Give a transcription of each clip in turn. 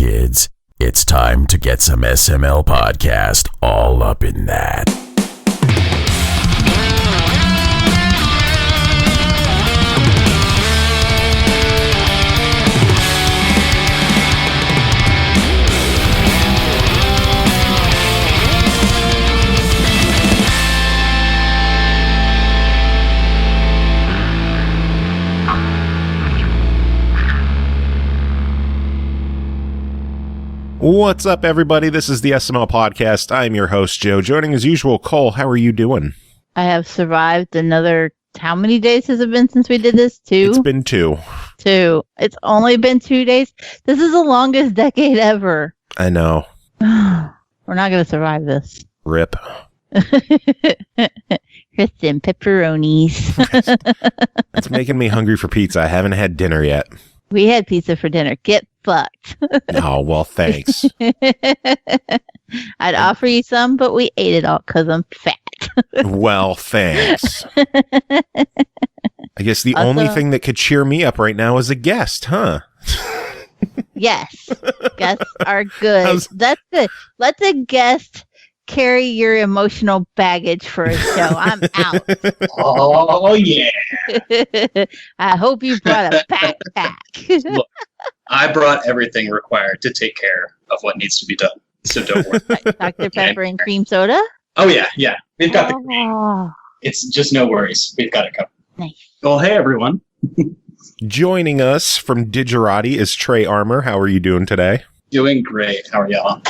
kids. It's time to get some SML podcast all up in that. What's up, everybody? This is the SML podcast. I'm your host, Joe. Joining as usual, Cole. How are you doing? I have survived another... How many days has it been since we did this? 2? It's been 2. 2. It's only been 2 days? This is the longest decade ever. I know. We're not going to survive this. Rip. Kristen, pepperonis. It's making me hungry for pizza. I haven't had dinner yet. We had pizza for dinner. Get fucked. Oh, well, thanks. I'd offer you some, but we ate it all because I'm fat. Well, thanks. I guess the only thing that could cheer me up right now is a guest, huh? Yes. Guests are good. That's good. Let the guest carry your emotional baggage for a show. I'm out. Oh, yeah. I hope you brought a backpack. Look, I brought everything required to take care of what needs to be done. So don't worry. Dr. Pepper and cream soda? Oh, yeah. We've got the cream. It's just no worries. We've got it covered. Nice. Well, hey, everyone. Joining us from Digerati is Trey Armer. How are you doing today? Doing great. How are y'all?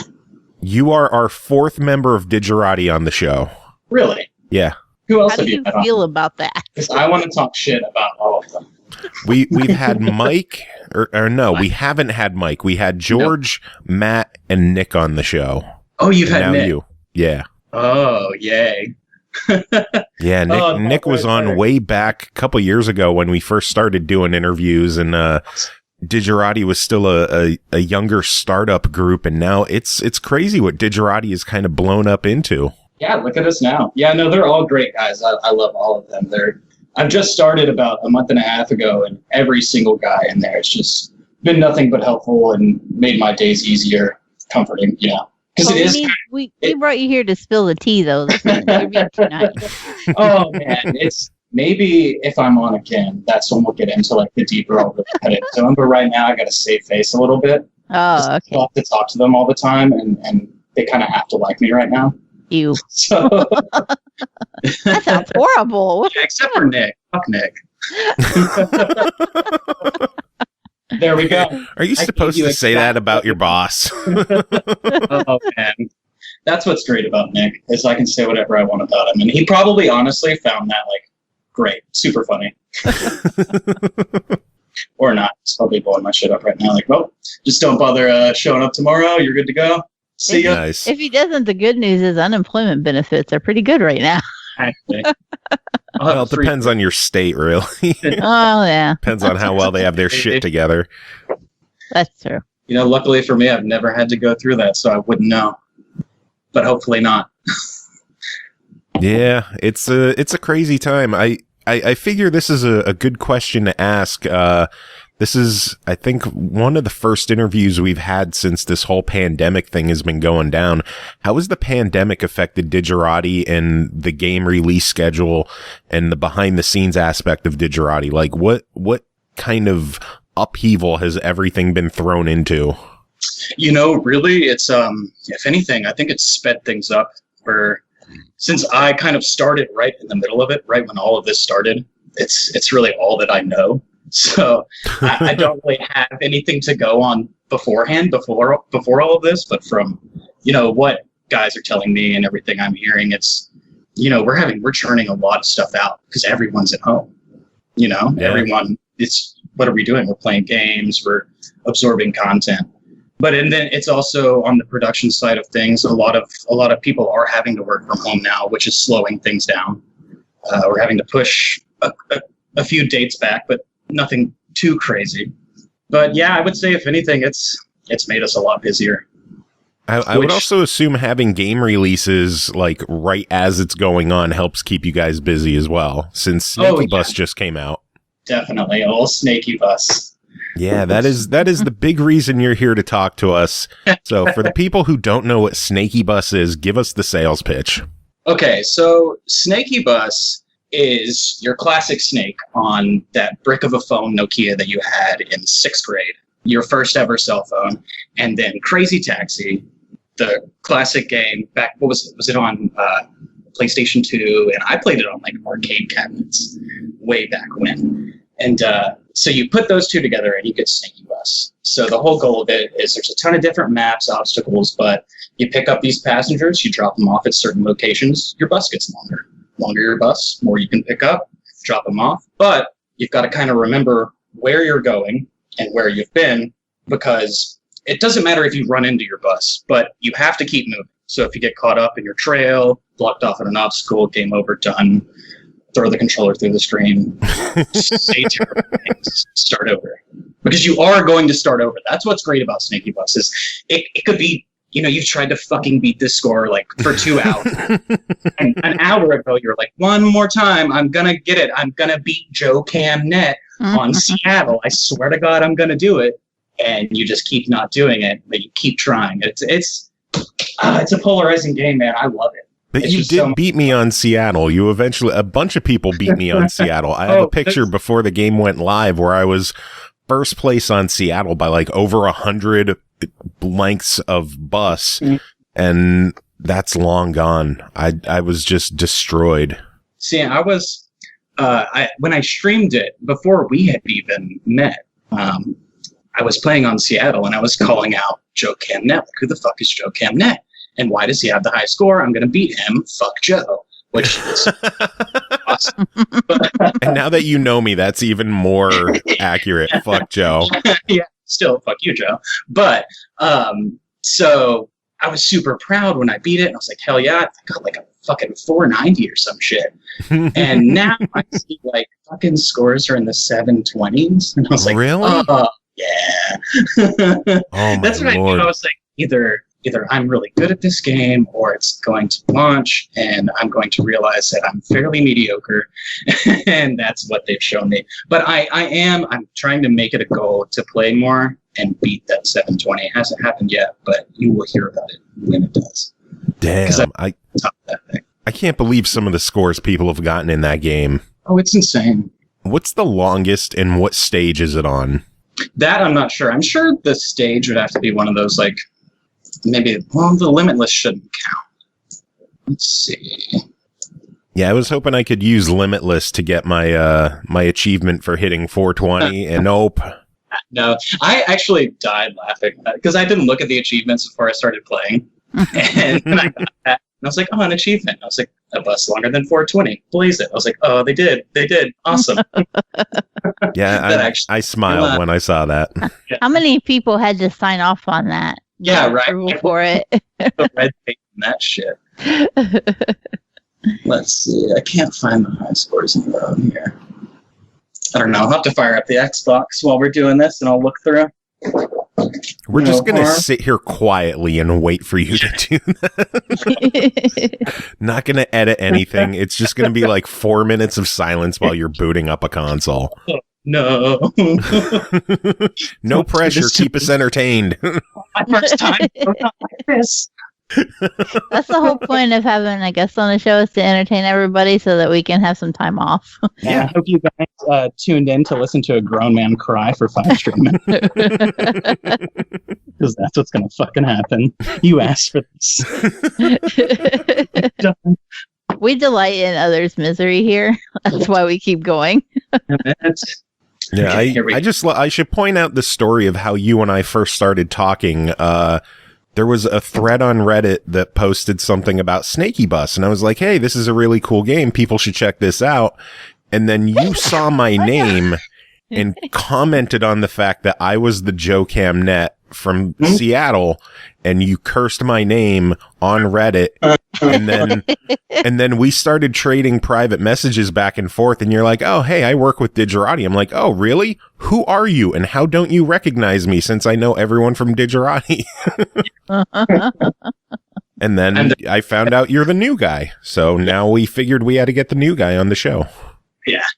You are our 4th member of Digerati on the show. Really? Yeah. Who else How do you feel about that? Because I want to talk shit about all of them. We've had Mike, or no, we haven't had Mike. We had George, Matt, and Nick on the show. Oh, you've had now Nick? You. Yeah. Oh, yay. Yeah, Nick was on way back a couple years ago when we first started doing interviews, and Digerati was still a younger startup group, and now it's crazy what Digerati is kind of blown up into. Yeah, look at us now. Yeah, no, they're all great guys. I love all of them. I've just started about a month and a half ago, and every single guy in there has just been nothing but helpful and made my days easier, comforting, Because we brought you here to spill the tea, though. This is interview tonight. Oh, man, it's maybe if I'm on again, that's when we'll get into like the deeper I'll really cut it. So, but right now I got to save face a little bit. Oh, okay. I have to talk to them all the time, and they kind of have to like me right now. You. So that sounds horrible. Yeah, except for Nick. Fuck Nick. There we go. Are you supposed to say that about your boss? Oh, man. That's what's great about Nick, is I can say whatever I want about him. And he probably honestly found that, great. Super funny. Or not. He's probably blowing my shit up right now. Well, just don't bother showing up tomorrow. You're good to go. See ya. Nice. If he doesn't, the good news is unemployment benefits are pretty good right now. Actually. Well, it depends on your state, really. Oh, yeah. Depends on how well they have their shit together. That's true. Luckily for me, I've never had to go through that, so I wouldn't know. But hopefully not. Yeah, it's a crazy time. I figure this is a good question to ask. This is, I think, one of the first interviews we've had since this whole pandemic thing has been going down. How has the pandemic affected Digerati and the game release schedule and the behind-the-scenes aspect of Digerati? What kind of upheaval has everything been thrown into? Really, it's, if anything, I think it's sped things up. Since I kind of started right in the middle of it, right when all of this started, it's really all that I know. So I don't really have anything to go on beforehand, before all of this, but from, what guys are telling me and everything I'm hearing, it's, we're churning a lot of stuff out because everyone's at home, Yeah. Everyone, what are we doing? We're playing games, we're absorbing content. But and then it's also on the production side of things, a lot of people are having to work from home now, which is slowing things down. We're having to push a few dates back, but nothing too crazy. But yeah, I would say if anything, it's made us a lot busier. I would also assume having game releases right as it's going on helps keep you guys busy as well, since Snakeybus just came out. Definitely, old Snakeybus. Yeah, that is the big reason you're here to talk to us. So for the people who don't know what Snakeybus is, give us the sales pitch. Okay, so Snakeybus is your classic Snake on that brick of a phone Nokia that you had in 6th grade, your first ever cell phone, and then Crazy Taxi, the classic game back. What was it? Was it on PlayStation 2? And I played it on like arcade cabinets way back when. And so you put those two together and you get Snakeybus. So the whole goal of it is there's a ton of different maps, obstacles, but you pick up these passengers, you drop them off at certain locations, your bus gets longer. Longer your bus, more you can pick up, drop them off. But you've got to kind of remember where you're going and where you've been, because it doesn't matter if you run into your bus, but you have to keep moving. So if you get caught up in your trail, blocked off at an obstacle, game over, done. Throw the controller through the screen, say terrible things, start over. Because you are going to start over. That's what's great about Snakeybus is it could be, you've tried to fucking beat this score like for 2 hours. And an hour ago, you're like, one more time, I'm going to get it. I'm going to beat Joe Cam Net on Seattle. I swear to God, I'm going to do it. And you just keep not doing it, but you keep trying. It's a polarizing game, man. I love it. But you did beat me on Seattle. A bunch of people beat me on Seattle. I have a picture before the game went live where I was first place on Seattle by like over 100 lengths of bus. And that's long gone. I was just destroyed. See, I was, when I streamed it before we had even met, I was playing on Seattle and I was calling out Joe Cam Net. Like, who the fuck is Joe Cam Net? And why does he have the high score? I'm going to beat him. Fuck Joe. Which is awesome. And now that you know me, that's even more accurate. Fuck Joe. Yeah, still, fuck you, Joe. But, so I was super proud when I beat it. And I was like, hell yeah, I got like a fucking 490 or some shit. And now I see like fucking scores are in the 720s. And I was like, really? Oh, yeah. Oh, my That's what Lord. I was like, either I'm really good at this game or it's going to launch and I'm going to realize that I'm fairly mediocre. And that's what they've shown me. But I'm trying to make it a goal to play more and beat that 720. It hasn't happened yet, but you will hear about it when it does. Damn. I top that thing. I can't believe some of the scores people have gotten in that game. Oh, it's insane. What's the longest and what stage is it on? That I'm not sure. I'm sure the stage would have to be one of those like, maybe, the Limitless shouldn't count. Let's see. Yeah, I was hoping I could use Limitless to get my my achievement for hitting 420, and nope. No, I actually died laughing because I didn't look at the achievements before I started playing. And I got that. And I was like, oh, an achievement. I was like, a bus longer than 420. Blaze it. I was like, oh, they did. Awesome. Yeah, I smiled when I saw that. Yeah. How many people had to sign off on that? Yeah, right. For it. Red tape and that shit. Let's see. I can't find the high scores in a row here. I don't know. I'll have to fire up the Xbox while we're doing this, and I'll look through. We're just going to sit here quietly and wait for you to do that. Not going to edit anything. It's just going to be like 4 minutes of silence while you're booting up a console. No. No pressure. Keep us entertained. My first time doing this. That's the whole point of having a guest on the show, is to entertain everybody so that we can have some time off. Yeah, I hope you guys tuned in to listen to a grown man cry for 5 straight minutes. Because that's what's going to fucking happen. You asked for this. We delight in others' misery here. That's why we keep going. Yeah, I should point out the story of how you and I first started talking. There was a thread on Reddit that posted something about Snakeybus, and I was like, hey, this is a really cool game. People should check this out. And then you saw my name and commented on the fact that I was the Joe Cam Net from Seattle, and you cursed my name on Reddit. And then we started trading private messages back and forth, and you're like, oh, hey, I work with Digerati. I'm like, oh, really? Who are you? And how don't you recognize me, since I know everyone from Digerati? And then I found out you're the new guy. So now we figured we had to get the new guy on the show.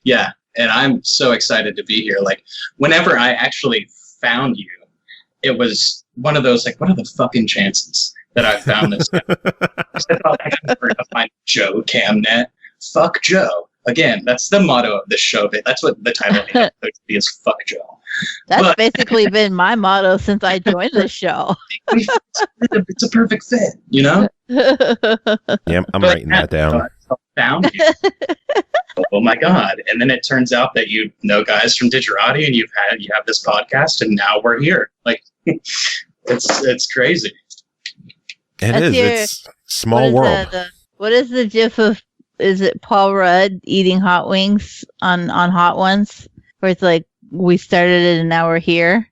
Yeah. and I'm so excited to be here. Like, whenever I actually found you, it was one of those, like, what are the fucking chances that I found this guy? I thought I could never find Joe Camnet. Fuck Joe. Again, that's the motto of this show. That's what the title of the episode should be, is Fuck Joe. That's basically been my motto since I joined the show. It's a perfect fit, you know? Yeah, I'm writing that down. I found you. Oh my God. And then it turns out that you know guys from Digerati, and you have this podcast, and now we're here. Like, it's crazy. It's small world. What is the gif of, is it Paul Rudd eating hot wings on Hot Ones? Where it's like, we started it and now we're here.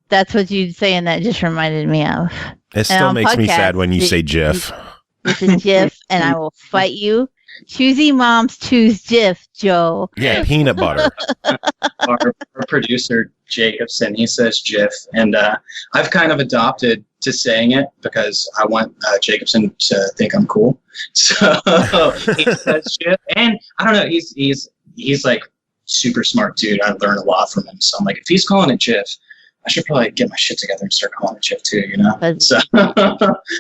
That's what you say, and that just reminded me of. It still makes me sad when you say GIF. It's a GIF, and I will fight you. Choosy moms choose GIF, Joe. Yeah, peanut butter. Our producer, Jacobson, he says GIF, and I've kind of adopted to saying it because I want Jacobson to think I'm cool. So he says GIF, and I don't know, he's like super smart dude. I learn a lot from him. So I'm like, if he's calling it GIF, I should probably get my shit together and start calling it GIF too, you know? So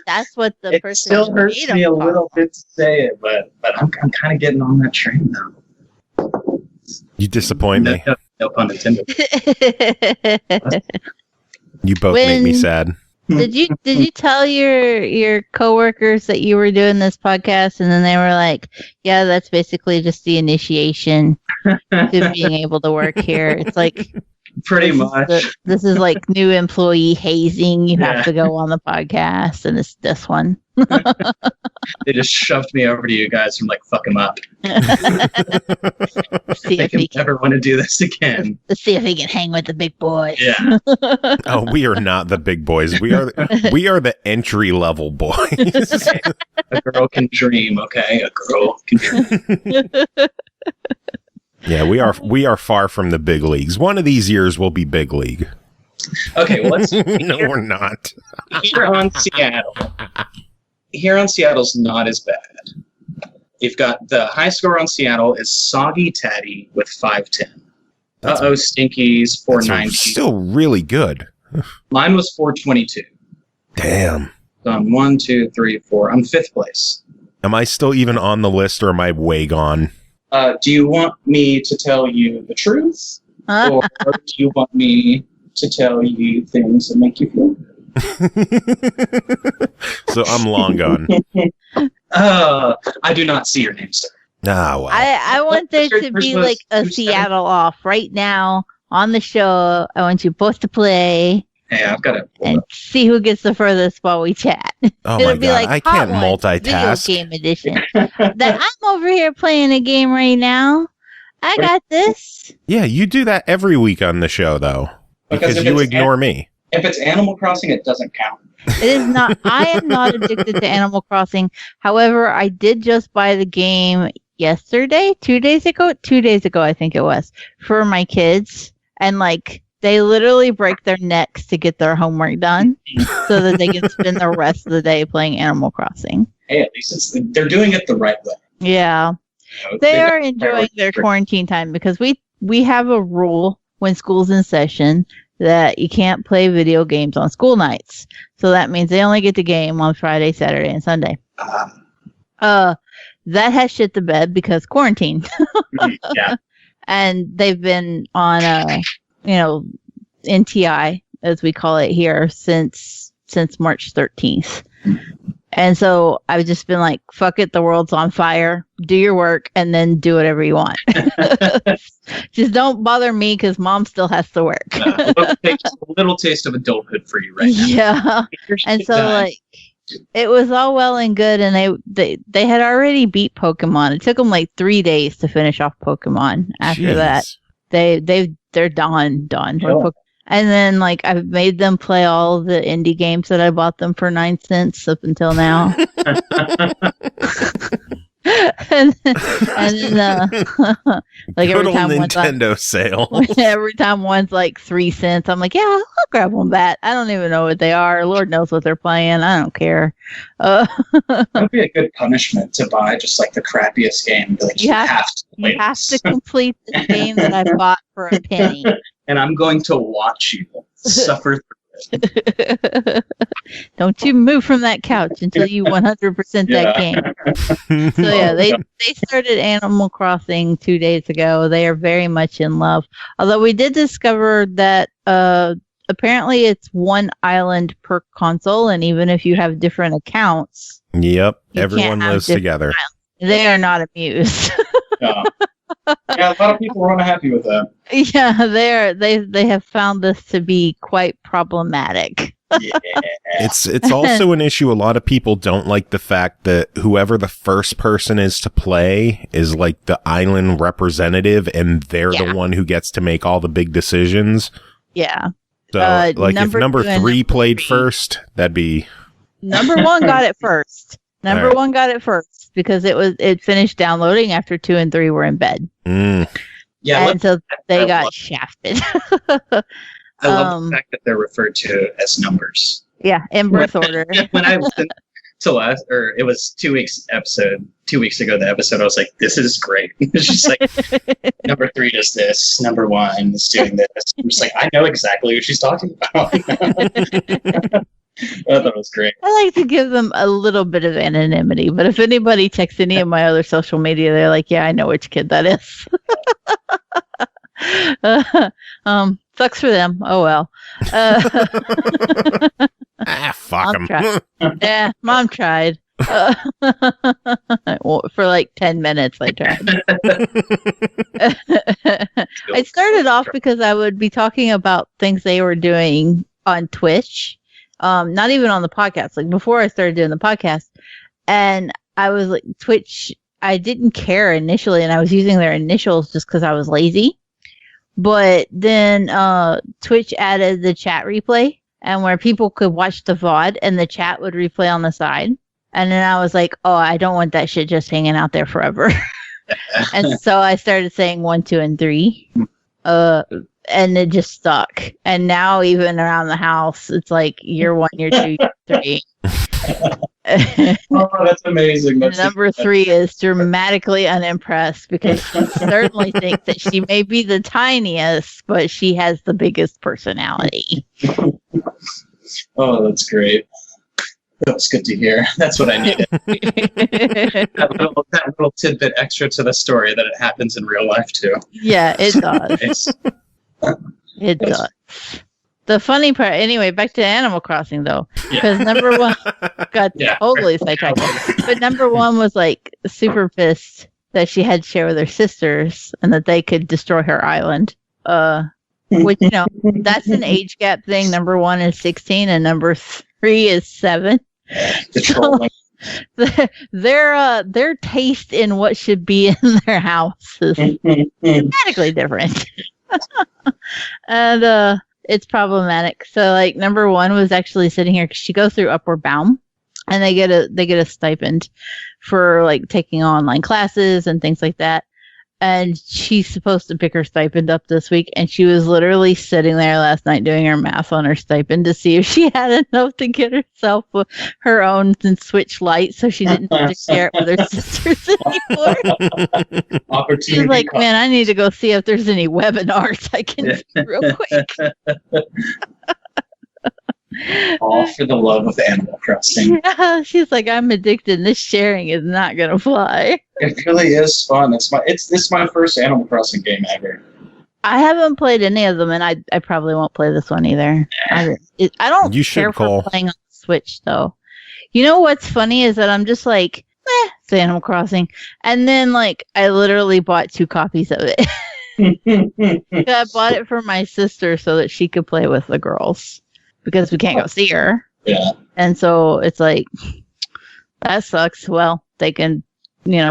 that's what the person still hurts me a little bit to say it, but I'm kind of getting on that train now. You disappoint me. No pun intended. You both make me sad. Did you tell your coworkers that you were doing this podcast, and then they were like, "Yeah, that's basically just the initiation to being able to work here." It's like pretty much. This is like new employee hazing. You have to go on the podcast, and it's this one. They just shoved me over to you guys from like, fuck him up. See if he never want to do this again. Let's see if he can hang with the big boys. Yeah. Oh, we are not the big boys. We are the entry level boys. A girl can dream, okay? A girl can dream. Yeah, we are far from the big leagues. One of these years we'll be big league. Okay, well, let's no, we're not. Here on Seattle's not as bad. You've got the high score on Seattle is Soggy Tatty with 510. Stinkies 490. Still really good. Mine was 422. Damn. So I'm 1, 2, 3, 4. I'm 5th place. Am I still even on the list, or am I way gone? Do you want me to tell you the truth? Or do you want me to tell you things that make you feel good? So I'm long gone. I do not see your name, sir. Ah, well. I want there to be like a Seattle off right now on the show. I want you both to play. Hey, I've got it. And see who gets the furthest while we chat. Oh It'll my be God, like I can't Hot Ones multitask. Video game edition. That I'm over here playing a game right now. I got this. Yeah, you do that every week on the show, though. Because you ignore me. If it's Animal Crossing, it doesn't count. It is not. I am not addicted to Animal Crossing. However, I did just buy the game yesterday, 2 days ago, I think it was, for my kids. And like, they literally break their necks to get their homework done so that they can spend the rest of the day playing Animal Crossing. Hey, at least they're doing it the right way. Yeah. You know, They are enjoying their quarantine time because we have a rule when school's in session that you can't play video games on school nights. So that means they only get the game on Friday, Saturday, and Sunday. That has shit the bed because quarantine. Yeah. And they've been on NTI, as we call it here, since March 13th. And so I've just been like, fuck it, the world's on fire. Do your work and then do whatever you want. Just don't bother me because mom still has to work. A little taste of adulthood for you right now. Yeah. And so like, it was all well and good, and they had already beat Pokemon. It took them like 3 days to finish off Pokemon. After that, they're done. Oh. And then like I've made them play all the indie games that I bought them for 9 cents up until now. and then like Good every old time Nintendo sale. every time one's like 3 cents, I'm like, yeah, I'll grab one back. I don't even know what they are. Lord knows what they're playing. I don't care. That'd be a good punishment to buy just like the crappiest game. Like, you have to play you have this. to complete the game that I bought for a penny. And I'm going to watch you suffer through it. Don't you move from that couch until you 100% that game. So yeah, they started Animal Crossing 2 days ago. They are very much in love. Although we did discover that apparently it's one island per console, and even if you have different accounts, Yep, you everyone can't have lives different together. islands. They are not amused. Yeah. Yeah, a lot of people are unhappy with that. Yeah, they have found this to be quite problematic. Yeah. It's also an issue. A lot of people don't like the fact that whoever the first person is to play is like the island representative, and they're the one who gets to make all the big decisions. Yeah. So, like, if number 3 played 3. first, that'd be... Number 1 got it first. Number 1 got it first because it finished downloading after 2 and 3 were in bed. Yeah, and so they got shafted. I love the fact that they're referred to as numbers. Yeah, in birth order. When I listened to it was 2 weeks ago, the episode, I was like, this is great. It's just like, number 3 does this, number 1 is doing this. I'm just like, I know exactly what she's talking about. I thought it was great. I like to give them a little bit of anonymity, but if anybody checks any of my other social media, they're like, yeah, I know which kid that is. Sucks for them. Oh well. Fuck them. Yeah, Mom tried. For like 10 minutes I tried. I started off because I would be talking about things they were doing on Twitch. Not even on the podcast, like before I started doing the podcast. And I was like, Twitch, I didn't care initially, and I was using their initials just because I was lazy. But then Twitch added the chat replay, and where people could watch the VOD and the chat would replay on the side. And then I was like, oh, I don't want that shit just hanging out there forever. And so I started saying 1, 2, and 3. And it just stuck. And now even around the house, it's like year 1, year 2, year 3. Oh, that's amazing. Number 3 is dramatically unimpressed because she certainly thinks that she may be the tiniest, but she has the biggest personality. Oh, that's great. That's good to hear. That's what I needed. that little tidbit extra to the story that it happens in real life too. Yeah, it does. It does. The funny part, anyway, back to Animal Crossing though, because number 1 got totally sidetracked. But number 1 was like super pissed that she had to share with her sisters and that they could destroy her island. Which, you know, that's an age gap thing. Number 1 is 16 and number 3 is 7. So their taste in what should be in their house is dramatically different. And it's problematic. So like number 1 was actually sitting here because she goes through Upward Bound, and they get a stipend for like taking online classes and things like that. And she's supposed to pick her stipend up this week, and she was literally sitting there last night doing her math on her stipend to see if she had enough to get herself her own Switch Lite, so she didn't have to share it with her sisters anymore. Opportunity. She's like, man, I need to go see if there's any webinars I can do real quick. All for the love of Animal Crossing. Yeah, she's like, I'm addicted. This sharing is not gonna fly. It really is fun. This is my first Animal Crossing game ever. I haven't played any of them, and I probably won't play this one either. I don't care for playing on Switch though. You know what's funny is that I'm just like, it's Animal Crossing, and then like I literally bought 2 copies of it. I bought it for my sister so that she could play with the girls, because we can't go see her. Yeah. And so it's like, that sucks. Well, they can,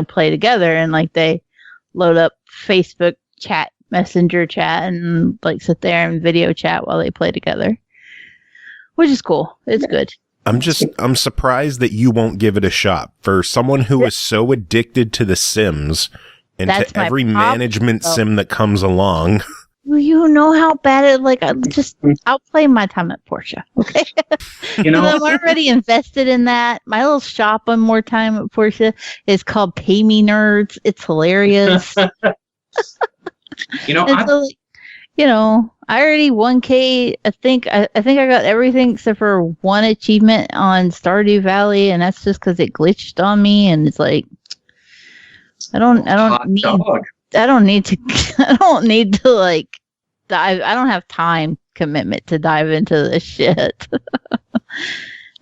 play together, and like they load up Facebook chat, Messenger chat, and like sit there and video chat while they play together, which is cool. It's good. I'm surprised that you won't give it a shot. For someone who is so addicted to The Sims and That's to my every problem, management though. sim that comes along. Well, you know how bad it, like, I'll play my time at Porsche, okay? You know, I'm already invested in that. My little shop on More Time at Porsche is called Pay Me Nerds. It's hilarious. you know, And so, like, I already 1K. I think I got everything except for one achievement on Stardew Valley, and that's just because it glitched on me. And it's like, I don't need to I don't need to like dive. I don't have time commitment to dive into this shit.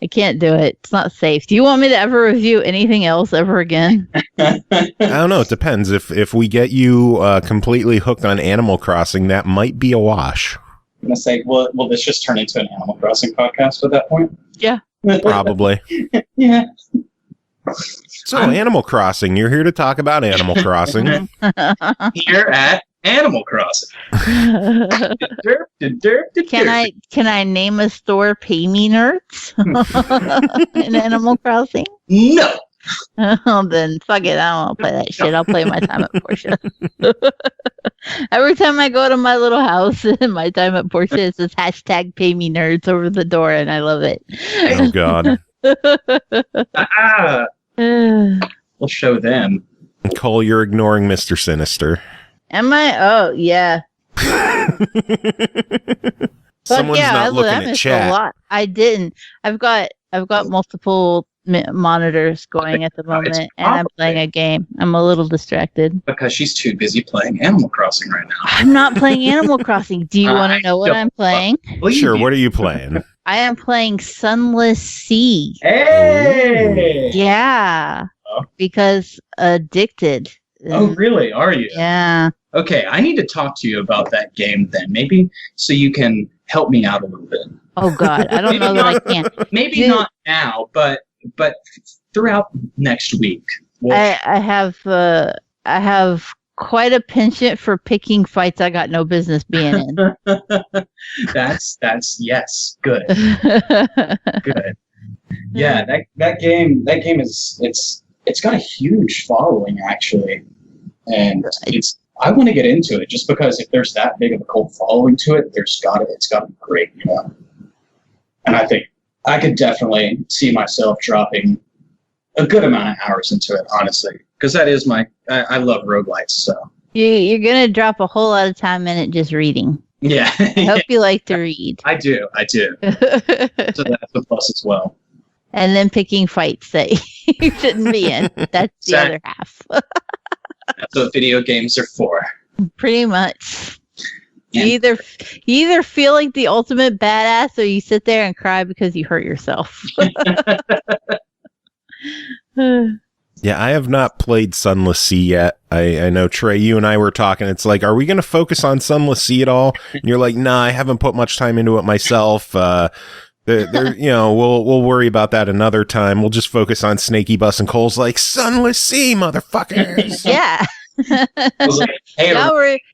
I can't do it. It's not safe. Do you want me to ever review anything else ever again? I don't know. It depends. If we get you completely hooked on Animal Crossing, that might be a wash. I'm gonna say, will this just turn into an Animal Crossing podcast at that point? Yeah. Probably. Yeah. So, Animal Crossing. You're here to talk about Animal Crossing. here at Animal Crossing. Can I name a store Pay Me Nerds in Animal Crossing? No. Oh, then fuck it. I don't want to play that shit. I'll play my time at Porsche. Every time I go to my little house in my time at Porsche, it says hashtag Pay Me Nerds over the door, and I love it. Oh, God. We'll show them. Cole, you're ignoring Mr. Sinister. Am I? Oh, yeah. Someone's not looking at missed chat. a lot. I didn't. I've got multiple monitors going at the moment, and I'm playing a game. I'm a little distracted Because she's too busy playing Animal Crossing right now. I'm not playing Animal Crossing. Do you want to know what I'm playing? Sure, what are you playing? I am playing Sunless Sea. Hey! Yeah. Oh. Because addicted. Oh, really? Are you? Yeah. Okay, I need to talk to you about that game then. Maybe so you can help me out a little bit. Oh, God. I don't know that I can. Maybe Dude. not now, but throughout next week. I have quite a penchant for picking fights I got no business being in. That's yes, good. Good. Yeah, that game is it's got a huge following actually, and I want to get into it just because if there's that big of a cult following to it, it's got to be great, And I think I could definitely see myself dropping a good amount of hours into it, honestly, because that is I love roguelites. So You're gonna drop a whole lot of time in it just reading. yeah, I hope you like to read. I do. So that's a plus as well. And then picking fights that you shouldn't be in. That's the other half. That's what video games are for. Pretty much. Yeah. You either feel like the ultimate badass or you sit there and cry because you hurt yourself. Yeah, I have not played Sunless Sea yet. I know, Trey, you and I were talking. It's like, are we going to focus on Sunless Sea at all? And you're like, nah, I haven't put much time into it myself. We'll worry about that another time. We'll just focus on Snakeybus, and Cole's like, Sunless Sea, motherfuckers. Yeah. I was like, hey,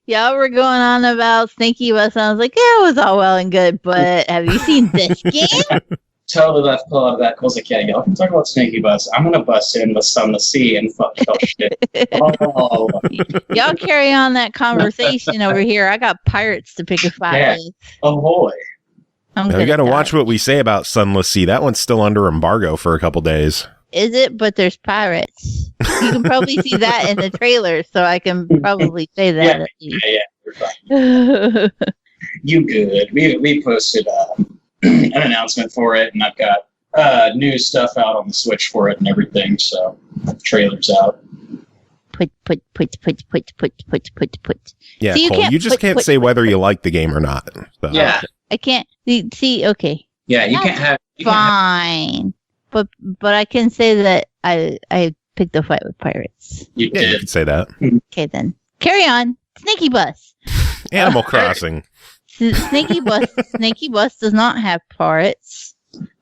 Y'all were going on about Snakeybus, and I was like, yeah, it was all well and good, but have you seen this game? totally left pull out of that. Cole's like, yeah, y'all can talk about Snakeybus. I'm gonna bust in with Sunless Sea and fuck y'all shit. Oh. Y'all carry on that conversation over here. I got pirates to pick a fight with. Oh boy. We got to watch what we say about Sunless Sea. That one's still under embargo for a couple days. Is it? But there's pirates. You can probably see that in the trailer, so I can probably say that. Yeah, you're fine. You good. We posted an announcement for it, and I've got new stuff out on the Switch for it and everything, so the trailer's out. Put. Yeah, So Cole, you just can't say whether you like the game or not. So. Yeah. I can't see. Okay, Yeah, you can't have. fine. But I can say that I picked a fight with pirates. You Yeah, you did. could say that. Okay, then carry on. Snakeybus. Animal Crossing. Snakeybus does not have pirates.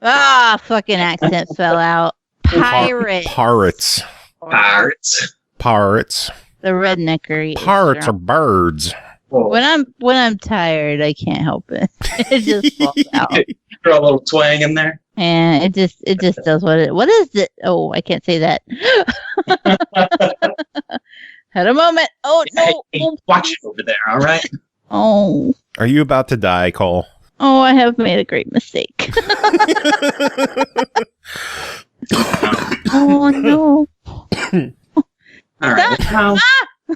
Fucking accent fell out. Pirates. Pirates. Pirates. The redneckery. Pirates are birds. Whoa. When I'm tired, I can't help it. It just falls out. Throw a little twang in there. And it just does what is it? Oh, I can't say that. Had a moment. Oh no! Hey, watch it over there, all right? Oh. Are you about to die, Cole? Oh, I have made a great mistake. Oh no! All right. Well,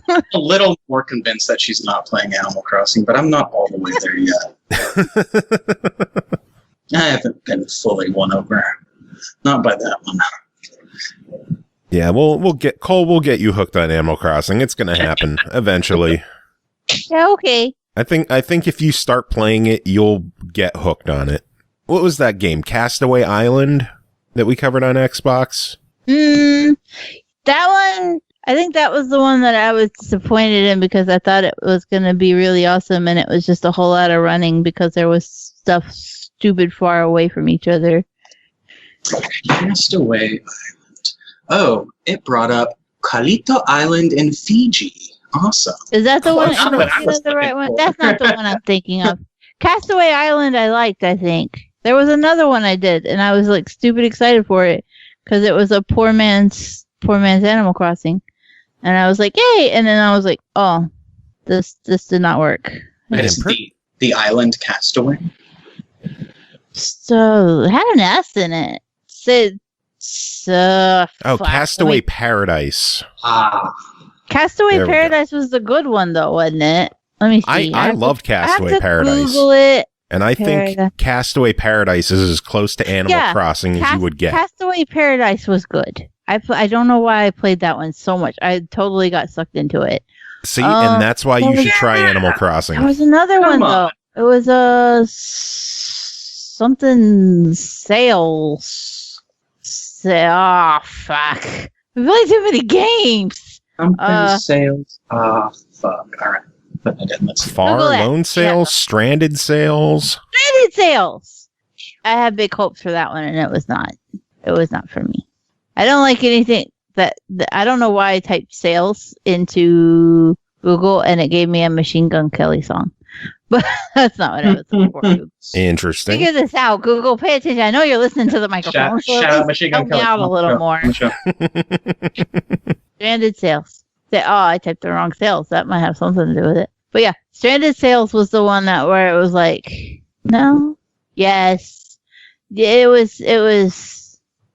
I'm a little more convinced that she's not playing Animal Crossing, but I'm not all the way there yet. I haven't been fully won over. Not by that one. Yeah, we'll get Cole. We'll get you hooked on Animal Crossing. It's gonna happen eventually. Yeah, okay. I think if you start playing it, you'll get hooked on it. What was that game? Castaway Island that we covered on Xbox? That one, I think that was the one that I was disappointed in because I thought it was going to be really awesome and it was just a whole lot of running because there was stuff stupid far away from each other. Castaway Island. Oh, it brought up Kalito Island in Fiji. Awesome. Is that the one? Not what I was The right looking one? for. That's not the one I'm thinking of. Castaway Island I liked, I think. There was another one I did, and I was like stupid excited for it because it was a poor man's Animal Crossing. And I was like, yay! And then I was like, oh, this did not work. Wait, is the island Castaway? So it had an S in it. Castaway Paradise. Ah. Castaway There we go. Paradise was the good one, though, wasn't it? Let me see. I loved Castaway I have to Paradise. Google it. And I think Paradise. Castaway Paradise is as close to Animal Crossing as you would get. Castaway Paradise was good. I don't know why I played that one so much. I totally got sucked into it. See, and that's why you should try Animal Crossing. There was another Come one, on. though. It was something sales. Fuck. We played too many games. Something sales. Ah, fuck. All right. Put it in. Let's see. Far Google it. loan sales, Yeah. stranded sales. Stranded sales. I had big hopes for that one, and it was not. It was not for me. I don't like anything that I don't know why I typed sales into Google, and it gave me a Machine Gun Kelly song. But that's not what I was looking for. Interesting. Figure this out, Google. Pay attention. I know you're listening to the microphone. Shout out Machine Gun help me Kelly. out a little more. Stranded sales. I typed the wrong sales. That might have something to do with it. But yeah, stranded sales was the one where it was like, no, yes,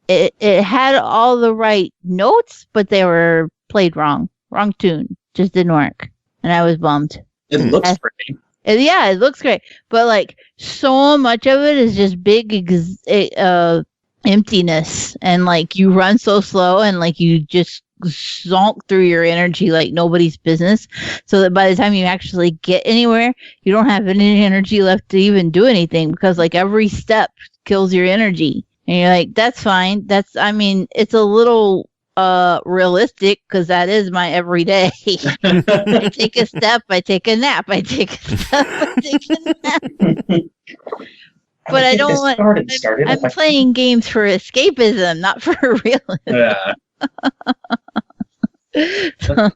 it had all the right notes, but they were played wrong tune, just didn't work, and I was bummed. It looks pretty. Yeah, it looks great, but like so much of it is just big emptiness, and like you run so slow, and like you just zonk through your energy like nobody's business, so that by the time you actually get anywhere, you don't have any energy left to even do anything because like every step kills your energy, and you're like, that's fine. It's a little realistic because that is my everyday. I take a step, I take a nap, I take a step, I take a nap. But I don't want. I'm playing games for escapism, not for realism. Yeah.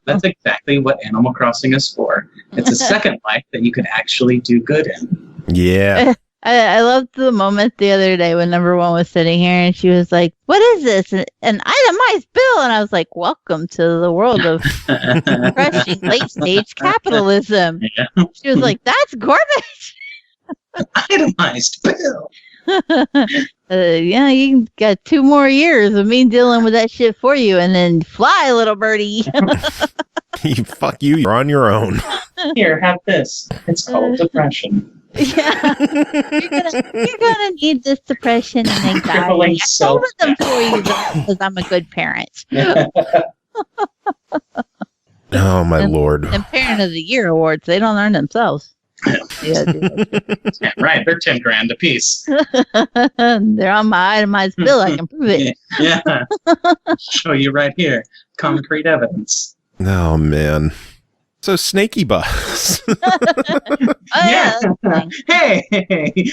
That's exactly what Animal Crossing is for. It's a second life that you can actually do good in. Yeah. I loved the moment the other day when number one was sitting here and she was like, what is this? An itemized bill. And I was like, welcome to the world of refreshing late stage capitalism. Yeah. She was like, that's garbage. Itemized bill. Yeah, you got 2 more years of me dealing with that shit for you, and then fly, little birdie. Fuck you. You're on your own. Here, have this. It's called depression. Yeah, you're gonna need this depression and anxiety. Crippling I told them for you because I'm a good parent. Oh, my Lord. And Parent of the Year awards, they don't earn themselves. Yeah, Yeah, right, they're $10,000 a piece. they're on my itemized bill. I can prove it. Yeah. Show you right here. Concrete evidence. Oh, man. So, Snakeybus. Oh, yeah. Hey,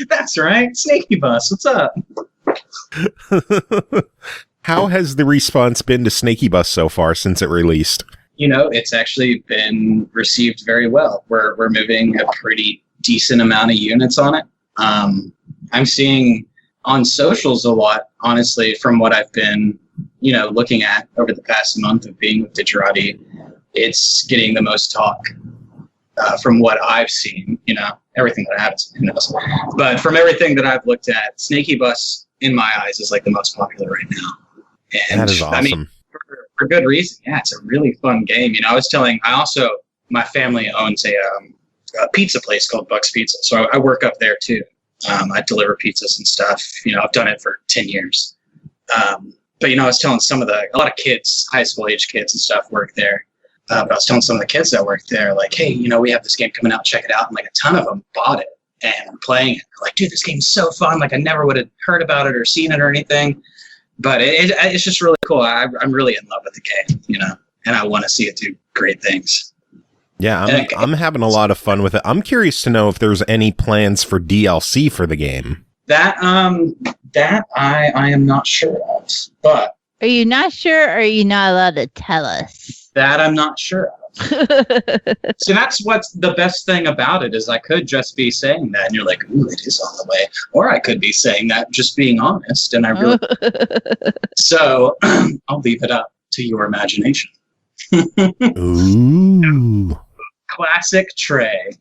that's right. Snakeybus, what's up? How has the response been to Snakeybus so far since it released? You know, it's actually been received very well. We're moving a pretty decent amount of units on it. I'm seeing on socials a lot, honestly, from what I've been, looking at over the past month of being with Digerati. It's getting the most talk from what I've seen, everything that I haven't seen, who knows. But from everything that I've looked at, Snakeybus, in my eyes, is like the most popular right now. And That is awesome. I mean, for good reason. Yeah, it's a really fun game. My family owns a pizza place called Buck's Pizza. So I work up there too. I deliver pizzas and stuff. I've done it for 10 years. But I was telling a lot of kids, high school age kids and stuff work there. But I was telling some of the kids that work there, like, hey, we have this game coming out, check it out. And like a ton of them bought it and were playing it. Like, dude, this game's so fun. Like I never would have heard about it or seen it or anything. But it's just really cool. I'm really in love with the game, and I want to see it do great things. Yeah, I'm having a lot of fun with it. I'm curious to know if there's any plans for DLC for the game. That I am not sure of. But Are you not sure, or are you not allowed to tell us? that I'm not sure of. So that's what's the best thing about it is I could just be saying that and you're like, ooh, it is on the way. Or I could be saying that just being honest and I really So I'll leave it up to your imagination. Ooh. Classic Trey.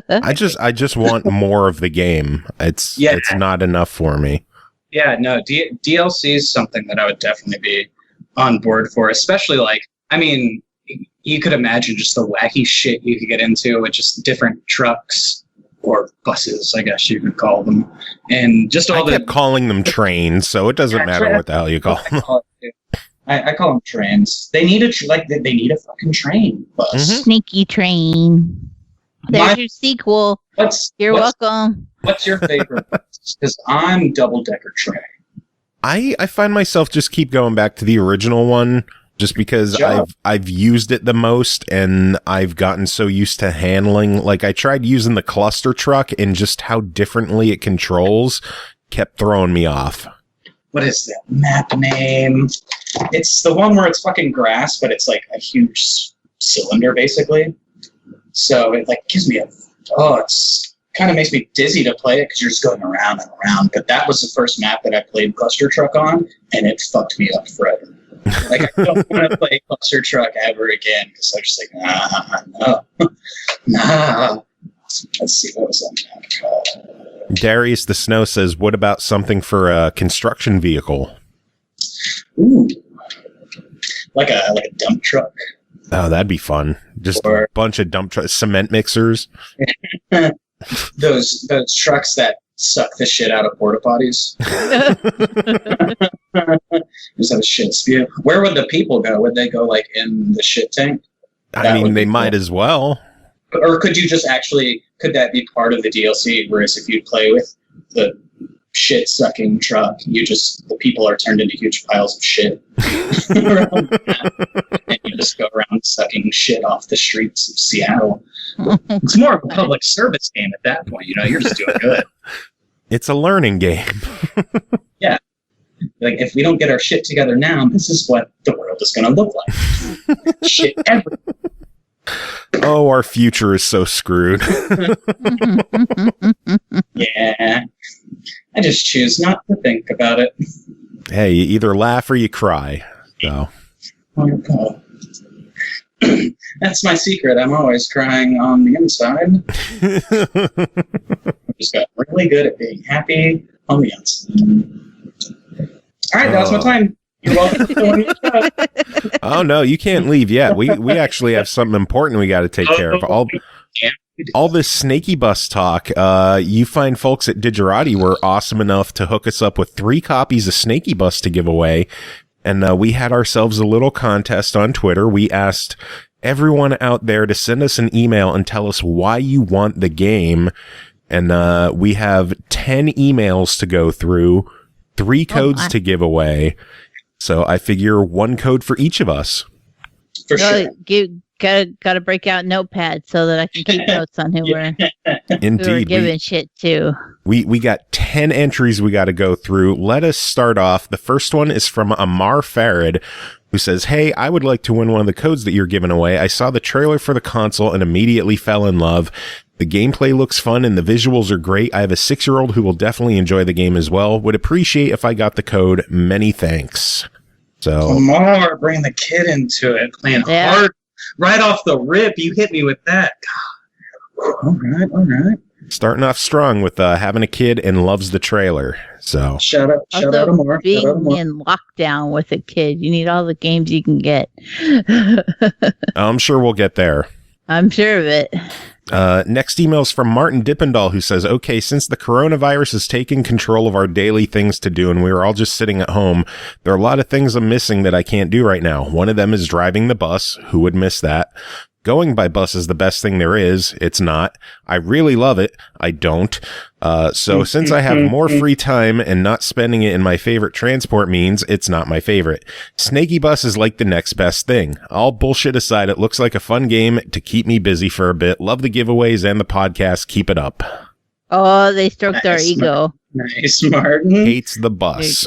I just want more of the game. It's not enough for me. Yeah, no, DLC is something that I would definitely be on board for, especially you could imagine just the wacky shit you could get into with just different trucks or buses, I guess you could call them. And just all I kept calling them trains, so it doesn't matter what the hell you call them. I call them trains. They need they need a fucking train bus. Mm-hmm. Sneaky train. There's your sequel. You're welcome. What's your favorite bus? Because I'm double-decker Trey. I find myself just keep going back to the original one just because I've used it the most and I've gotten so used to handling. Like I tried using the cluster truck and just how differently it controls kept throwing me off. What is that map name? It's the one where it's fucking grass, but it's like a huge cylinder basically. So it like gives me it's kind of makes me dizzy to play it because you're just going around and around. But that was the first map that I played Cluster Truck on, and it fucked me up forever. Like I don't want to play Cluster Truck ever again because I'm just like, nah. Let's see what was that map. Darius the Snow says, "What about something for a construction vehicle?" Ooh, like a dump truck. Oh, that'd be fun. Just a bunch of dump trucks, cement mixers. Those trucks that suck the shit out of porta potties. Just have a shit spew. Where would the people go? Would they go like in the shit tank? I mean, they might as well. Or could that be part of the DLC? Whereas if you play with the shit sucking truck, the people are turned into huge piles of shit. And you just go around sucking shit off the streets of Seattle. It's more of a public service game at that point. You're just doing good. It's a learning game. Yeah. Like, if we don't get our shit together now, this is what the world is going to look like. Shit everywhere. Oh, our future is so screwed. Yeah. I just choose not to think about it. Hey, you either laugh or you cry. So. Oh, God. That's my secret. I'm always crying on the inside. I just got really good at being happy on the outside. All right, that was my time. You're welcome for doing your show. Oh, no, you can't leave yet. We actually have something important we got to take care of. All this Snakeybus talk, you find folks at Digerati were awesome enough to hook us up with 3 copies of Snakeybus to give away. And we had ourselves a little contest on Twitter. We asked everyone out there to send us an email and tell us why you want the game. And we have 10 emails to go through, 3 codes to give away. So I figure 1 code for each of us. For sure. Gotta break out Notepad so that I can keep notes on who we're giving shit to. We got 10 entries we got to go through. Let us start off. The first one is from Amar Farid, who says, "Hey, I would like to win one of the codes that you're giving away. I saw the trailer for the console and immediately fell in love. The gameplay looks fun and the visuals are great. I have a 6-year-old who will definitely enjoy the game as well. Would appreciate if I got the code. Many thanks. So More, bring the kid into it, playing hard right off the rip. You hit me with that. God. All right. Starting off strong with having a kid and loves the trailer. So Shout out to more. Being in lockdown with a kid, you need all the games you can get. I'm sure we'll get there. I'm sure of it. Next email is from Martin Dippendal, who says, okay, since the coronavirus has taken control of our daily things to do and we were all just sitting at home, there are a lot of things I'm missing that I can't do right now. One of them is driving the bus. Who would miss that? Going by bus is the best thing there is. It's not. I really love it. I don't. So since I have more free time and not spending it in my favorite transport means, it's not my favorite. Snakeybus is like the next best thing. All bullshit aside, it looks like a fun game to keep me busy for a bit. Love the giveaways and the podcast. Keep it up. Oh, they stroked our ego. Nice, Martin. Hates the bus.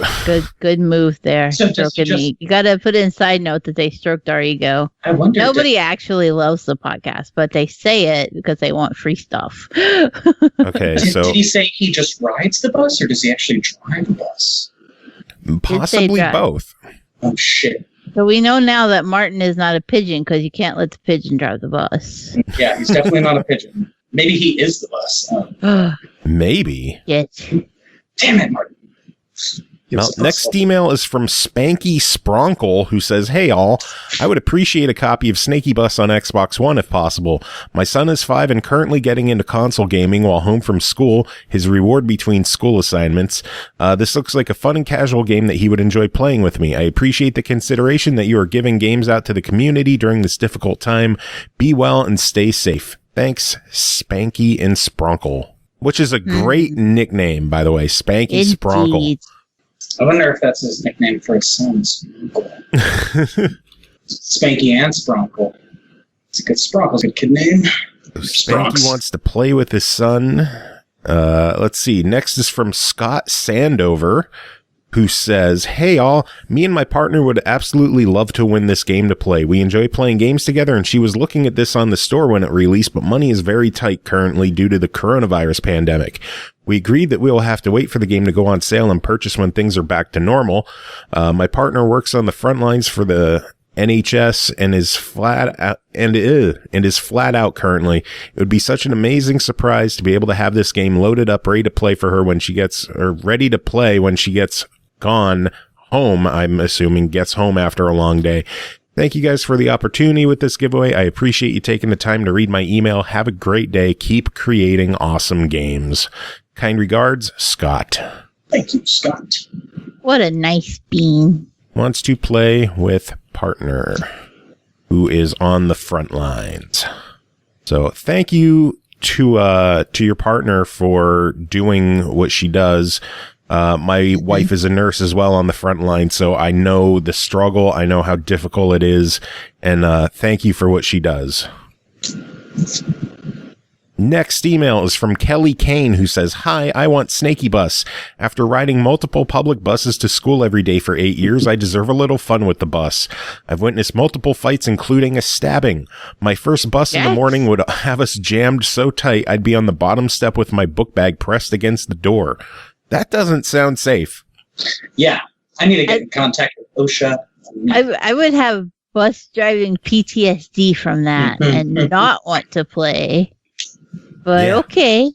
Good move there. So You got to put in side note that they stroked our ego. I wonder. Nobody actually loves the podcast, but they say it because they want free stuff. Okay, so Did he say he just rides the bus, or does he actually drive the bus? possibly drive. both. Oh shit! So we know now that Martin is not a pigeon because you can't let the pigeon drive the bus. Yeah, he's definitely not a pigeon. Maybe he is the bus. Maybe. Yes. Damn it, Martin. Now, next email is from Spanky Spronkle, who says, hey all, I would appreciate a copy of Snakeybus on Xbox One if possible. My son is 5 and currently getting into console gaming while home from school, his reward between school assignments. This looks like a fun and casual game that he would enjoy playing with me. I appreciate the consideration that you are giving games out to the community during this difficult time. Be well and stay safe. Thanks, Spanky and Spronkle, which is a great nickname, by the way, Spanky Spronkle. Indeed. I wonder if that's his nickname for his son, Spronkle. Spanky and Spronkle. It's a good Spronkle's a good kid name. Spanky wants to play with his son. Let's see. Next is from Scott Sandover, who says, hey all, me and my partner would absolutely love to win this game to play. We enjoy playing games together and she was looking at this on the store when it released, but money is very tight currently due to the coronavirus pandemic. We agreed that we will have to wait for the game to go on sale and purchase when things are back to normal. My partner works on the front lines for the NHS and is flat out currently. It would be such an amazing surprise to be able to have this game loaded up, ready to play for her when she gets gone home. I'm assuming gets home after a long day. Thank you guys for the opportunity with this giveaway. I appreciate you taking the time to read my email. Have a great day. Keep creating awesome games. Kind regards, Scott. Thank you, Scott. What a nice bean. Wants to play with partner who is on the front lines. So thank you to your partner for doing what she does. My wife is a nurse as well on the front line, so I know the struggle. I know how difficult it is. And thank you for what she does. Next email is from Kelly Kane, who says, hi, I want Snakeybus. After riding multiple public buses to school every day for 8 years, I deserve a little fun with the bus. I've witnessed multiple fights, including a stabbing. My first bus in the morning would have us jammed so tight I'd be on the bottom step with my book bag pressed against the door. That doesn't sound safe. Yeah, I need to get in contact with OSHA. I would have bus driving PTSD from that and not want to play. But Yeah. okay.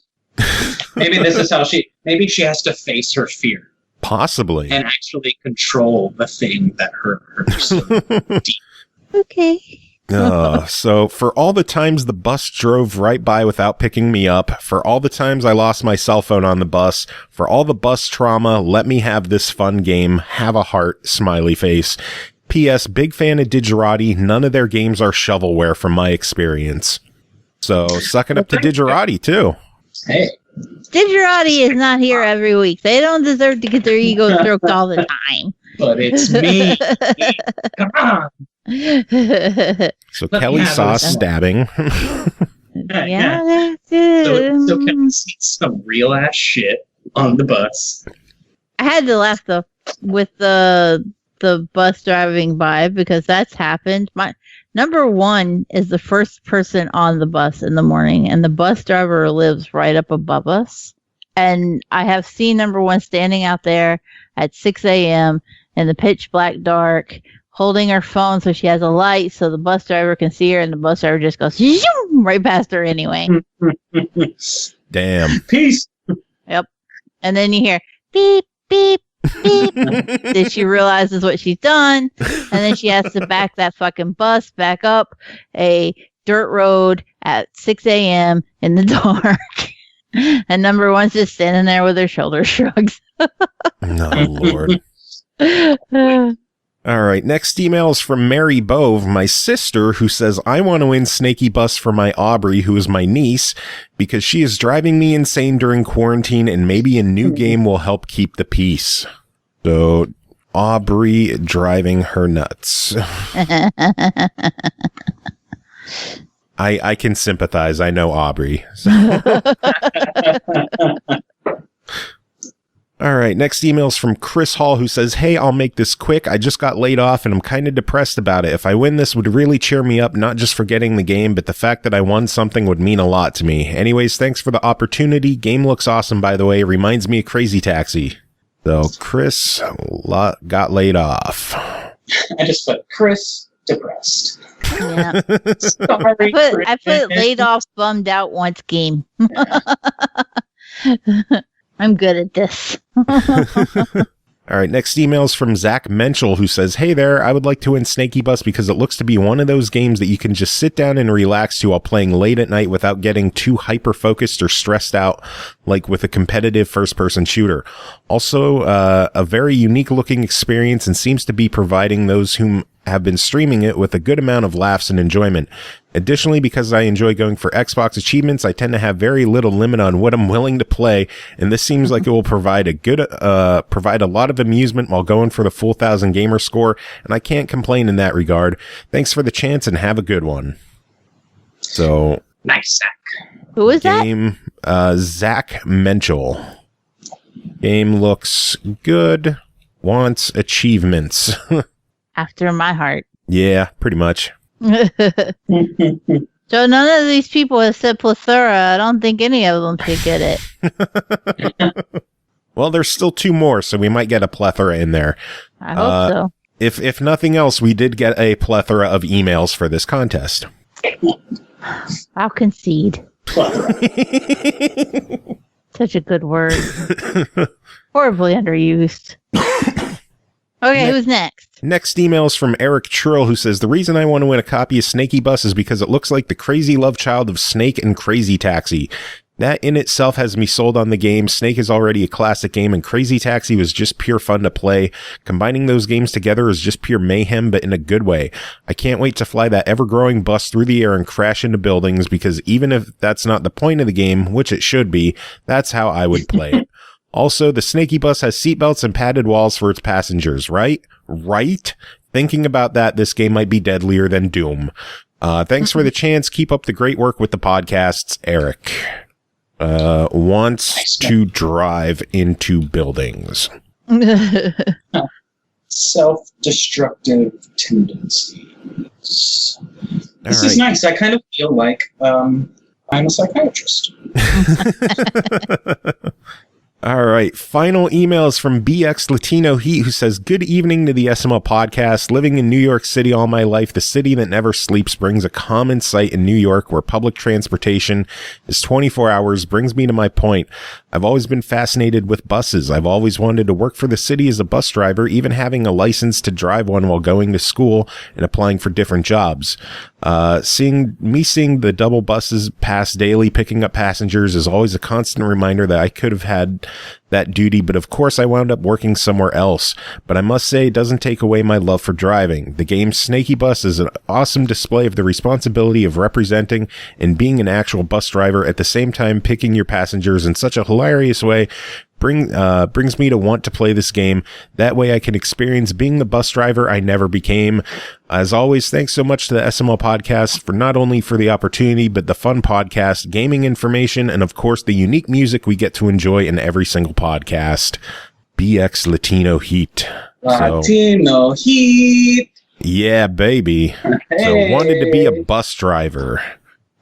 Maybe this is how maybe she has to face her fear Possibly. and actually control the thing that hurt her so deep. Okay. So for all the times the bus drove right by without picking me up, for all the times I lost my cell phone on the bus, for all the bus trauma, let me have this fun game. Have a heart, smiley face. P.S. Big fan of Digerati. None of their games are shovelware from my experience. So sucking up to Digerati too. Hey, Digerati is not here every week. They don't deserve to get their ego stroked all the time. but it's me. Come on. So Let me Kelly have saw this. stabbing. Yeah, that's it. So can we see some real ass shit on the bus? I had to laugh though with the bus driving by because that's happened. Number one is the first person on the bus in the morning, and the bus driver lives right up above us. And I have seen number one standing out there at 6 a.m. in the pitch black dark, holding her phone so she has a light so the bus driver can see her, and the bus driver just goes right past her anyway. Damn. Peace. Yep. And then you hear beep, beep, beep. Then she realizes what she's done, and then she has to back that fucking bus back up a dirt road at 6 a.m. in the dark. And number one's just standing there with her shoulders shrugged. Oh, Lord. All right, next email is from Mary Bove, my sister, who says, I want to win Snakeybus for my Aubrey, who is my niece, because she is driving me insane during quarantine, and maybe a new game will help keep the peace. So, Aubrey driving her nuts. I can sympathize. I know Aubrey. So. All right, next email is from Chris Hall, who says, hey, I'll make this quick. I just got laid off and I'm kind of depressed about it. If I win this would really cheer me up, not just for getting the game, but the fact that I won something would mean a lot to me. Anyways, thanks for the opportunity. Game looks awesome, by the way. Reminds me of Crazy Taxi. So Chris got laid off. I just put Chris depressed. Yeah. Sorry, I put laid off, bummed out once game. I'm good at this. All right, next email is from Zach Menschel, who says, hey there, I would like to win Snakeybus because it looks to be one of those games that you can just sit down and relax to while playing late at night without getting too hyper-focused or stressed out like with a competitive first-person shooter. Also, a very unique-looking experience and seems to be providing those whom have been streaming it with a good amount of laughs and enjoyment. Additionally, because I enjoy going for Xbox achievements, I tend to have very little limit on what I'm willing to play, and this seems like it will provide a lot of amusement while going for the full 1,000 gamer score, and I can't complain in that regard. Thanks for the chance and have a good one. So, nice, Zach. Who is that? Zach Menschel. Game looks good. Wants achievements. After my heart. Yeah, pretty much. So none of these people have said plethora. I don't think any of them should get it. Well, there's still 2 more, so we might get a plethora in there. I hope so. If nothing else, we did get a plethora of emails for this contest. I'll concede. Such a good word. Horribly underused. Okay, who's next? Next email is from Eric Trill, who says, the reason I want to win a copy of Snakeybus is because it looks like the crazy love child of Snake and Crazy Taxi. That in itself has me sold on the game. Snake is already a classic game, and Crazy Taxi was just pure fun to play. Combining those games together is just pure mayhem, but in a good way. I can't wait to fly that ever-growing bus through the air and crash into buildings, because even if that's not the point of the game, which it should be, that's how I would play it. Also, the Snakeybus has seatbelts and padded walls for its passengers, right? Right? Thinking about that, this game might be deadlier than Doom. Thanks for the chance. Keep up the great work with the podcasts, Eric. Wants to drive into buildings. Self-destructive tendencies. This is nice. I kind of feel like I'm a psychiatrist. All right. Final email is from BX Latino Heat, who says, good evening to the SML podcast. Living in New York City all my life, the city that never sleeps, brings a common sight in New York where public transportation is 24 hours, brings me to my point. I've always been fascinated with buses. I've always wanted to work for the city as a bus driver, even having a license to drive one while going to school and applying for different jobs. Seeing the double buses pass daily, picking up passengers is always a constant reminder that I could have had that duty, but of course I wound up working somewhere else. But I must say, it doesn't take away my love for driving. The game Snakeybus is an awesome display of the responsibility of representing and being an actual bus driver, at the same time picking your passengers in such a hilarious way. Brings me to want to play this game. That way I can experience being the bus driver I never became. As always, thanks so much to the SML podcast for not only for the opportunity, but the fun podcast, gaming information, and of course the unique music we get to enjoy in every single podcast. BX Latino Heat. Latino Heat. Yeah, baby. So wanted to be a bus driver.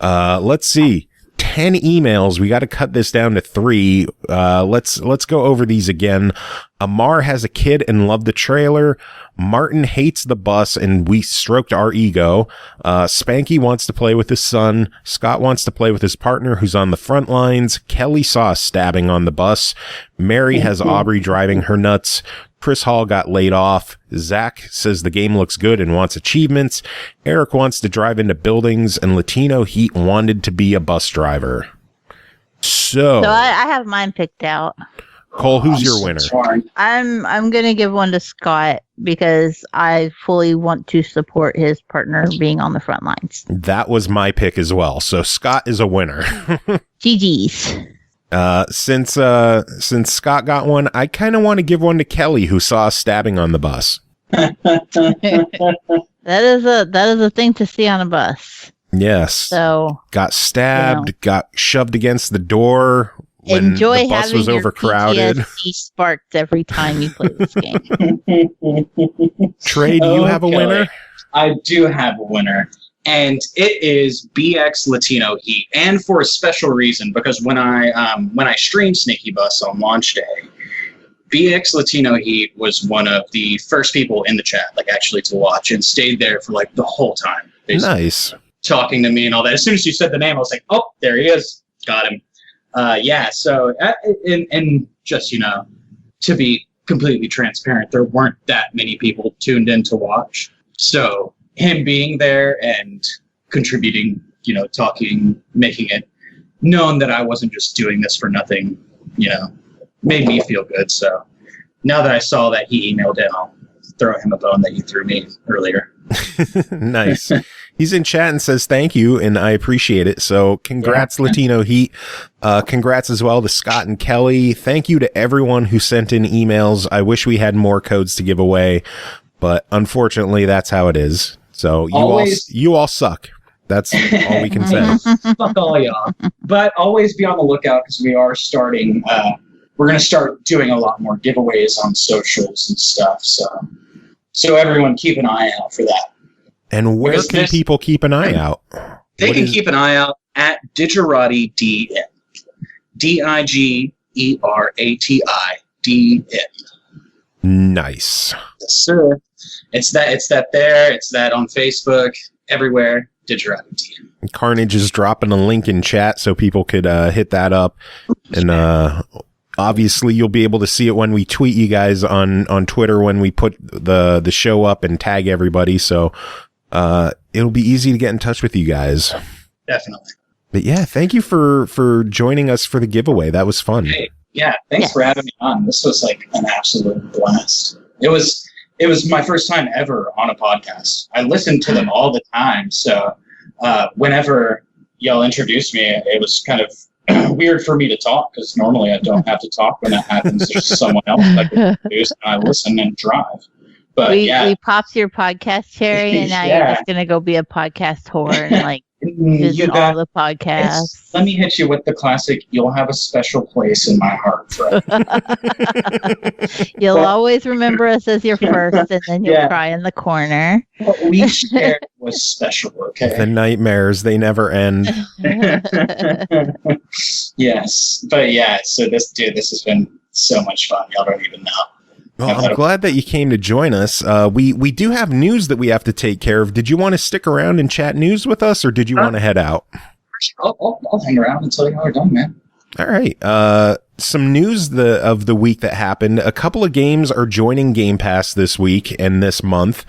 Let's see. 10 emails. We got to cut this down to 3. Let's go over these again. Amar has a kid and loved the trailer. Martin hates the bus and we stroked our ego. Spanky wants to play with his son. Scott wants to play with his partner who's on the front lines. Kelly saw a stabbing on the bus. Mary has Aubrey driving her nuts. Chris Hall got laid off. Zach says the game looks good and wants achievements. Eric wants to drive into buildings, and Latino Heat wanted to be a bus driver. So I have mine picked out. Cole, who's your winner? I'm gonna give one to Scott because I fully want to support his partner being on the front lines. That was my pick as well. So Scott is a winner. GG's. Since Scott got one, I kind of want to give one to Kelly, who saw a stabbing on the bus. That is a thing to see on a bus. Yes. So got stabbed, got shoved against the door when enjoy the bus having was overcrowded. Your PTSD sparked every time you play this game. Trey, do you have a winner? I do have a winner. And it is BX Latino Heat, and for a special reason, because when I streamed Snakeybus on launch day, BX Latino Heat was one of the first people in the chat, like actually to watch, and stayed there for like the whole time. Nice. Talking to me and all that. As soon as you said the name, I was like, oh, there he is. Got him. Yeah, so, and just, to be completely transparent, there weren't that many people tuned in to watch. So him being there and contributing, talking, making it known that I wasn't just doing this for nothing, made me feel good. So now that I saw that he emailed in, I'll throw him a bone that you threw me earlier. Nice. He's in chat and says thank you, and I appreciate it. So congrats, Latino Heat. Congrats as well to Scott and Kelly. Thank you to everyone who sent in emails. I wish we had more codes to give away, but unfortunately that's how it is. So you all suck. That's all we can say. Fuck all y'all. But always be on the lookout because we are starting. We're going to start doing a lot more giveaways on socials and stuff. So everyone keep an eye out for that. And where can people keep an eye out? They can keep an eye out at Digerati DN. DIGERATI DN. Nice. Yes, sir. It's that there. It's that on Facebook. Everywhere. Digerati DN. Carnage is dropping a link in chat so people could hit that up. And obviously you'll be able to see it when we tweet you guys on Twitter when we put the show up and tag everybody. So it'll be easy to get in touch with you guys. Definitely. But yeah, thank you for joining us for the giveaway. That was fun. Hey, yeah, thanks for having me on. This was like an absolute blast. It was my first time ever on a podcast. I listened to them all the time. So whenever y'all introduced me, it was kind of weird for me to talk because normally I don't have to talk when that happens. There's someone else I can introduce and I listen and drive. But we popped your podcast cherry, and now you're just gonna go be a podcast whore and visit all the podcasts. Let me hit you with the classic. You'll have a special place in my heart forever. You'll always remember us as your first, and then you'll cry in the corner. What we shared was special. Okay. The nightmares, they never end. Yes, but yeah. So this has been so much fun. Y'all don't even know. Well, I'm glad that you came to join us. We do have news that we have to take care of. Did you want to stick around and chat news with us, or did you want to head out? I'll hang around until y'all are done, man. All right. Some news of the week that happened. A couple of games are joining Game Pass this week and this month.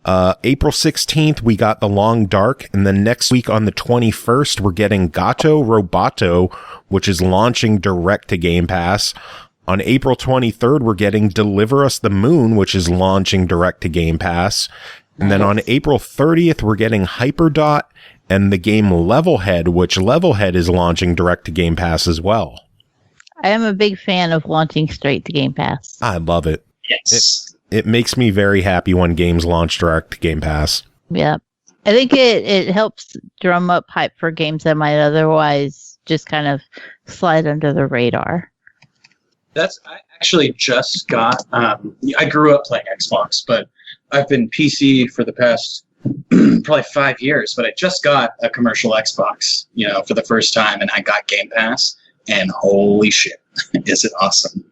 April 16th, we got The Long Dark, and then next week on the 21st, we're getting Gato Roboto, which is launching direct to Game Pass. On April 23rd, we're getting Deliver Us the Moon, which is launching direct to Game Pass. And then on April 30th, we're getting Hyperdot and the game Levelhead, which Levelhead is launching direct to Game Pass as well. I am a big fan of launching straight to Game Pass. I love it. Yes. It makes me very happy when games launch direct to Game Pass. Yeah. I think it helps drum up hype for games that might otherwise just kind of slide under the radar. I actually just got, I grew up playing Xbox, but I've been PC for the past probably 5 years, but I just got a commercial Xbox, for the first time, and I got Game Pass, and holy shit, is it awesome.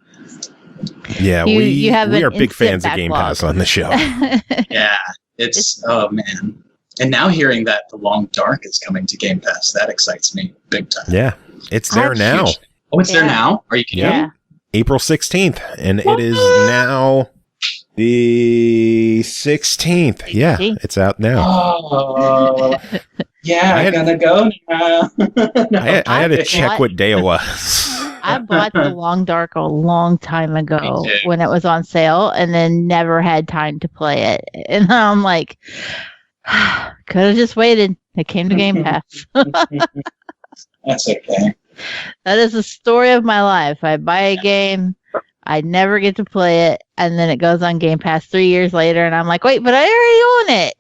Yeah, we are big fans of Game Pass on the show. Yeah, oh man. And now hearing that The Long Dark is coming to Game Pass, that excites me big time. Yeah, it's there now. Oh, it's there now? Are you kidding me? April 16th, and it is now the 16th. Yeah, it's out now. Oh, yeah, I gotta go now. I had to check what day it was. I bought The Long Dark a long time ago when it was on sale, and then never had time to play it. And I'm like, could have just waited. It came to Game Pass. That's okay. That is the story of my life. I buy a game, I never get to play it, and then it goes on Game Pass 3 years later, and I'm like, wait, but I already own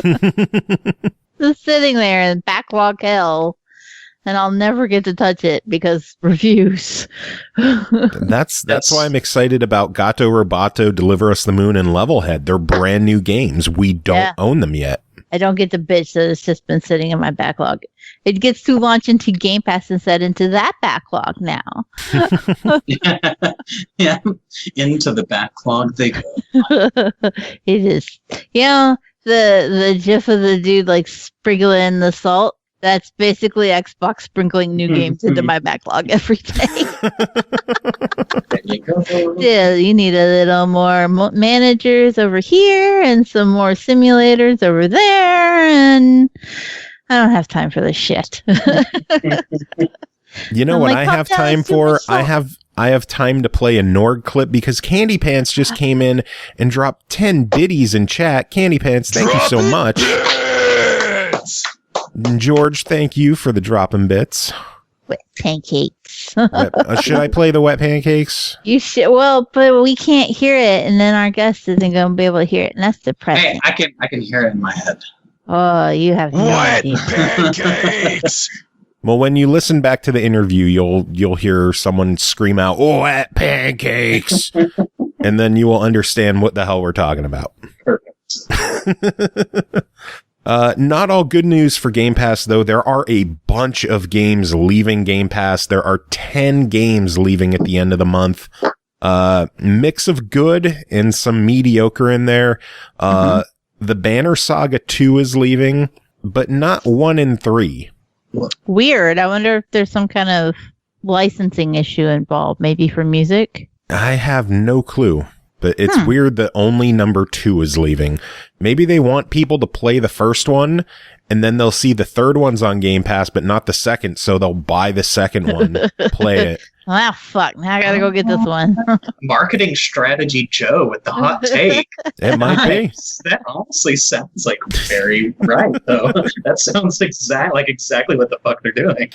it. Just sitting there in backlog hell, and I'll never get to touch it because reviews. That's why I'm excited about Gato Roboto, Deliver Us the Moon, and Levelhead. They're brand new games. We don't own them yet. I don't get to bitch that it's just been sitting in my backlog. It gets to launch into Game Pass instead into that backlog now. Yeah, into the backlog they go. It is. The gif of the dude like sprinkling the salt. That's basically Xbox sprinkling new games into my backlog every day. There you go. Yeah, you need a little more managers over here and some more simulators over there, and I don't have time for this shit. You know what I have time for? I have time to play a Nord clip because Candy Pants just came in and dropped 10 biddies in chat. Candy Pants, thank you so much. George, thank you for the dropping bits. Wet pancakes. Should I play the wet pancakes? You should. Well, but we can't hear it, and then our guest isn't going to be able to hear it, and that's depressing. Hey, I can hear it in my head. Oh, you have no Wet idea. pancakes. Well, when you listen back to the interview, you'll hear someone scream out, "Oh, wet pancakes," and then you will understand what the hell we're talking about. Perfect. Not all good news for Game Pass, though. There are a bunch of games leaving Game Pass. There are 10 games leaving at the end of the month. Mix of good and some mediocre in there. The Banner Saga 2 is leaving, but not 1 and 3. Weird. I wonder if there's some kind of licensing issue involved, maybe for music. I have no clue. But it's weird that only number 2 is leaving. Maybe they want people to play the first one, and then they'll see the third one's on Game Pass, but not the second, so they'll buy the second one, play it. Ah, fuck. Now I gotta go get this one. Marketing strategy Joe with the hot take. It might be. That honestly sounds like very right, though. That sounds exactly what the fuck they're doing.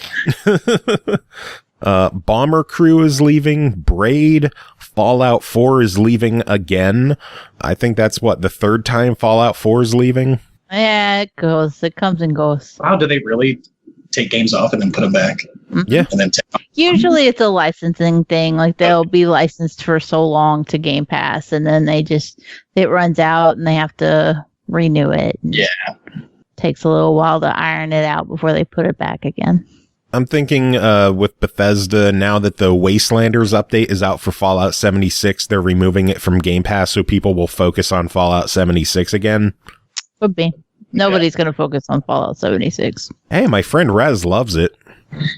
Bomber Crew is leaving. Braid. Fallout 4 is leaving again. I think that's the third time Fallout 4 is leaving. Yeah, it goes. It comes and goes. Wow, do they really take games off and then put them back? Yeah. And then Usually it's a licensing thing. Like they'll be licensed for so long to Game Pass, and then it runs out and they have to renew it. Yeah. Takes a little while to iron it out before they put it back again. I'm thinking with Bethesda, now that the Wastelanders update is out for Fallout 76, they're removing it from Game Pass so people will focus on Fallout 76 again. Could be. Nobody's going to focus on Fallout 76. Hey, my friend Rez loves it.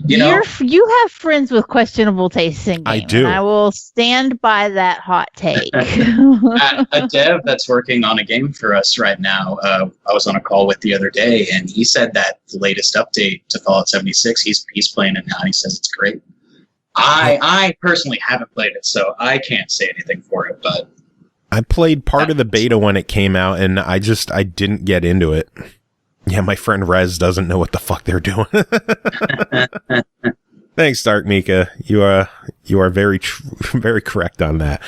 You have friends with questionable taste in games. I do. And I will stand by that hot take. A dev that's working on a game for us right now, I was on a call with the other day, and he said that the latest update to Fallout 76, he's playing it now, and he says it's great. I personally haven't played it, so I can't say anything for it, but I played part of the beta when it came out, and I didn't get into it. Yeah, my friend Rez doesn't know what the fuck they're doing. Thanks, Dark Mika. You are very very correct on that.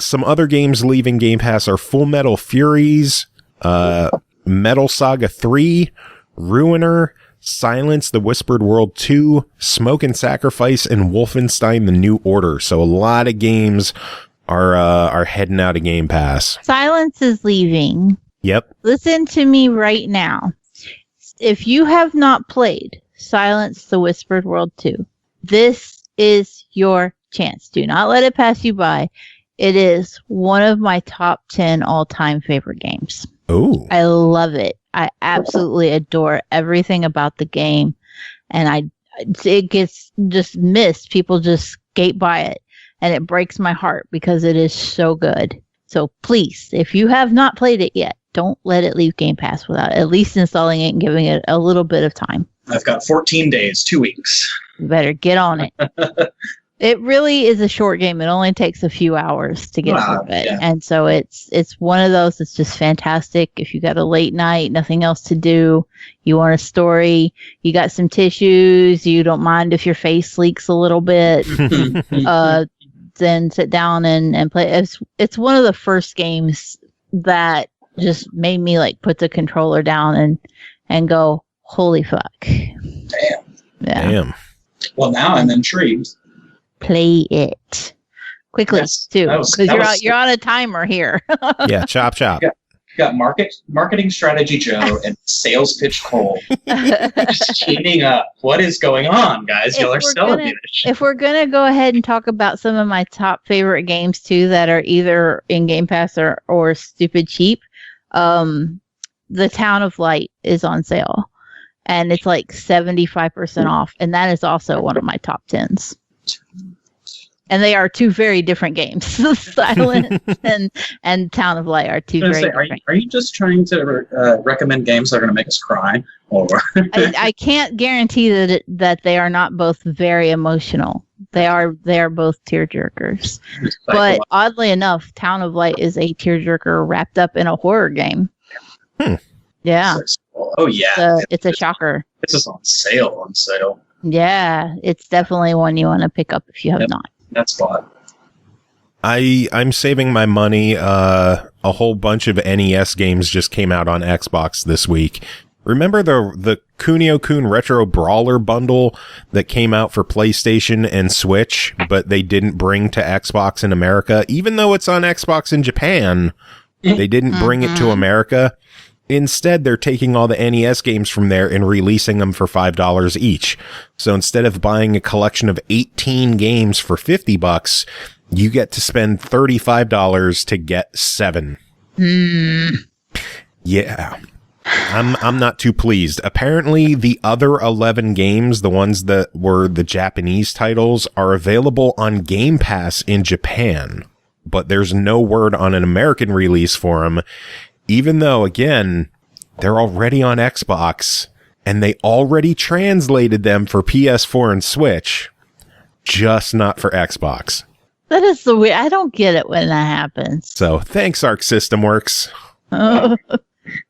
Some other games leaving Game Pass are Full Metal Furies, Metal Saga 3, Ruiner, Silence, The Whispered World 2, Smoke and Sacrifice, and Wolfenstein: The New Order. So a lot of games are heading out of Game Pass. Silence is leaving. Yep. Listen to me right now. If you have not played Silence the Whispered World 2, this is your chance. Do not let it pass you by. It is one of my top 10 all-time favorite games. Oh. I love it. I absolutely adore everything about the game. And it gets just missed. People just skate by it. And it breaks my heart because it is so good. So please, if you have not played it yet, don't let it leave Game Pass without at least installing it and giving it a little bit of time. I've got 14 days, 2 weeks. You better get on it. It really is a short game. It only takes a few hours to get through it. Yeah. And so it's one of those that's just fantastic. If you got a late night, nothing else to do, you want a story, you got some tissues, you don't mind if your face leaks a little bit, then sit down and play. It's one of the first games that just made me like put the controller down and go, holy fuck. Damn. Yeah. Damn. Well, now I'm intrigued. Play it quickly Yes, too, that was- because that was- you're on a timer here. Yeah, chop. You got marketing strategy Joe and sales pitch Cole just teaming up. What is going on, guys? Y'all are selling me this shit. If we're gonna go ahead and talk about some of my top favorite games too that are either in Game Pass or stupid cheap, The Town of Light is on sale, and it's like 75% off, and that is also one of my top 10s. And they are two very different games. Silent and Town of Light are two very different. Are you just trying to recommend games that are going to make us cry? Or I can't guarantee that they are not both very emotional. They are both tearjerkers. But oddly enough, Town of Light is a tearjerker wrapped up in a horror game. Yeah. Oh yeah, It's a shocker. This is on sale. Yeah, it's definitely one you want to pick up if you have not. That's fun. I'm saving my money. A whole bunch of NES games just came out on Xbox this week. Remember the Kunio-kun Retro Brawler bundle that came out for PlayStation and Switch, but they didn't bring to Xbox in America? Even though it's on Xbox in Japan, they didn't bring it to America. Instead, they're taking all the NES games from there and releasing them for $5 each. So instead of buying a collection of 18 games for $50, you get to spend $35 to get 7. Yeah. I'm not too pleased. Apparently, the other 11 games, the ones that were the Japanese titles, are available on Game Pass in Japan, but there's no word on an American release for them. Even though, again, they're already on Xbox, and they already translated them for PS4 and Switch, just not for Xbox. That is the way. I don't get it when that happens. So, thanks, Arc System Works.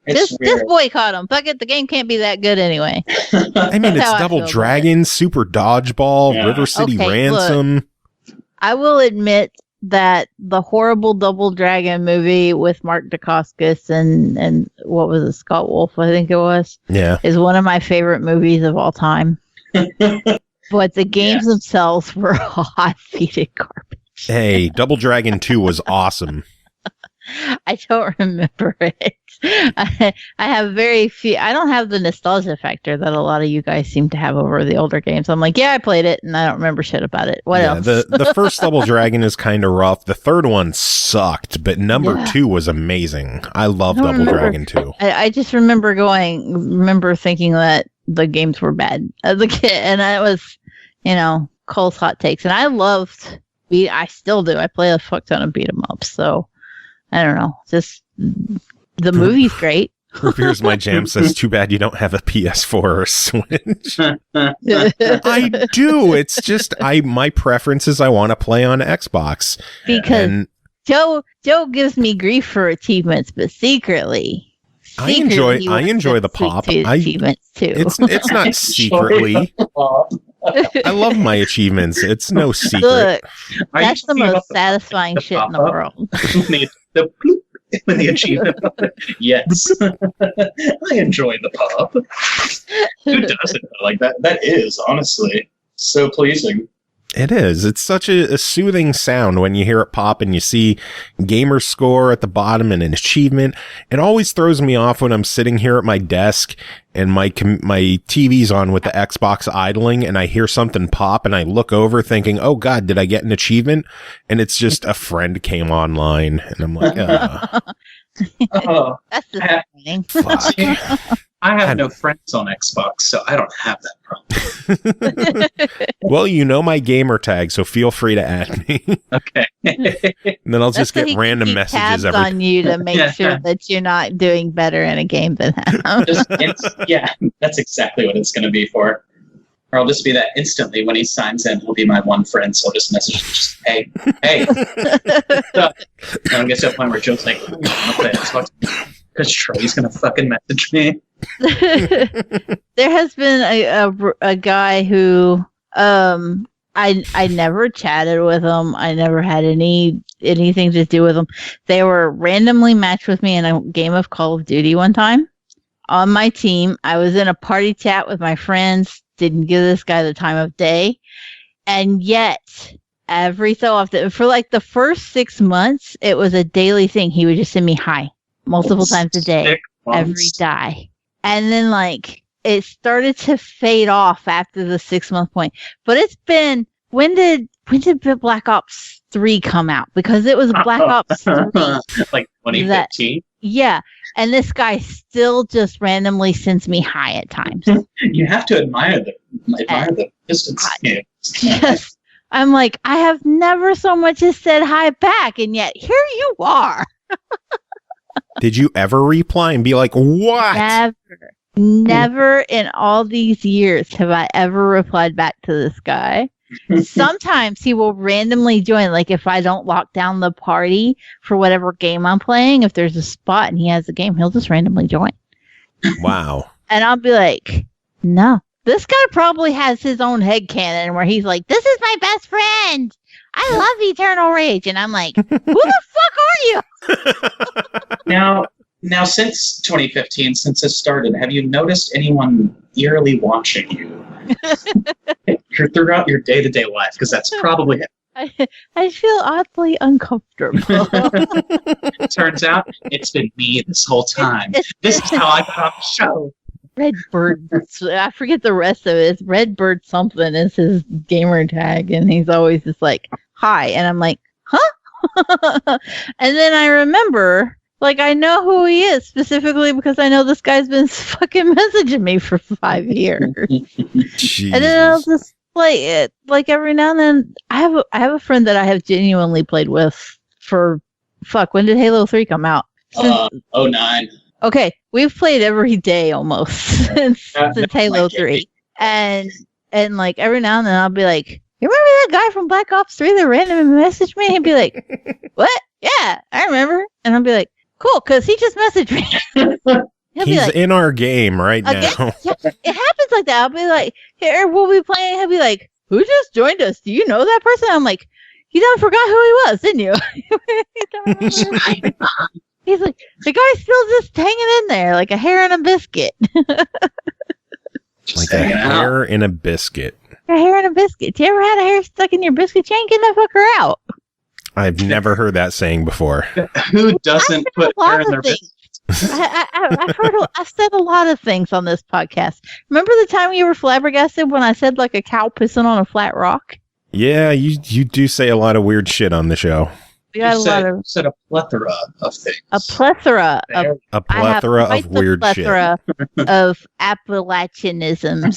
Just boycott them. Fuck it, the game can't be that good anyway. I mean, it's Double Dragon, Super Dodgeball, River City Ransom. Look, I will admit that the horrible Double Dragon movie with Mark Dacascos and what was it, Scott Wolf, I think it was, is one of my favorite movies of all time. But the games themselves were hot-feeded garbage. Hey, Double Dragon 2 was awesome. I don't remember it. I have very few. I don't have the nostalgia factor that a lot of you guys seem to have over the older games. I'm like, yeah, I played it, and I don't remember shit about it. What else? The first Double Dragon is kind of rough. The third one sucked, but number 2 was amazing. I love Double Dragon 2. I just remember thinking that the games were bad as a kid, and that was, Cole's hot takes. And I still do. I play a fuck ton of beat 'em ups, so I don't know. Just the movie's great. Here's my jam says, too bad you don't have a PS4 or a Switch. I do. It's just my preference is I want to play on Xbox. Because Joe gives me grief for achievements, but secretly I enjoy the pop. Achievements too. It's not secretly. I love my achievements. It's no secret. Look, that's the most satisfying shit in the world. The bloop when the achievement. Yes, I enjoy the pop. Who doesn't like that? That is honestly so pleasing. It is. It's such a soothing sound when you hear it pop and you see gamer score at the bottom and an achievement. It always throws me off when I'm sitting here at my desk and my TV's on with the Xbox idling and I hear something pop and I look over thinking, oh God, did I get an achievement? And it's just a friend came online and I'm like, Oh, That's disappointing. fuck. I have no friends on Xbox, so I don't have that problem. Well, you know my gamer tag, so feel free to add me. Okay. And then I'll just That's so get he random can keep messages tabs every on you to make Yeah. sure that you're not doing better in a game than him. yeah, that's exactly what it's going to be for. Or I'll just be that instantly when he signs in, he'll be my one friend, so I'll just message him, just, hey. And I'll get to a point where Joe's like, I'm gonna play Xbox because Trey's going to fucking message me. There has been a guy who I never chatted with him. I never had anything to do with him. They were randomly matched with me in a game of Call of Duty one time on my team. I was in a party chat with my friends. Didn't give this guy the time of day, and yet every so often, for like the first 6 months, it was a daily thing. He would just send me hi multiple times a day, 6 months. every day. And then like it started to fade off after the 6 month point. But it's been, when did Black Ops 3 come out? Because it was Black Ops 3. Like 2015. Yeah. And this guy still just randomly sends me hi at times. You have to admire the distance. Yes. I'm like, I have never so much as said hi back, and yet here you are. Did you ever reply and be like, what? Never in all these years have I ever replied back to this guy. Sometimes he will randomly join, like if I don't lock down the party for whatever game I'm playing, if there's a spot and he has a game, he'll just randomly join. Wow. And I'll be like, no. This guy probably has his own headcanon where he's like, this is my best friend. I love Eternal Rage. And I'm like, who the fuck are you? Now, since 2015, since it started, have you noticed anyone eerily watching you throughout your day-to-day life? Because that's probably it. I feel oddly uncomfortable. Turns out it's been me this whole time. This is how I got on the show. Redbird, I forget the rest of it. It's Redbird something is his gamer tag, and he's always just like, hi. And I'm like, huh? And then I remember, like, I know who he is specifically because I know this guy's been fucking messaging me for 5 years. Jesus. And then I'll just play it. Like every now and then, I have a friend that I have genuinely played with for, when did Halo 3 come out? 09. Okay, we've played every day almost since Halo 3. And like every now and then I'll be like, you remember that guy from Black Ops 3 that randomly messaged me? And he'd be like, what? Yeah, I remember. And I'll be like, cool, because he just messaged me. He's like, in our game right now. Yeah, it happens like that. I'll be like, here, we'll be playing. He'll be like, who just joined us? Do you know that person? I'm like, you done forgot who he was, didn't you? He's like, the guy's still just hanging in there like a hair in a biscuit. Like a hair in a biscuit. A hair in a biscuit. You ever had a hair stuck in your biscuit? You ain't getting that fucker out. I've never heard that saying before. Who doesn't put hair in their things. I've said a lot of things on this podcast. Remember the time you were flabbergasted when I said like a cow pissing on a flat rock? Yeah, you do say a lot of weird shit on the show. We got said a plethora of things. A plethora of weird shit. Of Appalachianisms.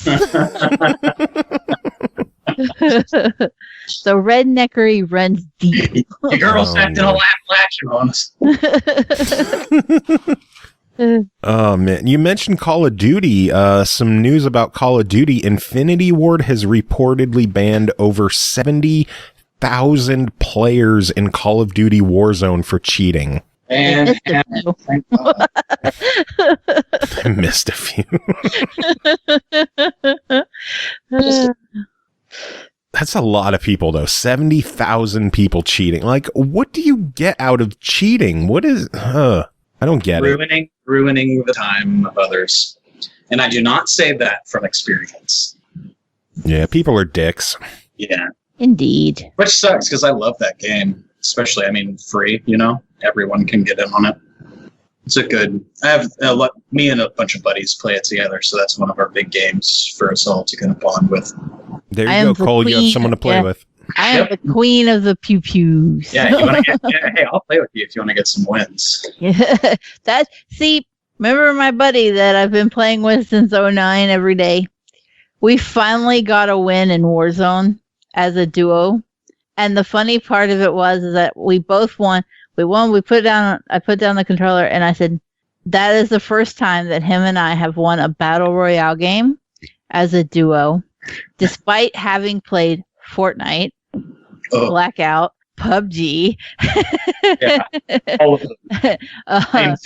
So redneckery runs deep. The girl's acting all Appalachian on us. Oh man, you mentioned Call of Duty. Some news about Call of Duty. Infinity Ward has reportedly banned over 70,000 players in Call of Duty Warzone for cheating. And thank God. I missed a few. That's a lot of people, though. 70,000 people cheating. Like, what do you get out of cheating? What is... I don't get it. Ruining the time of others. And I do not say that from experience. Yeah, people are dicks. Yeah. Indeed. Which sucks because I love that game, especially, I mean, free, you know? Everyone can get in on it. It's a good... I have me and a bunch of buddies play it together, so that's one of our big games for us all to kind of bond with. There you go, Cole. You have someone to play with. I am the queen of the pew-pews. Yeah, you want to hey, I'll play with you if you want to get some wins. See, remember my buddy that I've been playing with since 2009 every day? We finally got a win in Warzone as a duo. And the funny part of it was that we both won. I put down the controller and I said, that is the first time that him and I have won a battle royale game as a duo, despite having played Fortnite, Blackout, PUBG, all of them.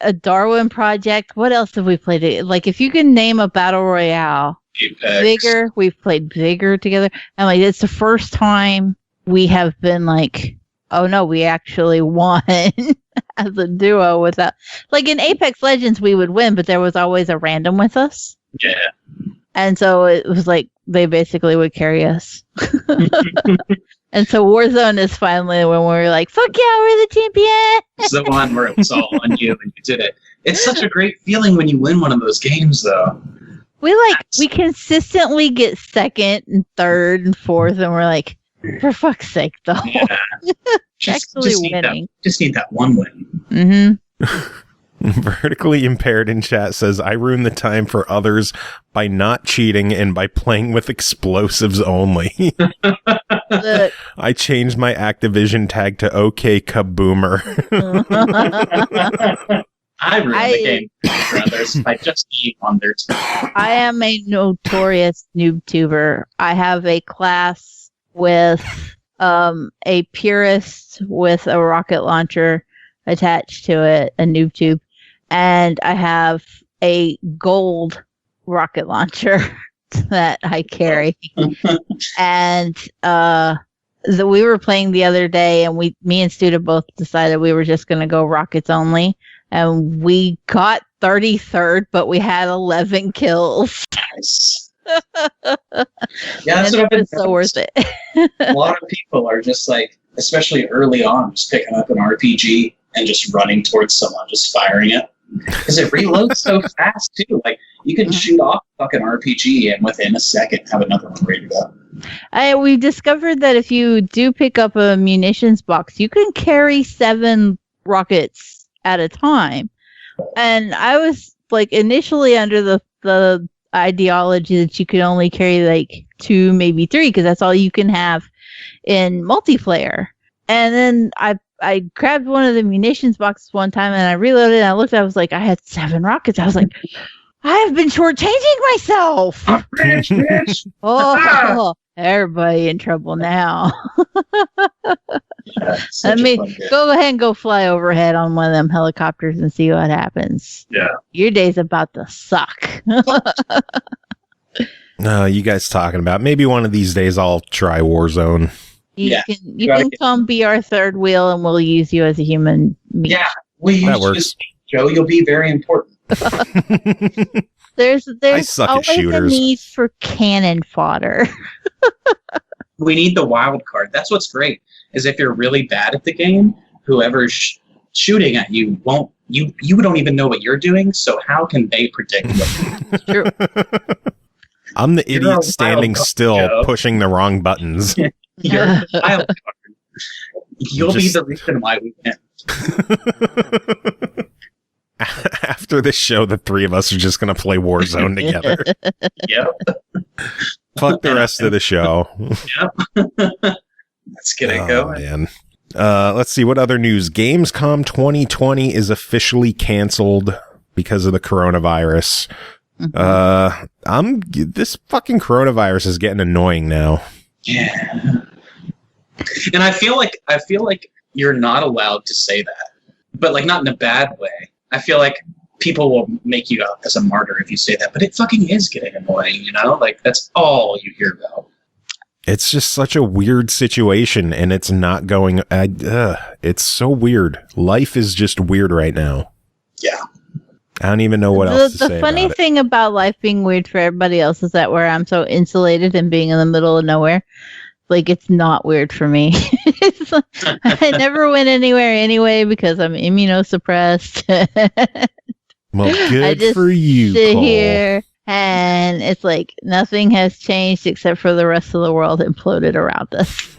A Darwin Project. What else have we played? Like, if you can name a battle royale, Apex. Vigor. We've played Vigor together, and like it's the first time we have been like, oh no, we actually won as a duo without. Like in Apex Legends, we would win, but there was always a random with us. Yeah. And so it was like they basically would carry us. And so Warzone is finally when we're like, fuck yeah, we're the champion. It's the one where it was all on you and you did it. It's such a great feeling when you win one of those games, though. We consistently get second and third and fourth, and we're like, for fuck's sake, though. Yeah. Just winning. Just need that one win. Mm-hmm. Vertically Impaired in chat says, I ruin the time for others by not cheating and by playing with explosives only. I changed my Activision tag to OK Kaboomer. I ruin the game for others by just being on their team. I am a notorious noob tuber. I have a class with a purist with a rocket launcher attached to it, a noob tube. And I have a gold rocket launcher that I carry. And we were playing the other day, and me and Studa both decided we were just going to go rockets only. And we got 33rd, but we had 11 kills. Nice. Yeah, that's what I've been so worth it. A lot of people are just like, especially early on, just picking up an RPG and just running towards someone, just firing it. Because it reloads so fast, too. Like, you can shoot off a fucking RPG and within a second have another one ready to go. We've discovered that if you do pick up a munitions box, you can carry 7 rockets at a time. And I was, like, initially under the ideology that you could only carry, like, 2, maybe 3, because that's all you can have in multiplayer. And then I grabbed one of the munitions boxes one time and I reloaded and I looked, I was like, I had 7 rockets. I was like, I have been shortchanging myself. Bitch. Oh, everybody in trouble now. Let me go ahead and go fly overhead on one of them helicopters and see what happens. Yeah. Your day's about to suck. No, you guys talking about maybe one of these days I'll try Warzone. You can come be our third wheel and we'll use you as a human meat. Yeah, we use you as Joe. You'll be very important. There's suck at always shooters. a need for cannon fodder. We need the wild card. That's what's great, is if you're really bad at the game, whoever's shooting at you won't. You don't even know what you're doing, so how can they predict what you're doing? True. I'm the idiot standing still, Joe. Pushing the wrong buttons. You're the wild card. You'll be the reason why we win. After this show, the 3 of us are just going to play Warzone together. Yep. Fuck the rest of the show. Yep. Let's get it going. Man. Let's see, what other news? Gamescom 2020 is officially canceled because of the coronavirus. This fucking coronavirus is getting annoying now. Yeah. And I feel like you're not allowed to say that, but like not in a bad way. I feel like people will make you out as a martyr if you say that, but it fucking is getting annoying, you know? Like that's all you hear about. It's just such a weird situation, and it's not going. It's so weird. Life is just weird right now. Yeah. I don't even know what else to say. The funny about it. thing about life being weird for everybody else is that where I'm so insulated and being in the middle of nowhere, like it's not weird for me. It's like, I never went anywhere anyway because I'm immunosuppressed. Well, I good just for you, sit Cole. here and it's like nothing has changed except for the rest of the world imploded around us.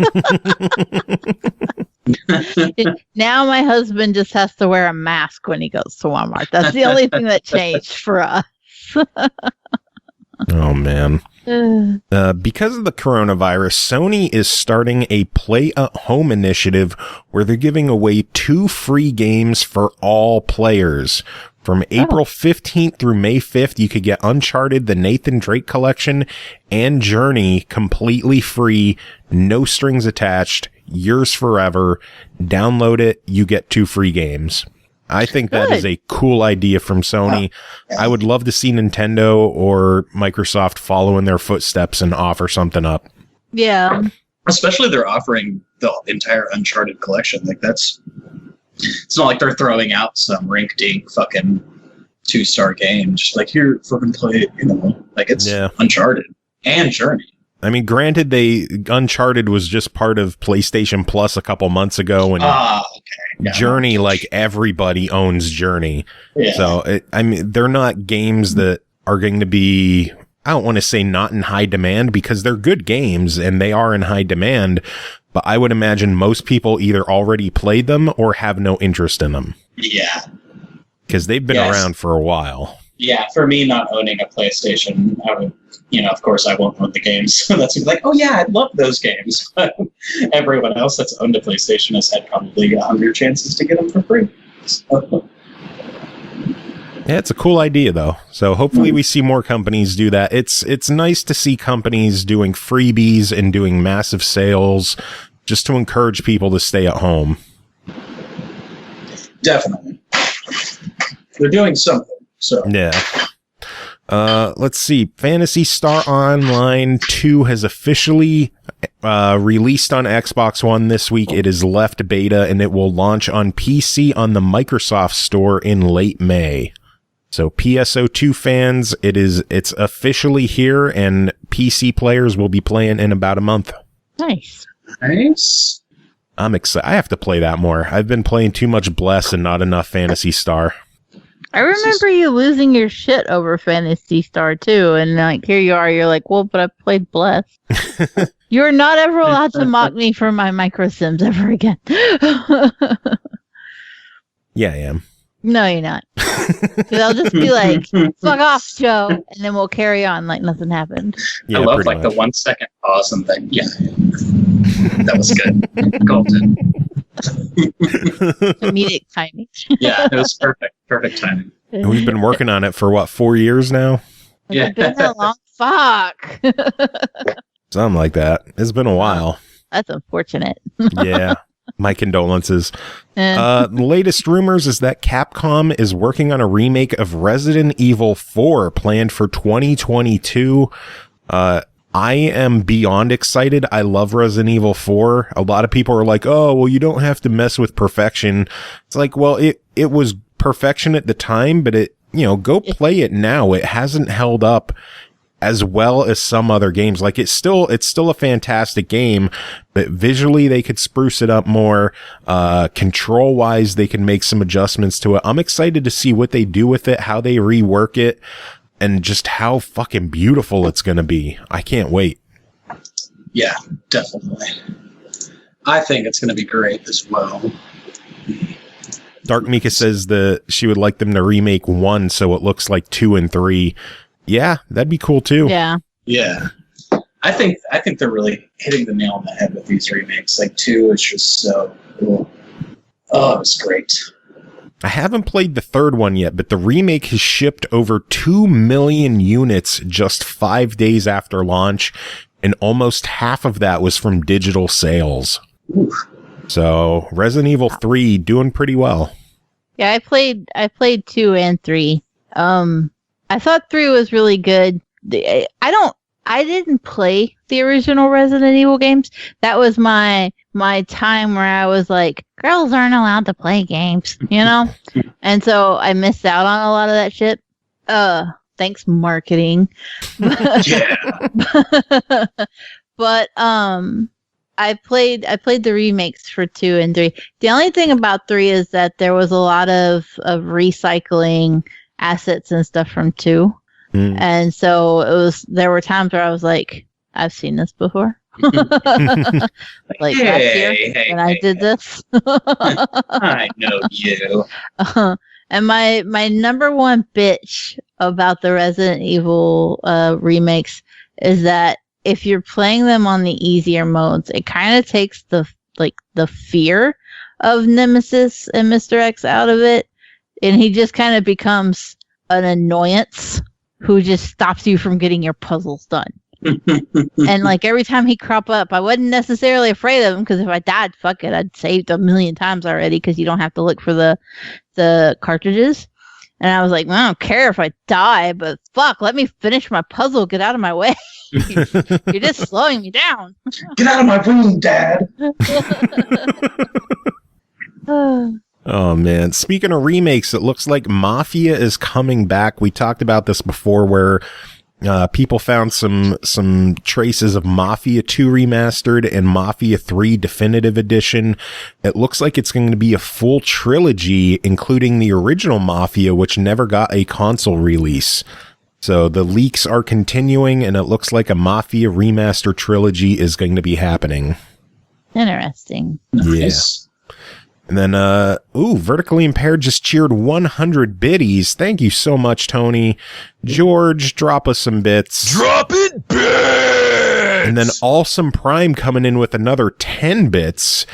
Now my husband just has to wear a mask when he goes to Walmart. That's the only thing that changed for us. Oh, man. Because of the coronavirus, Sony is starting a play-at-home initiative where they're giving away 2 free games for all players. From April 15th through May 5th, you could get Uncharted, the Nathan Drake Collection, and Journey completely free, no strings attached, yours forever. Download it, you get 2 free games. I think that is a cool idea from Sony. I would love to see Nintendo or Microsoft follow in their footsteps and offer something up. Yeah. Especially they're offering the entire Uncharted collection. Like it's not like they're throwing out some rink-dink fucking 2-star game. Just like, here, fucking play it, Like, it's Uncharted and Journey. I mean, granted, Uncharted was just part of PlayStation Plus a couple months ago, and Journey, like, everybody owns Journey. Yeah. So, they're not games that are going to be, I don't want to say not in high demand, because they're good games, and they are in high demand, but I would imagine most people either already played them or have no interest in them. Yeah. Because they've been around for a while. Yeah, for me, not owning a PlayStation, I would, of course I won't own the games. So that's like, oh yeah, I love those games. But everyone else that's owned a PlayStation has had probably 100 chances to get them for free. So. Yeah, it's a cool idea, though. So hopefully we see more companies do that. It's nice to see companies doing freebies and doing massive sales just to encourage people to stay at home. Definitely. They're doing something. So yeah. Let's see. Phantasy Star Online 2 has officially released on Xbox One this week. It is left beta, and it will launch on PC on the Microsoft Store in late May. So PSO2 fans, it's officially here, and PC players will be playing in about a month. Nice. I'm excited. I have to play that more. I've been playing too much Bless and not enough Phantasy Star. I remember you losing your shit over Phantasy Star too, and like here you are, you're like, well, but I played Bless. You're not ever allowed to mock me for my micro sims ever again. Yeah, I am. No, you're not. Because I'll just be like, fuck off, Joe, and then we'll carry on like nothing happened. Yeah, I love like the 1 second pause and thing. Yeah. That was good. Golden. Comedic timing. Yeah, it was perfect. Perfect timing. We've been working on it for 4 years now? Yeah. Been that long? Fuck. Something like that. It's been a while. That's unfortunate. Yeah. My condolences. The latest rumors is that Capcom is working on a remake of Resident Evil 4 planned for 2022. I am beyond excited. I love Resident Evil 4. A lot of people are like, oh, well, you don't have to mess with perfection. It's like, well, it was perfection at the time, but go play it now. It hasn't held up as well as some other games. Like it's still a fantastic game, but visually they could spruce it up more. Control wise, they can make some adjustments to it. I'm excited to see what they do with it, how they rework it, and just how fucking beautiful it's going to be. I can't wait. Yeah, definitely. I think it's going to be great as well. Dark Mika says that she would like them to remake 1 so it looks like 2 and 3. Yeah, that'd be cool too. Yeah. Yeah. I think they're really hitting the nail on the head with these remakes. Like 2 is just so cool. Oh, it's great. I haven't played the 3rd one yet, but the remake has shipped over 2 million units just 5 days after launch, and almost half of that was from digital sales. Oof. So Resident Evil 3 doing pretty well. Yeah, I played 2 and 3. I thought 3 was really good. I didn't play the original Resident Evil games. That was my my time where I was like, girls aren't allowed to play games, you know? And so I missed out on a lot of that shit. Thanks, marketing. Yeah. But I played the remakes for 2 and 3. The only thing about 3 is that there was a lot of recycling assets and stuff from 2. And so there were times where I was like, I've seen this before. Like last year when I did this. I know you. And my number one bitch about the Resident Evil remakes is that if you're playing them on the easier modes, it kind of takes the fear of Nemesis and Mr. X out of it, and he just kind of becomes an annoyance who just stops you from getting your puzzles done. And like every time he crop up, I wasn't necessarily afraid of him because if I died, fuck it, I'd saved a million times already because you don't have to look for the cartridges. And I was like, well, I don't care if I die, but fuck, let me finish my puzzle. Get out of my way. You're just slowing me down. Get out of my room, Dad. Oh man, speaking of remakes, it looks like Mafia is coming back. We talked about this before where people found some traces of Mafia 2 Remastered and Mafia 3 Definitive Edition. It looks like it's going to be a full trilogy, including the original Mafia, which never got a console release. So the leaks are continuing, and it looks like a Mafia Remaster trilogy is going to be happening. Interesting. Nice. Yeah. And then, Vertically Impaired just cheered 100 biddies. Thank you so much, Tony. George, drop us some bits. Dropping bits! And then Awesome Prime coming in with another 10 bits.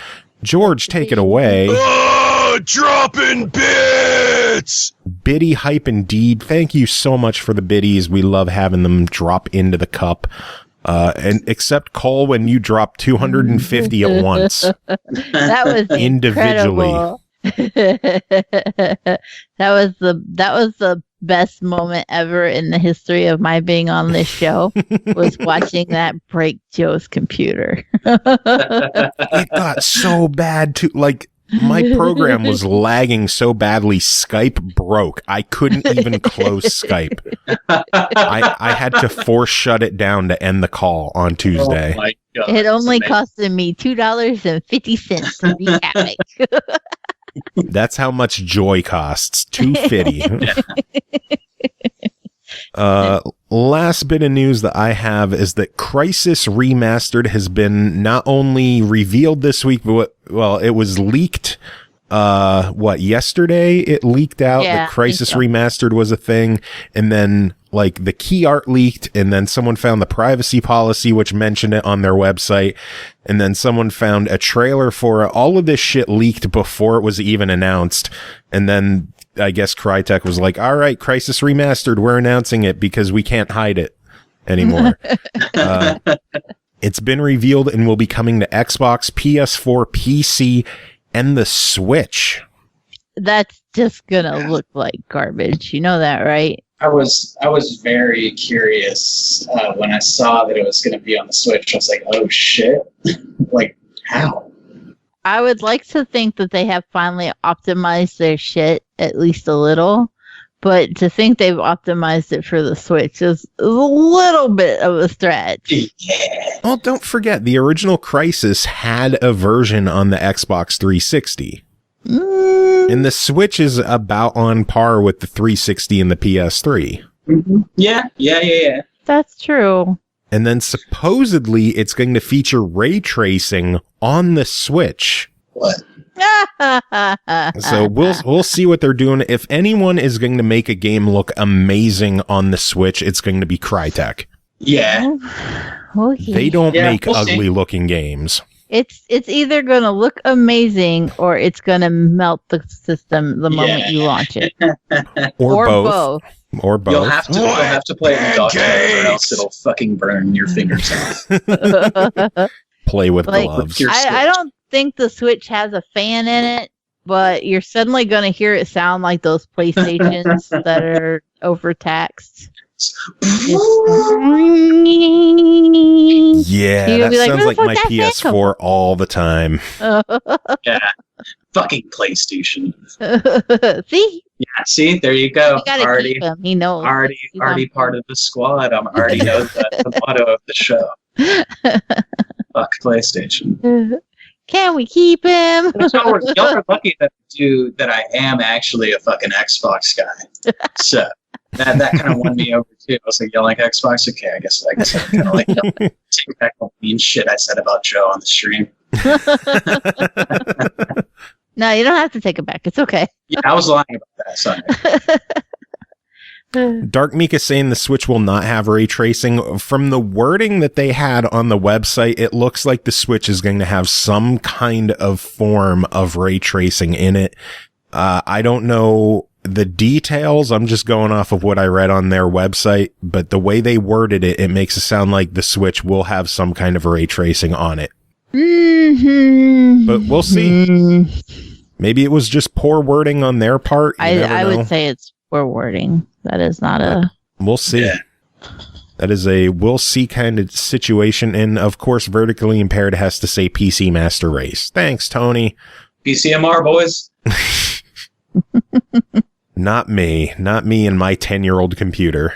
George, take it away. Dropping bits! Biddy hype indeed. Thank you so much for the biddies. We love having them drop into the cup. And except Cole when you drop 250 at once. That was individually. That was the best moment ever in the history of my being on this show was watching that break Joe's computer. It got so bad too. Like my program was lagging so badly, Skype broke. I couldn't even close Skype. I had to force shut it down to end the call on Tuesday. Oh my God, It only that's costed me $2.50 to be epic. That's how much joy costs. $2.50. Last bit of news that I have is that Crysis Remastered has been not only revealed this week, but it was leaked. Yesterday it leaked out that Crysis Remastered was a thing, and then like the key art leaked, and then someone found the privacy policy which mentioned it on their website, and then someone found a trailer for it. All of this shit leaked before it was even announced, and then I guess Crytek was like, all right, Crysis Remastered, we're announcing it because we can't hide it anymore. It's been revealed and will be coming to Xbox, PS4, PC, and the Switch. That's just gonna look like garbage. You know that, right? I was very curious when I saw that it was going to be on the Switch. I was like, oh shit. Like, how? I would like to think that they have finally optimized their shit at least a little, but to think they've optimized it for the Switch is a little bit of a stretch. Yeah. Well, don't forget, the original Crysis had a version on the Xbox 360. And the Switch is about on par with the 360 and the PS3. Mm-hmm. Yeah. That's true. And then supposedly it's going to feature ray tracing on the Switch. What? So we'll see what they're doing. If anyone is going to make a game look amazing on the Switch, it's going to be Crytek. Yeah. Okay. They don't make we'll ugly see. looking games. It's either gonna look amazing or it's gonna melt the system the moment you launch it. Or both. Or both. You'll have to play it in dock mode, or else it'll fucking burn your fingers off. Play with Like, gloves. I don't think the Switch has a fan in it, but you're suddenly gonna hear it sound like those PlayStations that are overtaxed. Yeah, You'll that be like, sounds "Where like the my fuck that fan come PS4 all the time. Yeah. Fucking PlayStation. See? Yeah, see, there you go. You gotta Already keep him. He knows. already part of the squad. I'm already knows the motto of the show. Fuck PlayStation. Can we keep him? So y'all are lucky that I am actually a fucking Xbox guy. So that kind of won me over too. I was like, y'all like Xbox? Okay, I guess I kind of like take back the mean shit I said about Joe on the stream. No, you don't have to take it back. It's okay. Yeah, I was lying about that. Sorry. Dark Meek is saying the Switch will not have ray tracing. From the wording that they had on the website, it looks like the Switch is going to have some kind of form of ray tracing in it. I don't know the details. I'm just going off of what I read on their website, but the way they worded it, it makes it sound like the Switch will have some kind of ray tracing on it. Mm-hmm. But we'll see. Maybe it was just poor wording on their part. I would say it's poor wording. That is not a... We'll see. Yeah. That is a we'll see kind of situation. And of course, Vertically Impaired has to say PC Master Race. Thanks, Tony. PCMR, boys. Not me and my 10-year-old computer.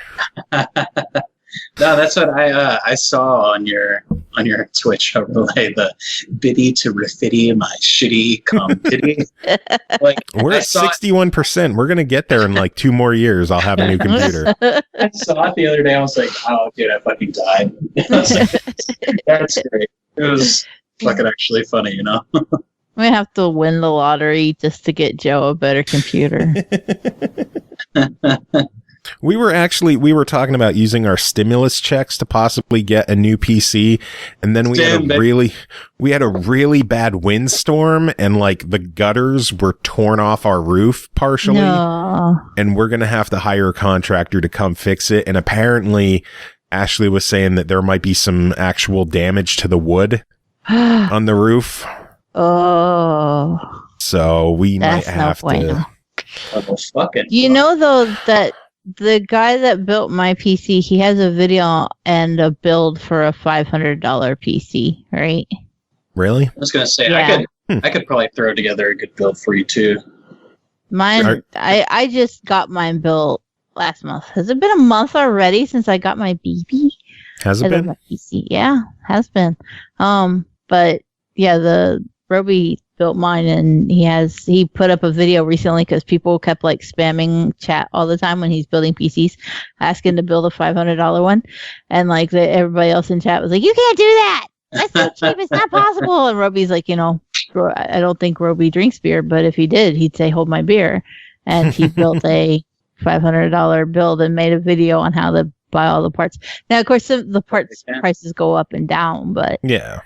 No, that's what I saw on your Twitch overlay, the biddy to refitty my shitty compitty. Like, We're at 61%. We're gonna get there in like 2 more years. I'll have a new computer. I saw it the other day. I was like, oh, dude, I fucking died. I was like, that's great. It was fucking actually funny, you know? We have to win the lottery just to get Joe a better computer. We were talking about using our stimulus checks to possibly get a new PC, and then we had a really bad windstorm, and like the gutters were torn off our roof partially. No. And we're going to have to hire a contractor to come fix it. And apparently Ashley was saying that there might be some actual damage to the wood on the roof. Oh. So we That's might have to. Oh, fucking You know, though, that the guy that built my PC, he has a video and a build for a $500 PC, right? Really? I was going to say, Yeah. I could probably throw together a good build for you, too. Mine, I just got mine built last month. Has it been a month already since I got my baby? Has it been? My PC. Yeah, has been. But yeah, the Roby built mine, and he put up a video recently because people kept like spamming chat all the time when he's building PCs, asking to build a $500 one, and like everybody else in chat was like, "You can't do that. That's so cheap. It's not possible." And Roby's like, I don't think Roby drinks beer, but if he did, he'd say, "Hold my beer." And he built a $500 build and made a video on how to buy all the parts. Now, of course, the parts prices go up and down, but Yeah.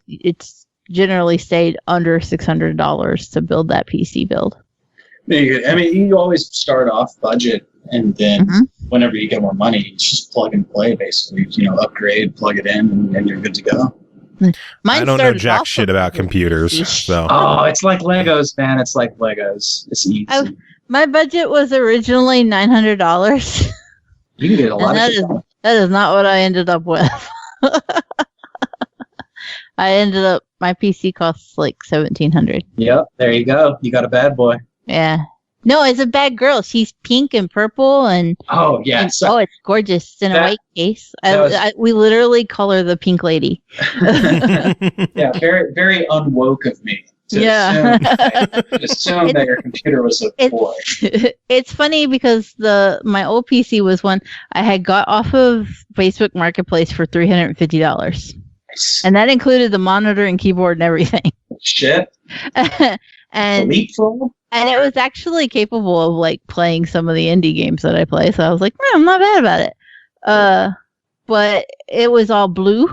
It's generally stayed under $600 to build that PC build. I mean, you always start off budget, and then whenever you get more money, you just plug and play, basically. Upgrade, plug it in, and you're good to go. I don't know jack shit about computers, so. Oh, it's like Legos, man. It's like Legos. It's easy. My budget was originally $900. You can get a lot of stuff. That is not what I ended up with. My PC costs like $1,700. Yep, there you go. You got a bad boy. Yeah. No, it's a bad girl. She's pink and purple, and oh yeah, it's gorgeous. It's in a white case. We literally call her the Pink Lady. Yeah, very very unwoke of me. Assume that your computer was a boy. It's funny because my old PC was one I had got off of Facebook Marketplace for $350. And that included the monitor and keyboard and everything. Shit. And it was actually capable of like playing some of the indie games that I play. So I was like, I'm not bad about it. But it was all blue.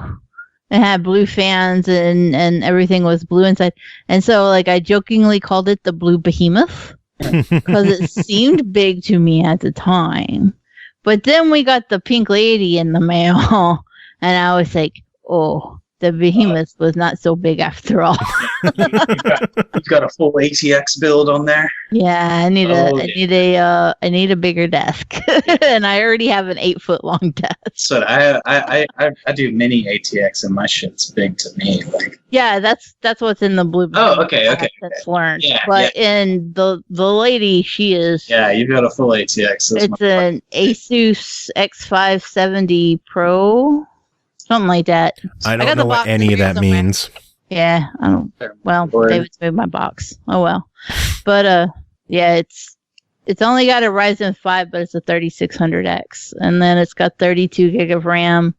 It had blue fans and everything was blue inside. And so like I jokingly called it the Blue Behemoth because it seemed big to me at the time. But then we got the Pink Lady in the mail and I was like, oh, the behemoth was not so big after all. You've got a full ATX build on there. Yeah, I need a bigger desk, and I already have an 8-foot long desk. So I do mini ATX, and my shit's big to me. Like, yeah, that's what's in the blue. Oh, okay. That's learned. Yeah, but in the lady, she is. Yeah, you've got a full ATX. It's an Asus X570 Pro, something like that. I don't know what any of that somewhere. means. Yeah, I don't. Well, David's moved my box. Oh well, but yeah, it's only got a Ryzen 5, but it's a 3600X, and then it's got 32 gig of RAM.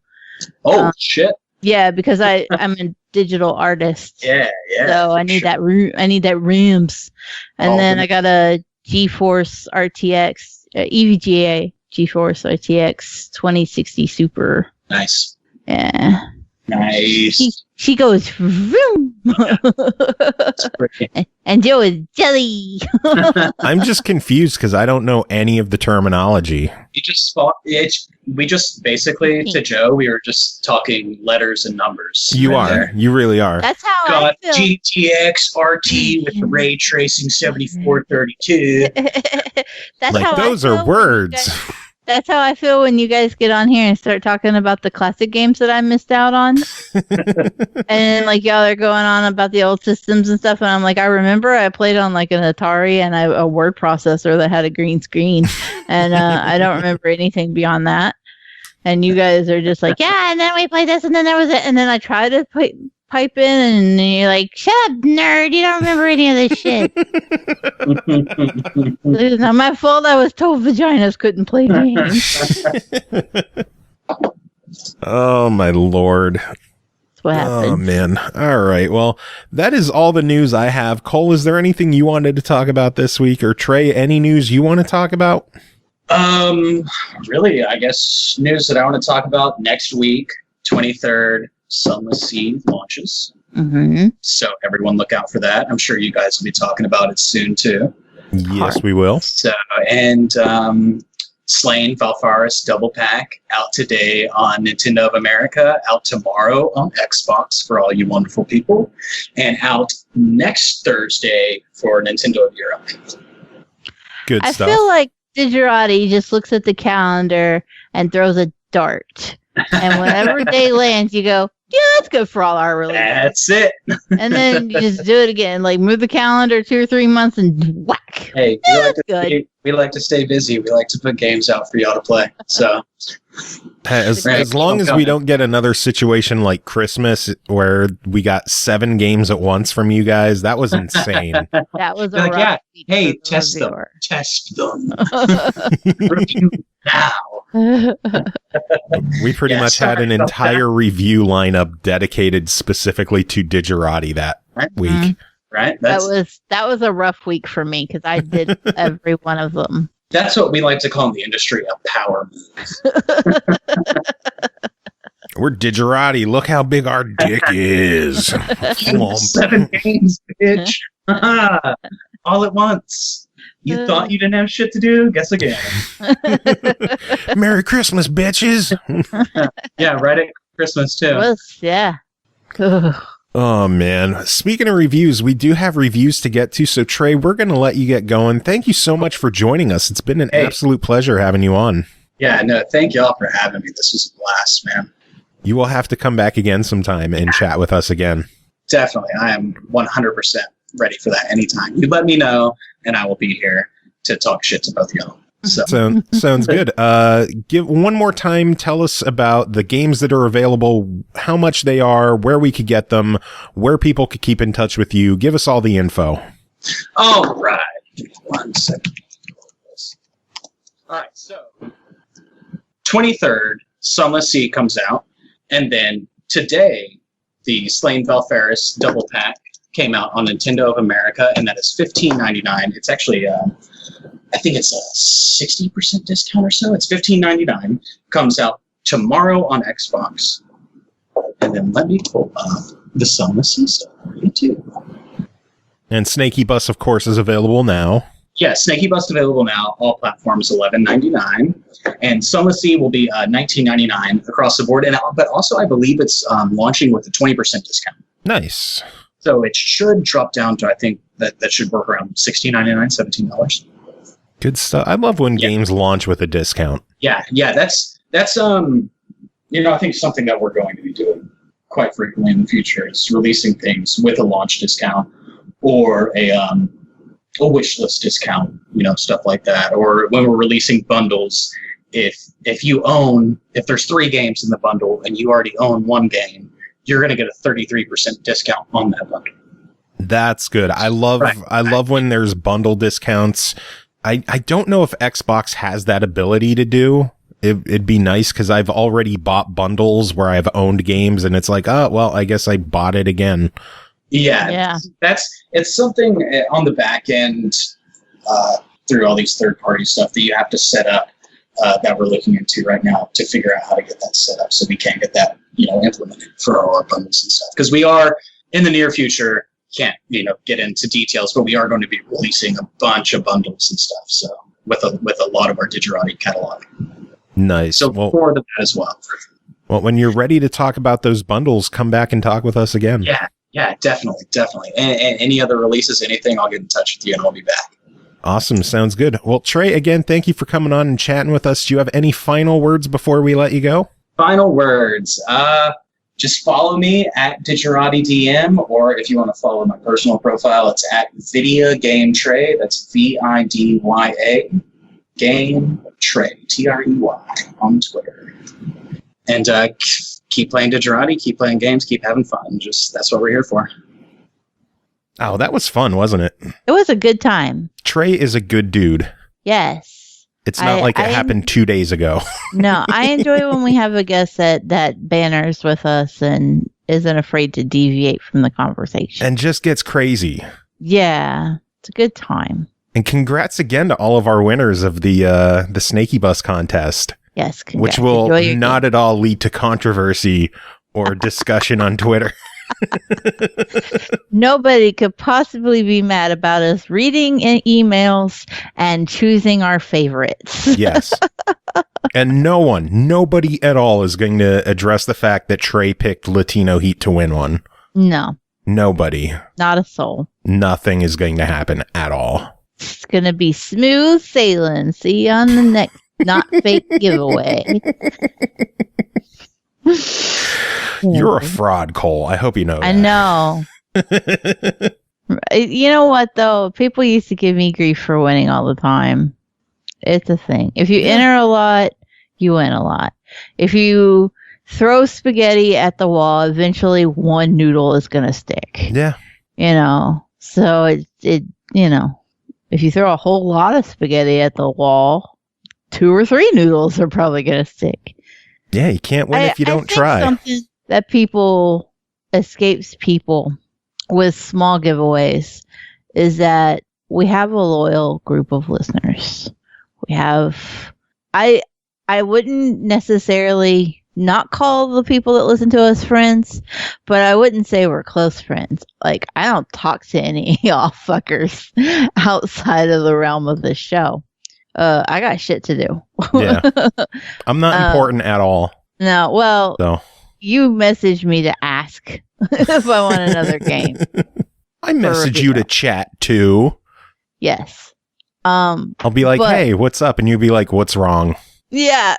Oh shit! Yeah, because I'm a digital artist. Yeah. So I need that. I need that RAMs, and then I got a GeForce RTX EVGA GeForce RTX 2060 Super. Nice. Yeah. Nice. She goes vroom. And Joe is jelly. I'm just confused because I don't know any of the terminology. You just we just basically to Joe, we were just talking letters and numbers. You are. There. You really are. That's how got I feel. GTX RT with the ray tracing 7432. That's like how those I feel are words. That's how I feel when you guys get on here and start talking about the classic games that I missed out on. And like y'all are going on about the old systems and stuff, and I'm like, I remember I played on like an Atari and a word processor that had a green screen, and I don't remember anything beyond that. And you guys are just like, yeah, and then we played this, and then that was it, and then I tried to pipe in, and you're like, shut up, nerd, you don't remember any of this shit. It's not my fault I was told vaginas couldn't play games. Oh my lord. That's what happened. Oh man. All right. Well, that is all the news I have. Cole, is there anything you wanted to talk about this week? Or Trey, any news you want to talk about? Really, I guess news that I want to talk about next week, 23rd, Sunless Sea launches. Mm-hmm. So everyone look out for that. I'm sure you guys will be talking about it soon too. Yes, we will. So, and Slain Valfaris Double Pack out today on Nintendo of America, out tomorrow on Xbox for all you wonderful people, and out next Thursday for Nintendo of Europe. Good I stuff. feel like Digerati just looks at the calendar and throws a dart. And whenever day lands, you go, yeah, that's good for all our releases. That's it. And then you just do it again. Like move the calendar 2 or 3 months and whack. Hey, Good. we like to stay busy. We like to put games out for y'all to play. So as long as we don't get another situation like Christmas where we got 7 games at once from you guys, that was insane. That was a like, rough yeah, week hey, for the test them. reviewer. Test them. Review now. We pretty Yeah, much had sorry an about entire review lineup dedicated specifically to Digerati that week. Mhm. Right? That was a rough week for me because I did every one of them. That's what we like to call in the industry a power move. We're Digerati. Look how big our dick is. 7 games, bitch. All at once. You thought you didn't have shit to do? Guess again. Merry Christmas, bitches. Yeah, right at Christmas too. Yeah. Oh, man. Speaking of reviews, we do have reviews to get to. So, Trey, we're going to let you get going. Thank you so much for joining us. It's been an absolute pleasure having you on. Yeah, no, thank y'all for having me. This was a blast, man. You will have to come back again sometime and chat with us again. Definitely. I am 100% ready for that anytime. You let me know, and I will be here to talk shit to both y'all. So. Sounds good. Give one more time. Tell us about the games that are available, how much they are, where we could get them, where people could keep in touch with you. Give us all the info. All right. Give me 1 second. All right. So 23rd, Sunless Sea comes out, and then today, the Slain Valfaris Double Pack came out on Nintendo of America, and that is $15.99. It's actually I think it's a 60% discount or so. It's $15.99. Comes out tomorrow on Xbox. And then let me pull up the Sunless Sea stuff for you too. And Snakeybus, of course, is available now. Yeah, Snakeybus available now. All platforms $11.99, and Soma C will be $19.99 across the board. And but also, I believe it's launching with a 20% discount. Nice. So it should drop down to, I think that should work around $16.99, $17. Good stuff. I love when games launch with a discount. Yeah, that's I think something that we're going to be doing quite frequently in the future is releasing things with a launch discount or a wish list discount, stuff like that. Or when we're releasing bundles, if there's 3 games in the bundle and you already own 1 game, you're going to get a 33% discount on that bundle. That's good. I love when there's bundle discounts. I don't know if Xbox has that ability to do. It'd be nice because I've already bought bundles where I've owned games and it's like, oh, well, I guess I bought it again. Yeah. It's something on the back end through all these third-party stuff that you have to set up that we're looking into right now to figure out how to get that set up so we can get that, implemented for our bundles and stuff. Because we are, in the near future, can't, get into details, but we are going to be releasing a bunch of bundles and stuff. So with a lot of our Digerati catalog. Nice. So forward to that as well. Well, when you're ready to talk about those bundles, come back and talk with us again. Yeah, definitely. And any other releases, anything, I'll get in touch with you and I'll be back. Awesome. Sounds good. Well, Trey, again, thank you for coming on and chatting with us. Do you have any final words before we let you go? Final words. Just follow me at Digerati DM, or if you want to follow my personal profile, it's at VidiaGameTrey. That's VIDYA Game Trey, TREY on Twitter. And keep playing Digerati, keep playing games, keep having fun. That's what we're here for. Oh, that was fun, wasn't it? It was a good time. Trey is a good dude. Yes. It's not like it happened 2 days ago. No, I enjoy when we have a guest that banners with us and isn't afraid to deviate from the conversation. And just gets crazy. Yeah, it's a good time. And congrats again to all of our winners of the Snakeybus contest. Yes, congrats. Which will not at all lead to controversy or discussion on Twitter. Nobody could possibly be mad about us reading emails and choosing our favorites. Yes. And nobody at all is going to address the fact that Trey picked Latino Heat to win one. No. Nobody. Not a soul. Nothing is going to happen at all. It's going to be smooth sailing. See you on the next not fake giveaway. You're a fraud, Cole. I hope you know that. I know. You know what, though? People used to give me grief for winning all the time. It's a thing. If you enter a lot, you win a lot. If you throw spaghetti at the wall, eventually one noodle is going to stick. Yeah. So it if you throw a whole lot of spaghetti at the wall, 2 or 3 noodles are probably going to stick. Yeah, you can't win if you don't try. Something that escapes people with small giveaways is that we have a loyal group of listeners. We have, I wouldn't necessarily not call the people that listen to us friends, but I wouldn't say we're close friends. Like, I don't talk to any of y'all fuckers outside of the realm of this show. I got shit to do. Yeah. I'm not important at all. No, well, so. You messaged me to ask if I want another game. I messaged you to chat too. Yes. I'll be like, hey, what's up? And you'll be like, what's wrong? Yeah.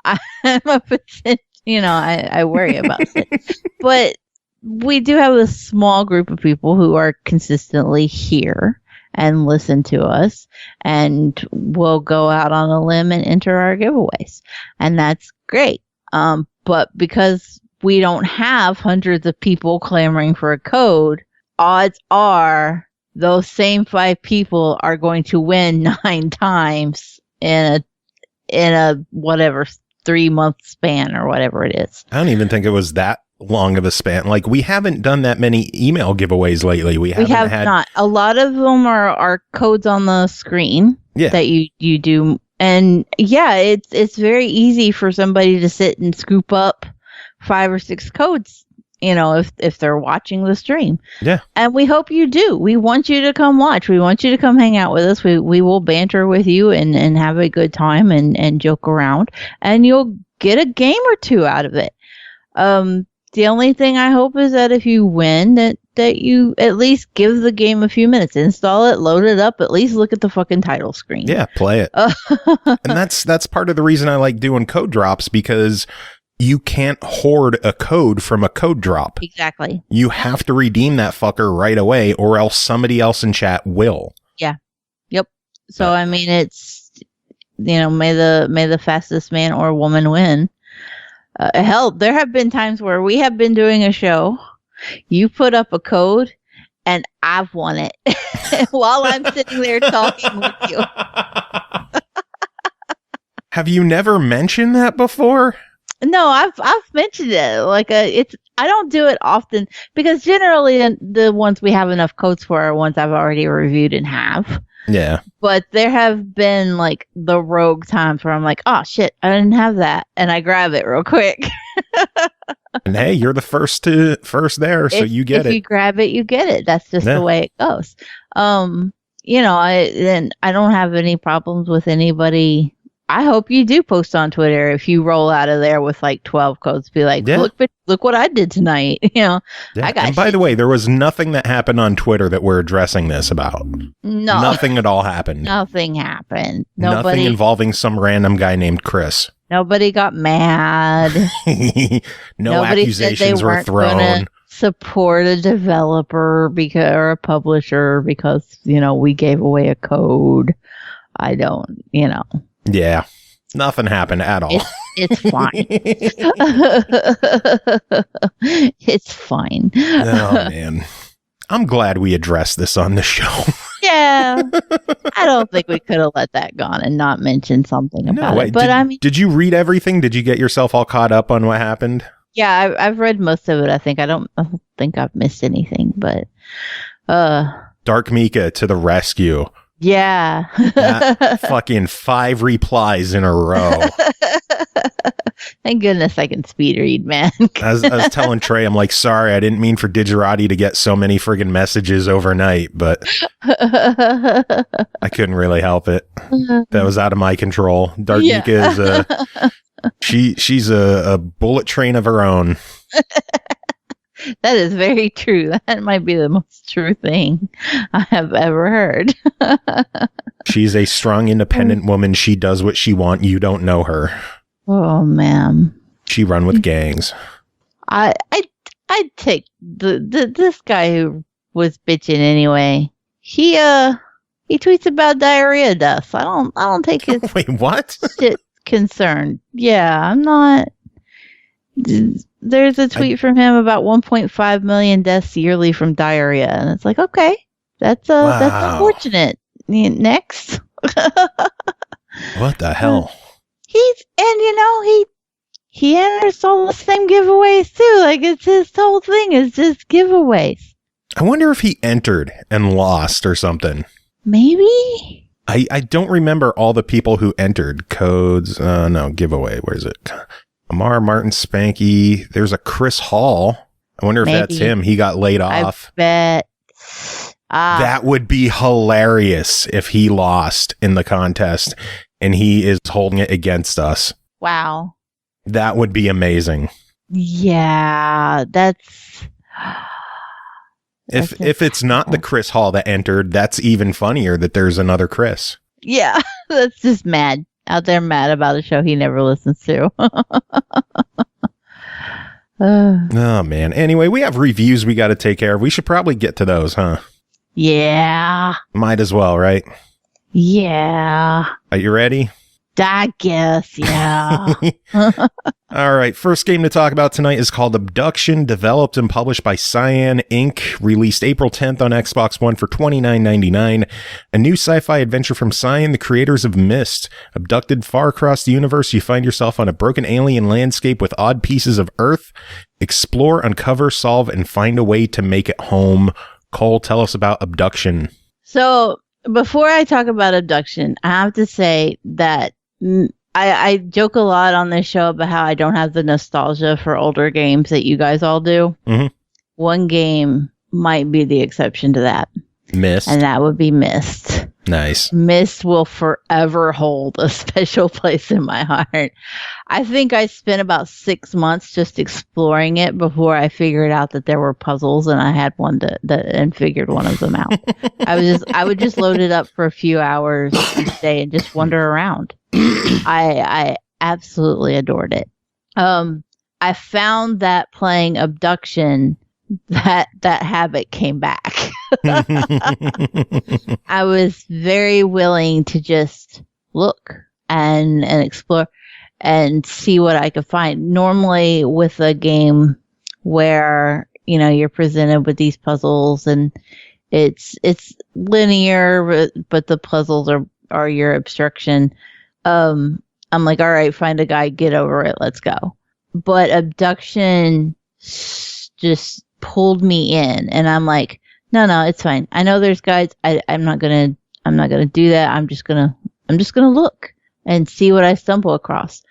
I'm a percent, I worry about it. But we do have a small group of people who are consistently here and listen to us, and we'll go out on a limb and enter our giveaways. And that's great. But because we don't have hundreds of people clamoring for a code, odds are those same 5 people are going to win 9 times in a whatever 3-month span or whatever it is. I don't even think it was that long of a span. Like, we haven't done that many email giveaways lately. We have not. A lot of them are codes on the screen that you do. And yeah, it's very easy for somebody to sit and scoop up 5 or 6 codes if they're watching the stream. Yeah. And we hope you do. We want you to come watch. We want you to come hang out with us. We will banter with you and have a good time and joke around, and you'll get a game or two out of it. The only thing I hope is that if you win, that you at least give the game a few minutes, install it, load it up, at least look at the fucking title screen. Yeah, play it. And that's part of the reason I like doing code drops, because you can't hoard a code from a code drop. Exactly. You have to redeem that fucker right away, or else somebody else in chat will. Yeah. Yep. So I mean, it's may the fastest man or woman win. Hell, there have been times where we have been doing a show, you put up a code, and I've won it while I'm sitting there talking with you. Have you never mentioned that before? No, I've mentioned it. Like I don't do it often because generally the ones we have enough codes for are ones I've already reviewed and have. Yeah. But there have been like the rogue times where I'm like, oh shit, I didn't have that, and I grab it real quick. And hey, you're the first there, so you get it. If you grab it, you get it. That's just the way it goes. I don't have any problems with anybody. I hope you do post on Twitter if you roll out of there with like 12 codes. Be like, look what I did tonight. Yeah. I got. And by the way, there was nothing that happened on Twitter that we're addressing this about. No, nothing at all happened. Nothing happened. Nothing involving some random guy named Chris. Nobody got mad. Nobody accusations were thrown. Support a developer or a publisher because we gave away a code. I don't. Yeah, nothing happened at all. It's fine. It's fine. Oh, man. I'm glad we addressed this on the show. Yeah. I don't think we could have let that go on and not mention something about it. But did you read everything? Did you get yourself all caught up on what happened? Yeah, I've read most of it. I don't think I've missed anything, but Dark Mika to the rescue. Yeah. That fucking 5 replies in a row. Thank goodness I can speed read, man. I was telling Trey, I'm like, sorry, I didn't mean for Digerati to get so many friggin' messages overnight, but I couldn't really help it. That was out of my control. Dark Mika is she's a bullet train of her own. That is very true. That might be the most true thing I have ever heard. She's a strong, independent woman. She does what she wants. You don't know her. Oh, man. She run with gangs. I'd take this guy who was bitching anyway. He tweets about diarrhea deaths. I don't take his wait, what? Shit concerned. Yeah, I'm not. There's a tweet from him about 1.5 million deaths yearly from diarrhea, and it's like, okay, that's unfortunate. Next. What the hell? He enters all the same giveaways too. Like it's his whole thing is just giveaways. I wonder if he entered and lost or something. Maybe. I don't remember all the people who entered. Codes, no, giveaway. Where is it? Amar, Martin, Spanky. There's a Chris Hall. I wonder if that's him. He got laid off. I bet. That would be hilarious if he lost in the contest and he is holding it against us. Wow. That would be amazing. Yeah, that's... If it's not the Chris Hall that entered, that's even funnier that there's another Chris. Yeah, that's just mad. Out there mad about a show he never listens to. Oh, man. Anyway, we have reviews we got to take care of. We should probably get to those, huh? Yeah. Might as well, right? Yeah. Are you ready? I guess, yeah. All right. First game to talk about tonight is called Abduction, developed and published by Cyan Inc., released April 10th on Xbox One for $29.99. A new sci-fi adventure from Cyan, the creators of Myst. Abducted far across the universe, you find yourself on a broken alien landscape with odd pieces of Earth. Explore, uncover, solve, and find a way to make it home. Cole, tell us about Abduction. So, before I talk about Abduction, I have to say that I joke a lot on this show about how I don't have the nostalgia for older games that you guys all do. Mhm. One game might be the exception to that. Myst. And that would be Myst. Nice. Myst will forever hold a special place in my heart. I think I spent about 6 months just exploring it before I figured out that there were puzzles, and I had one and figured one of them out. I would just load it up for a few hours each day and just wander around. I absolutely adored it. I found that playing Abduction, that habit came back. I was very willing to just look and explore and see what I could find. Normally with a game where, you're presented with these puzzles and it's linear, but the puzzles are your obstruction. I'm like, all right, find a guy, get over it, let's go. But Abduction just pulled me in, and I'm like, no, it's fine. I know there's guides. I'm not gonna do that. I'm just gonna look and see what I stumble across.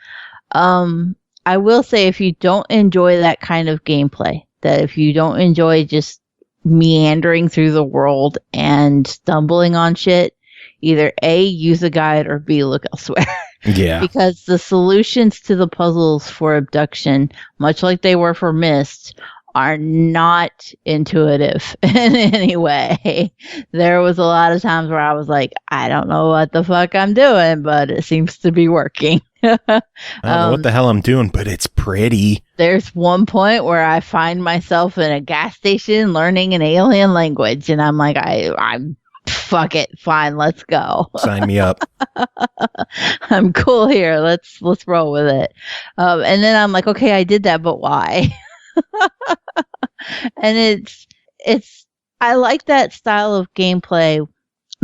I will say, if you don't enjoy that kind of gameplay, that if you don't enjoy just meandering through the world and stumbling on shit, either A, use a guide, or B, look elsewhere. Yeah. Because the solutions to the puzzles for Abduction, much like they were for Myst, are not intuitive in any way. There was a lot of times where I was like, I don't know what the fuck I'm doing, but it seems to be working. I don't know what the hell I'm doing, but it's pretty. There's one point where I find myself in a gas station learning an alien language, and I'm like, I'm fuck it, fine, let's go. Sign me up. I'm cool here. Let's roll with it. And then I'm like, okay, I did that, but why? And I like that style of gameplay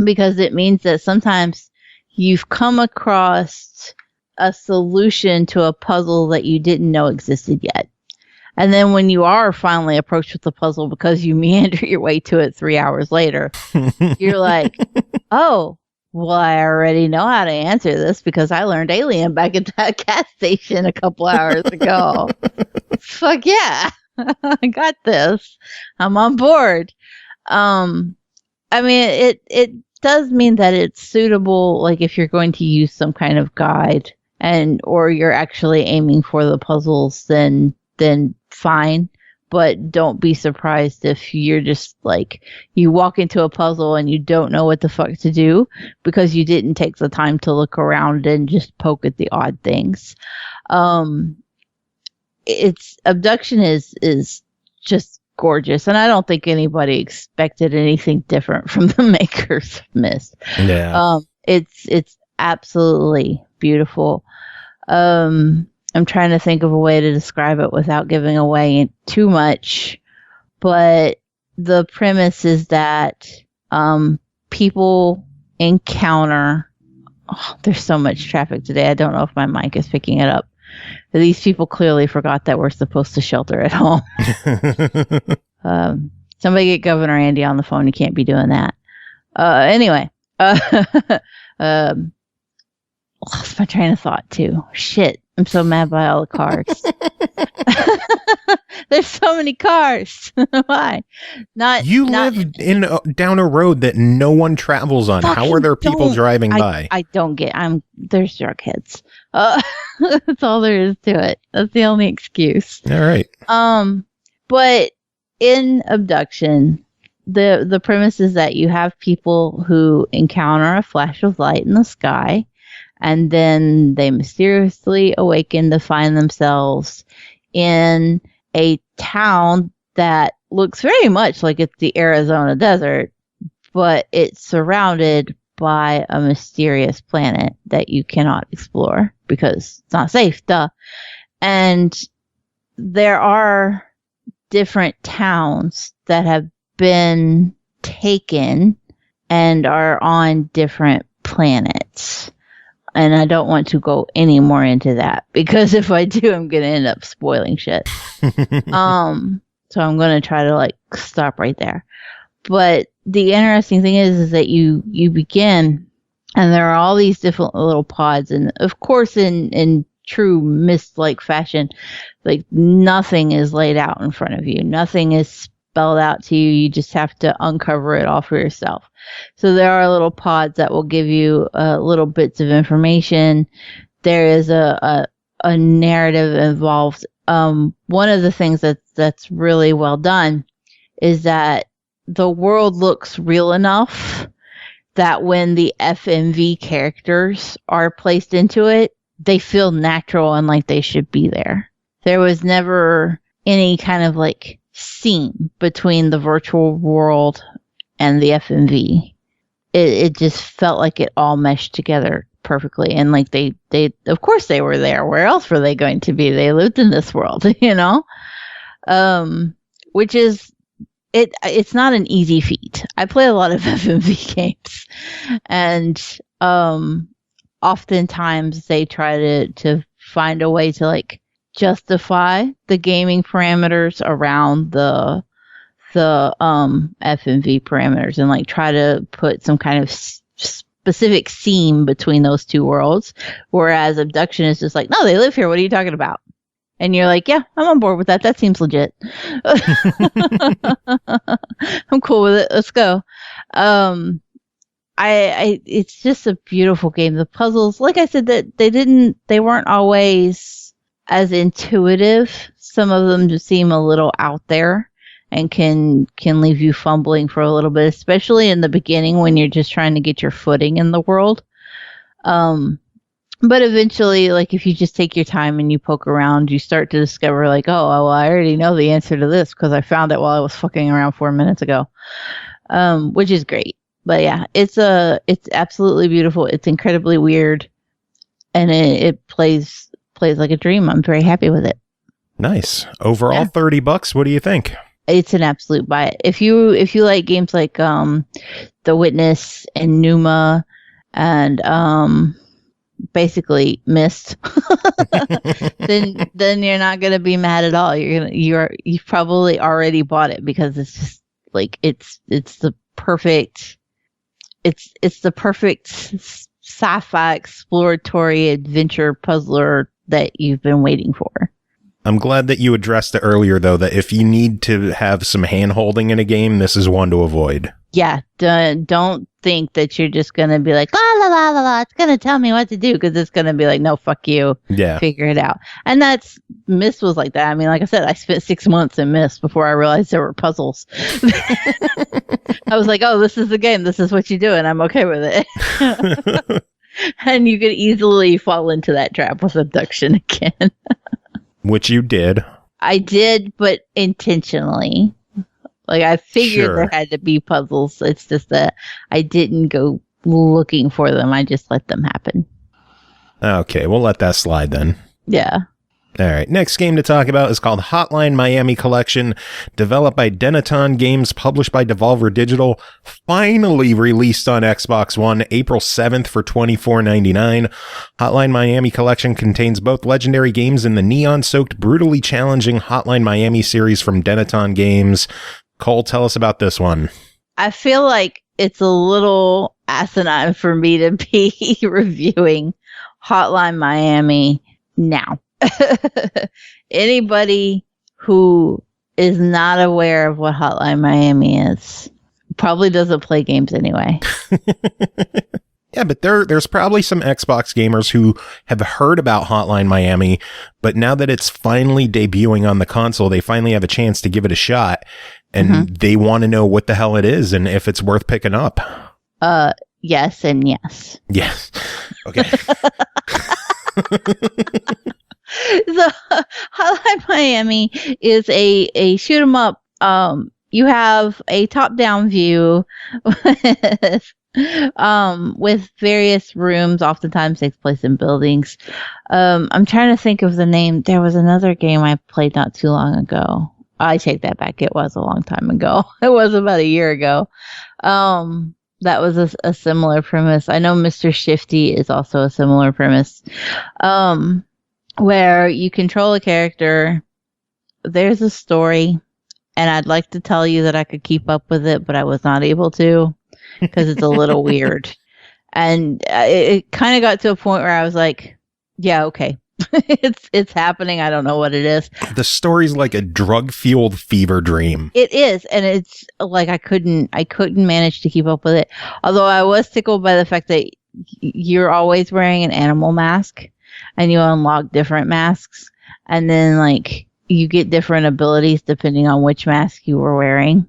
because it means that sometimes you've come across a solution to a puzzle that you didn't know existed yet. And then when you are finally approached with the puzzle because you meander your way to it 3 hours later, you're like, oh, well, I already know how to answer this because I learned Alien back at that gas station a couple hours ago. Fuck yeah. I got this. I'm on board. I mean, it does mean that it's suitable, like if you're going to use some kind of guide or you're actually aiming for the puzzles, then fine. But don't be surprised if you're just like, you walk into a puzzle and you don't know what the fuck to do because you didn't take the time to look around and just poke at the odd things. Abduction is just gorgeous, and I don't think anybody expected anything different from the makers of Myst. Yeah. It's absolutely beautiful. I'm trying to think of a way to describe it without giving away too much, but the premise is that people encounter. Oh, there's so much traffic today. I don't know if my mic is picking it up. But these people clearly forgot that we're supposed to shelter at home. Somebody get Governor Andy on the phone. You can't be doing that. Anyway. Lost my train of thought too. Shit. I'm so mad by all the cars. There's so many cars. Why? You live down a road that no one travels on. How are there people driving by? I don't get. There's drug heads. That's all there is to it. That's the only excuse. All right. But in Abduction, the premise is that you have people who encounter a flash of light in the sky, and then they mysteriously awaken to find themselves in a town that looks very much like it's the Arizona desert, but it's surrounded by a mysterious planet that you cannot explore because it's not safe, duh. And there are different towns that have been taken and are on different planets. And I don't want to go any more into that that if I do, I'm going to end up spoiling shit. So I'm going to try to stop right there. But the interesting thing is that you begin And there are all these different little pods, and of course, in true Myst-like fashion, like nothing is laid out in front of you. Nothing is spelled out to you. You just have to uncover it all for yourself. So there are little pods that will give you little bits of information. There is a narrative involved. One of the things that's really well done is that the world looks real enough that when the FMV characters are placed into it, they feel natural and like they should be there. There was never any kind of like seam between the virtual world and the FMV. It just felt like it all meshed together perfectly. And like they of course they were there. Where else were they going to be? They lived in this world, you know? Which is, it's not an easy feat. I play a lot of FMV games, and oftentimes they try to find a way to like justify the gaming parameters around the FMV parameters, and like try to put some kind of specific seam between those two worlds. Whereas Abduction is just like, no, they live here. What are you talking about? And you're like, yeah, I'm on board with that. That seems legit. I'm cool with it. Let's go. It's just a beautiful game. The puzzles, like I said, that they weren't always as intuitive. Some of them just seem a little out there and can leave you fumbling for a little bit, especially in the beginning when you're just trying to get your footing in the world. But eventually, like if you just take your time and you poke around, you start to discover like, oh, well, I already know the answer to this because I found it while I was fucking around 4 minutes ago, which is great. But yeah, it's absolutely beautiful. It's incredibly weird, and it plays like a dream. I'm very happy with it. Nice. Overall, yeah. $30. What do you think? It's an absolute buy it. If you like games like The Witness and Numa and basically Myst, then you're not gonna be mad at all. You've probably already bought it because it's just like it's the perfect sci-fi exploratory adventure puzzler that you've been waiting for. I'm glad that you addressed it earlier, though, that if you need to have some hand-holding in a game, this is one to avoid. Yeah, don't think that you're just going to be like, la, la, la, la, la, it's going to tell me what to do, because it's going to be like, no, fuck you. Yeah. Figure it out. And Myst was like that. I mean, like I said, I spent 6 months in Myst before I realized there were puzzles. I was like, oh, this is the game. This is what you do, and I'm okay with it. And you could easily fall into that trap with Abduction again. Which you did. I did, but intentionally. Like, I figured there had to be puzzles. It's just that I didn't go looking for them. I just let them happen. Okay, we'll let that slide then. Yeah. All right, next game to talk about is called Hotline Miami Collection, developed by Denaton Games, published by Devolver Digital, finally released on Xbox One April 7th for $24.99. Hotline Miami Collection contains both legendary games in the neon-soaked, brutally challenging Hotline Miami series from Denaton Games. Cole, tell us about this one. I feel like it's a little asinine for me to be reviewing Hotline Miami now. Anybody who is not aware of what Hotline Miami is probably doesn't play games anyway. Yeah, but there's probably some Xbox gamers who have heard about Hotline Miami, but now that it's finally debuting on the console, they finally have a chance to give it a shot, and they want to know what the hell it is and if it's worth picking up. Yes and yes. Yes. Okay. So, Hotline Miami is a shoot 'em up. You have a top-down view with various rooms. Oftentimes takes place in buildings. I'm trying to think of the name. There was another game I played not too long ago. I take that back. It was a long time ago. It was about a year ago. That was a similar premise. I know Mr. Shifty is also a similar premise. Where you control a character, there's a story, and I'd like to tell you that I could keep up with it, but I was not able to, because it's a little weird. And it kind of got to a point where I was like, yeah, okay. It's happening. I don't know what it is. The story's like a drug-fueled fever dream. It is, and it's like I couldn't manage to keep up with it. Although I was tickled by the fact that you're always wearing an animal mask, and you unlock different masks, and then like you get different abilities depending on which mask you were wearing.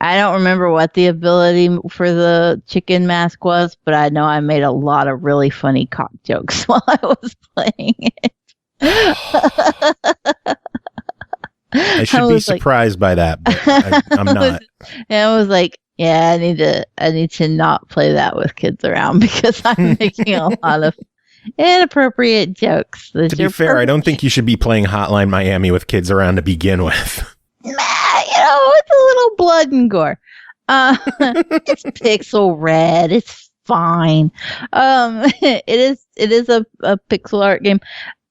I don't remember what the ability for the chicken mask was, but I know I made a lot of really funny cock jokes while I was playing it. I should be surprised by that, but I'm not. And I was like, yeah, I need to not play that with kids around because I'm making a lot of inappropriate jokes. To be fair, I don't think you should be playing Hotline Miami with kids around to begin with. It's a little blood and gore. It's pixel red. It's fine. It is a pixel art game.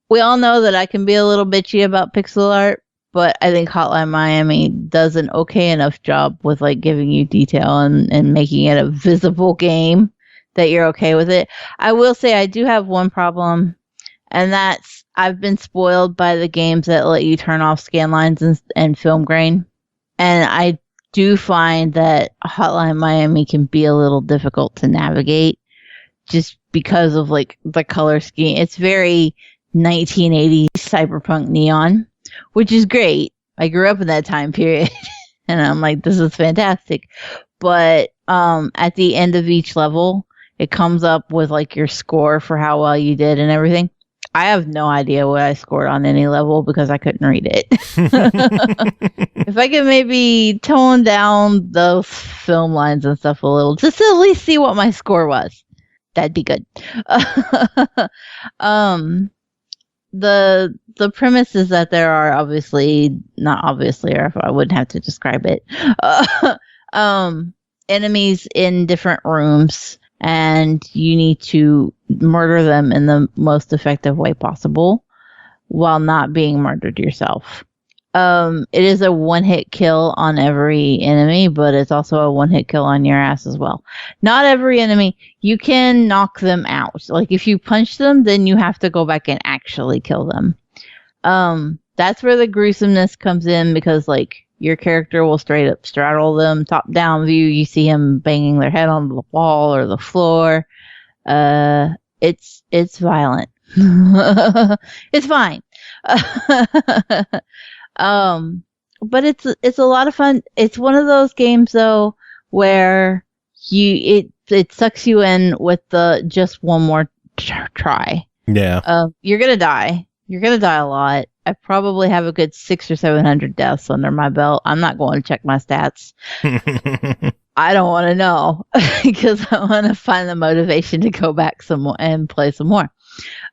We all know that I can be a little bitchy about pixel art, but I think Hotline Miami does an okay enough job with like giving you detail and making it a visible game that you're okay with it. I will say I do have one problem, and that's I've been spoiled by the games that let you turn off scan lines and film grain. And I do find that Hotline Miami can be a little difficult to navigate just because of like the color scheme. It's very 1980s cyberpunk neon, which is great. I grew up in that time period and I'm like, this is fantastic. But at the end of each level, it comes up with like your score for how well you did and everything. I have no idea what I scored on any level because I couldn't read it. If I could maybe tone down those film lines and stuff a little, just to at least see what my score was, that'd be good. The premise is that there are not obviously, or if I wouldn't have to describe it, enemies in different rooms, and you need to murder them in the most effective way possible while not being murdered yourself. It is a one-hit kill on every enemy, but it's also a one-hit kill on your ass as well. Not every enemy. You can knock them out. Like, if you punch them, then you have to go back and actually kill them. That's where the gruesomeness comes in, because, like, your character will straight up straddle them, top-down view. You see him banging their head on the wall or the floor. It's violent. It's fine. But it's a lot of fun. It's one of those games though where it sucks you in with the just one more try. Yeah. You're gonna die. You're gonna die a lot. I probably have a good 600 or 700 deaths under my belt. I'm not going to check my stats. I don't want to know because I want to find the motivation to go back some more and play some more.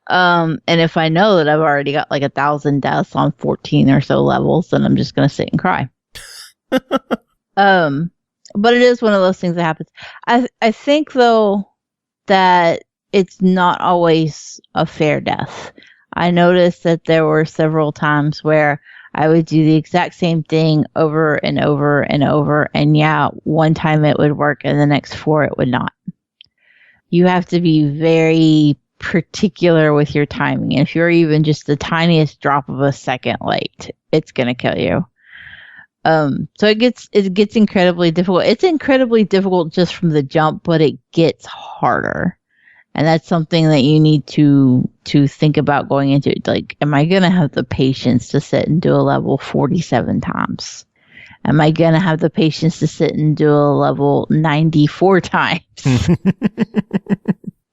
And if I know that I've already got like 1,000 deaths on 14 or so levels, then I'm just going to sit and cry. But it is one of those things that happens. I think though that it's not always a fair death. I noticed that there were several times where I would do the exact same thing over and over and over. And yeah, one time it would work and the next 4 it would not. You have to be very particular with your timing. And if you're even just the tiniest drop of a second late, it's going to kill you. So it gets incredibly difficult. It's incredibly difficult just from the jump, but it gets harder. And that's something that you need to think about going into it. Like, am I going to have the patience to sit and do a level 47 times? Am I going to have the patience to sit and do a level 94 times?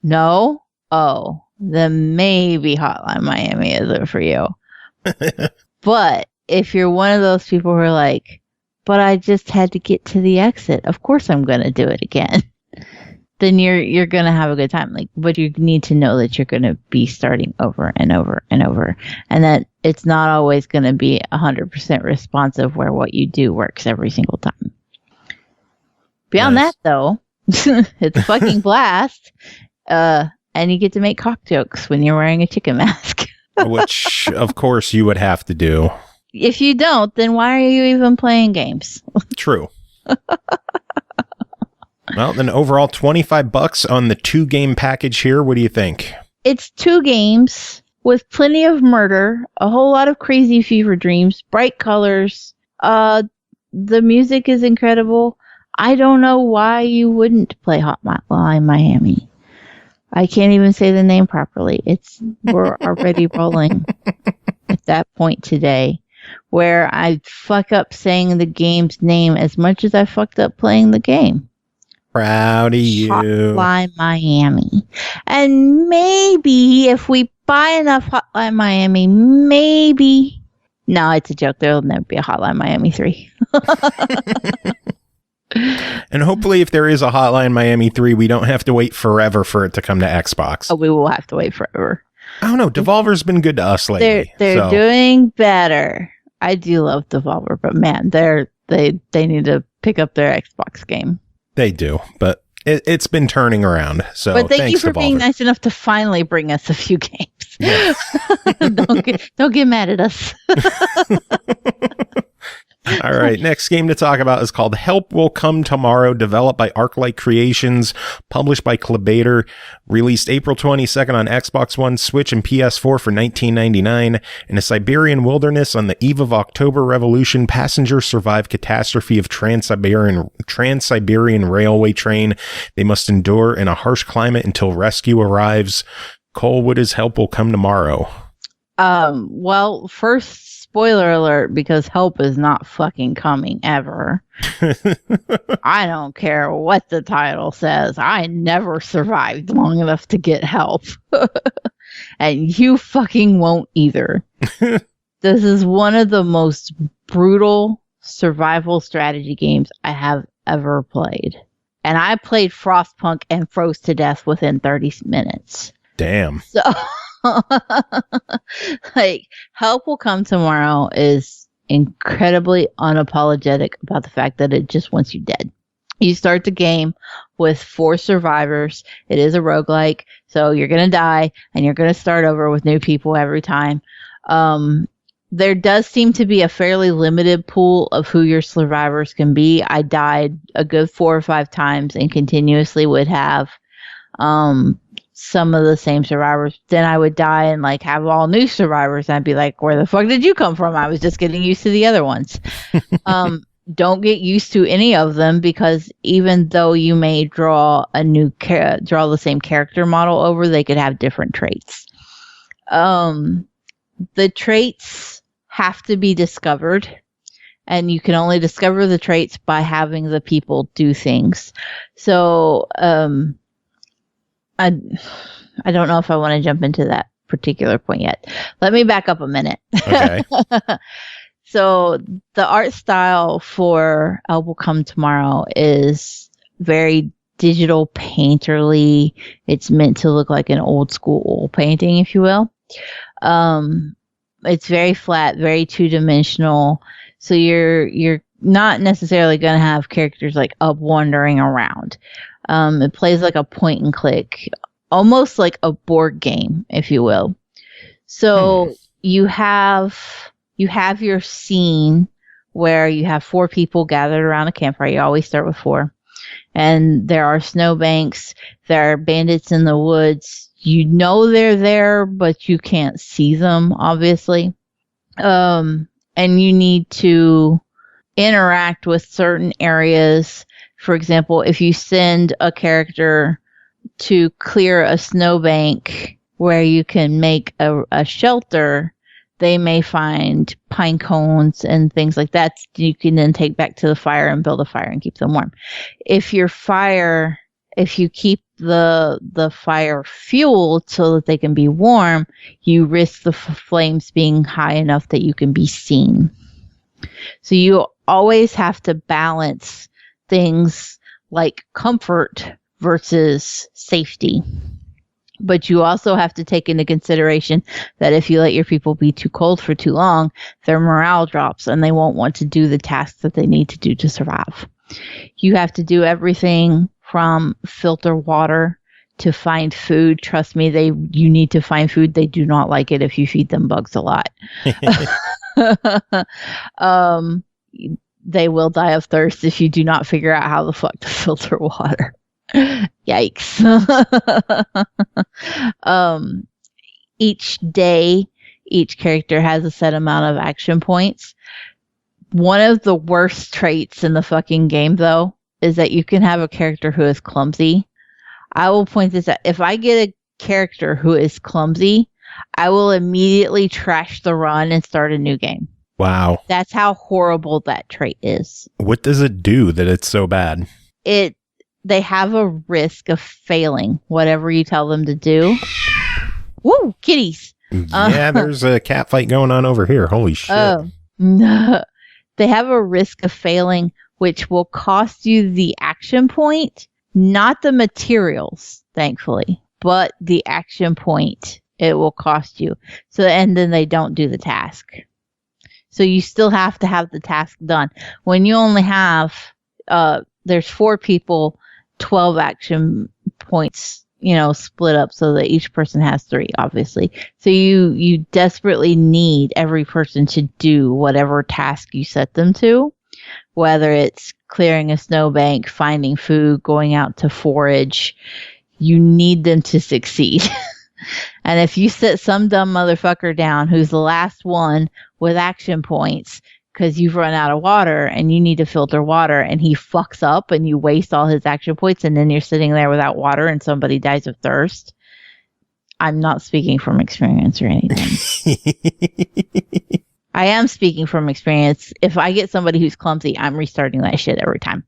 No? Oh, then maybe Hotline Miami isn't for you. But if you're one of those people who are like, but I just had to get to the exit, of course I'm going to do it again. Then you're going to have a good time. Like, but you need to know that you're going to be starting over and over and over, and that it's not always going to be 100% responsive where what you do works every single time. Beyond that, though, it's a fucking blast. And you get to make cock jokes when you're wearing a chicken mask. Which, of course, you would have to do. If you don't, then why are you even playing games? True. Well, then overall $25 on the 2-game package here. What do you think? It's 2 games with plenty of murder, a whole lot of crazy fever dreams, bright colors. The music is incredible. I don't know why you wouldn't play Hotline Miami. I can't even say the name properly. We're already rolling at that point today where I fuck up saying the game's name as much as I fucked up playing the game. Proud of you. Hotline Miami. And maybe if we buy enough Hotline Miami, maybe... No, it's a joke. There'll never be a Hotline Miami 3. And hopefully if there is a Hotline Miami 3, we don't have to wait forever for it to come to Xbox. Oh, we will have to wait forever. I don't know. Devolver's been good to us lately. They're doing better. I do love Devolver, but man, they need to pick up their Xbox game. They do, but it's been turning around. So, but thank you for Devolver. being nice enough to finally bring us a few games. Yeah. don't get mad at us. All right, next game to talk about is called Help Will Come Tomorrow, developed by Arclight Creations, published by Clabater, released April 22nd on Xbox One, Switch, and PS4 for $19.99. In a Siberian wilderness on the eve of October Revolution, passengers survive catastrophe of Trans-Siberian railway train. They must endure in a harsh climate until rescue arrives. Cole, what is Help Will Come Tomorrow? Well, first, spoiler alert, because help is not fucking coming ever. I don't care what the title says. I never survived long enough to get help. And you fucking won't either. This is one of the most brutal survival strategy games I have ever played. And I played Frostpunk and froze to death within 30 minutes. Damn. So... like, Help Will Come Tomorrow is incredibly unapologetic about the fact that it just wants you dead. You start the game with 4 survivors. It is a roguelike, so you're going to die and you're going to start over with new people every time. There does seem to be a fairly limited pool of who your survivors can be. I died a good 4 or 5 times and continuously would have some of the same survivors. Then I would die and like have all new survivors, and I'd be like, where the fuck did you come from? I was just getting used to the other ones. Don't get used to any of them, because even though you may draw the same character model over, they could have different traits. The traits have to be discovered, and you can only discover the traits by having the people do things. So I don't know if I want to jump into that particular point yet. Let me back up a minute. Okay. So the art style for Help Will Come Tomorrow is very digital painterly. It's meant to look like an old school oil painting, if you will. It's very flat, very 2-dimensional. So you're not necessarily going to have characters like up wandering around. It plays like a point and click, almost like a board game, if you will. So you have your scene where you have 4 people gathered around a campfire. You always start with 4. And there are snowbanks. There are bandits in the woods. You know they're there, but you can't see them, obviously. And you need to interact with certain areas. For example, if you send a character to clear a snowbank where you can make a shelter, they may find pine cones and things like that you can then take back to the fire and build a fire and keep them warm. If you keep the fire fueled so that they can be warm, you risk the flames being high enough that you can be seen. So you always have to balance things like comfort versus safety. But you also have to take into consideration that if you let your people be too cold for too long, their morale drops and they won't want to do the tasks that they need to do to survive. You have to do everything from filter water to find food. Trust me, you need to find food. They do not like it if they will die of thirst if you do not figure out how the fuck to filter water. Yikes. Each day, each character has a set amount of action points. One of the worst traits in the fucking game, though, is that you can have a character who is clumsy. I will point this out. If I get a character who is clumsy, I will immediately trash the run and start a new game. Wow. That's how horrible that trait is. What does it do that it's so bad? They have a risk of failing whatever you tell them to do. Woo, kitties. Yeah, there's a cat fight going on over here. Holy shit. Oh, no. They have a risk of failing, which will cost you the action point, not the materials, thankfully, but the action point it will cost you. So, and then they don't do the task. So you still have to have the task done. When you only have, there's 4 people, 12 action points, split up so that each person has 3, obviously. So you desperately need every person to do whatever task you set them to, whether it's clearing a snowbank, finding food, going out to forage. You need them to succeed. And if you sit some dumb motherfucker down who's the last one with action points because you've run out of water and you need to filter water and he fucks up and you waste all his action points and then you're sitting there without water and somebody dies of thirst. I'm not speaking from experience or anything. I am speaking from experience. If I get somebody who's clumsy, I'm restarting that shit every time.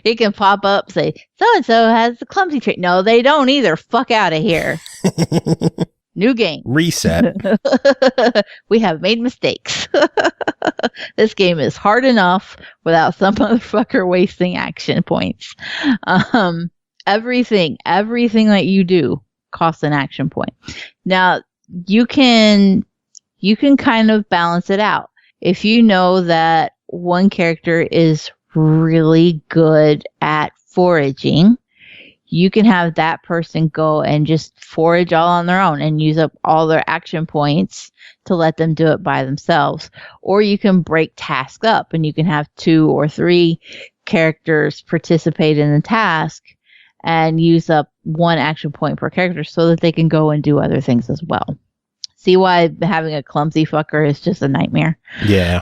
It can pop up, say, so-and-so has the clumsy trait. No, they don't either. Fuck out of here. New game. Reset. We have made mistakes. This game is hard enough without some motherfucker wasting action points. Everything that you do costs an action point. Now, you can kind of balance it out. If you know that one character is really good at foraging, you can have that person go and just forage all on their own and use up all their action points to let them do it by themselves. Or you can break tasks up and you can have 2 or 3 characters participate in the task and use up 1 action point per character so that they can go and do other things as well. See why having a clumsy fucker is just a nightmare? Yeah.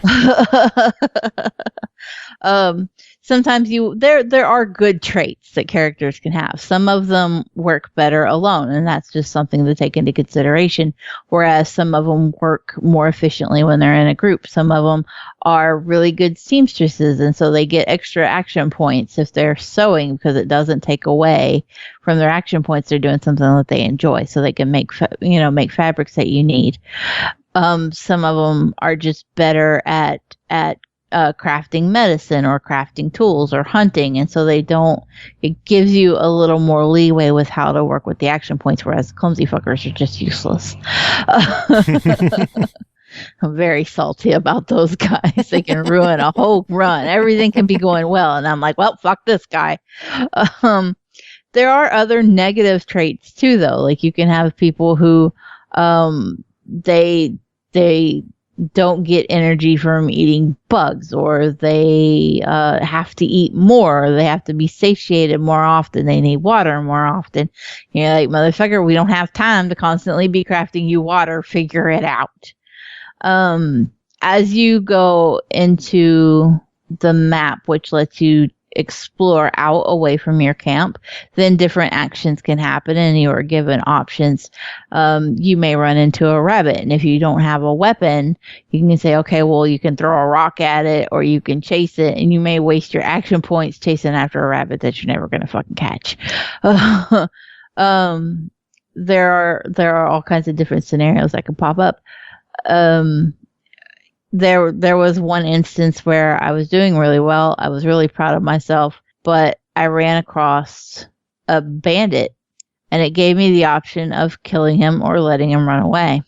Sometimes there are good traits that characters can have. Some of them work better alone, and that's just something to take into consideration. Whereas some of them work more efficiently when they're in a group. Some of them are really good seamstresses, and so they get extra action points if they're sewing because it doesn't take away from their action points. They're doing something that they enjoy, so they can make fabrics that you need. Some of them are just better at crafting medicine or crafting tools or hunting, and so it gives you a little more leeway with how to work with the action points, whereas clumsy fuckers are just useless. I'm very salty about those guys. They can ruin a whole run. Everything can be going well, and I'm like, well, fuck this guy. There are other negative traits too, though. Like you can have people who they don't get energy from eating bugs, or they have to eat more, or they have to be satiated more often, they need water more often. You're like, motherfucker, we don't have time to constantly be crafting you water, figure it out. As you go into the map, which lets you explore out away from your camp, then different actions can happen and you are given options. You may run into a rabbit, and if you don't have a weapon, you can say, okay, well, you can throw a rock at it or you can chase it, and you may waste your action points chasing after a rabbit that you're never going to fucking catch. There are all kinds of different scenarios that can pop up. There was one instance where I was doing really well. I was really proud of myself, but I ran across a bandit, and it gave me the option of killing him or letting him run away.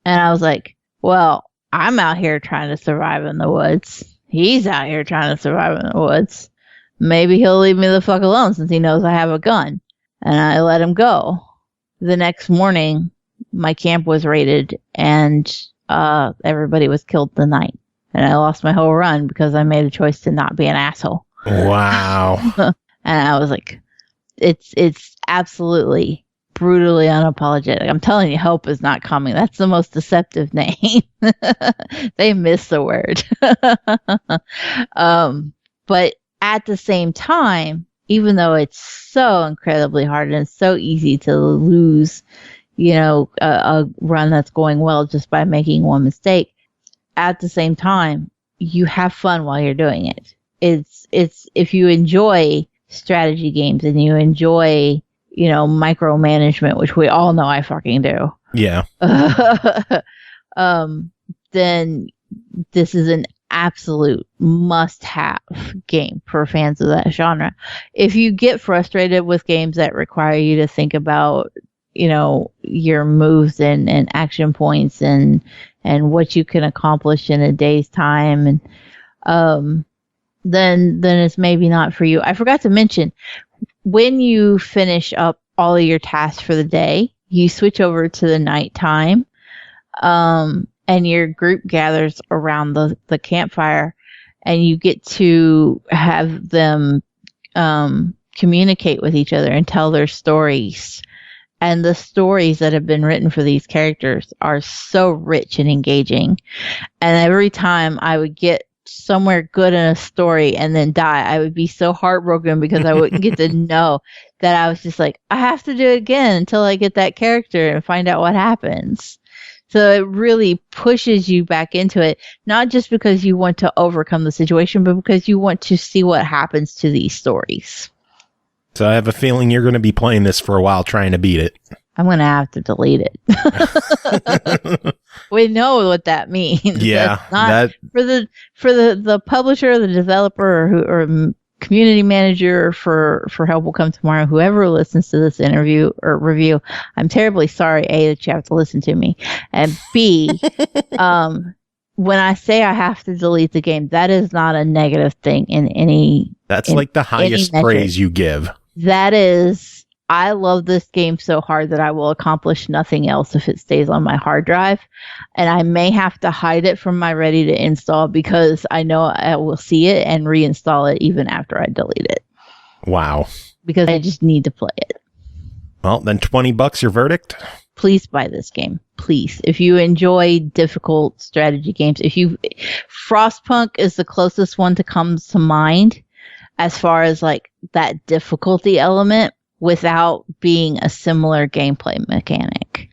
And I was like, well, I'm out here trying to survive in the woods. He's out here trying to survive in the woods. Maybe he'll leave me the fuck alone since he knows I have a gun. And I let him go. The next morning, my camp was raided, and everybody was killed the night and I lost my whole run because I made a choice to not be an asshole. Wow. And I was like, it's absolutely brutally unapologetic. I'm telling you, help is not coming. That's the most deceptive name. They miss the word. But at the same time, even though it's so incredibly hard and it's so easy to lose, a run that's going well just by making one mistake, at the same time, you have fun while you're doing it. It's if you enjoy strategy games and you enjoy, micromanagement, which we all know I fucking do. Yeah. Then this is an absolute must-have game for fans of that genre. If you get frustrated with games that require you to think about, your moves and action points and what you can accomplish in a day's time, and then it's maybe not for you. I forgot to mention, when you finish up all of your tasks for the day, you switch over to the nighttime, and your group gathers around the campfire, and you get to have them communicate with each other and tell their stories. And the stories that have been written for these characters are so rich and engaging. And every time I would get somewhere good in a story and then die, I would be so heartbroken because I wouldn't get to know that. I was just like, I have to do it again until I get that character and find out what happens. So it really pushes you back into it, not just because you want to overcome the situation, but because you want to see what happens to these stories. So I have a feeling you're going to be playing this for a while trying to beat it. I'm going to have to delete it. We know what that means. Yeah. Not for the publisher, the developer, or community manager for Help Will Come Tomorrow, whoever listens to this interview or review. I'm terribly sorry, A, that you have to listen to me, and B, when I say I have to delete the game, that is not a negative thing in any. That's like the highest praise you give. That is, I love this game so hard that I will accomplish nothing else if it stays on my hard drive. And I may have to hide it from my ready to install because I know I will see it and reinstall it even after I delete it. Wow. Because I just need to play it. Well, then $20 your verdict? Please buy this game. Please. If you enjoy difficult strategy games, Frostpunk is the closest one to comes to mind as far as like that difficulty element without being a similar gameplay mechanic.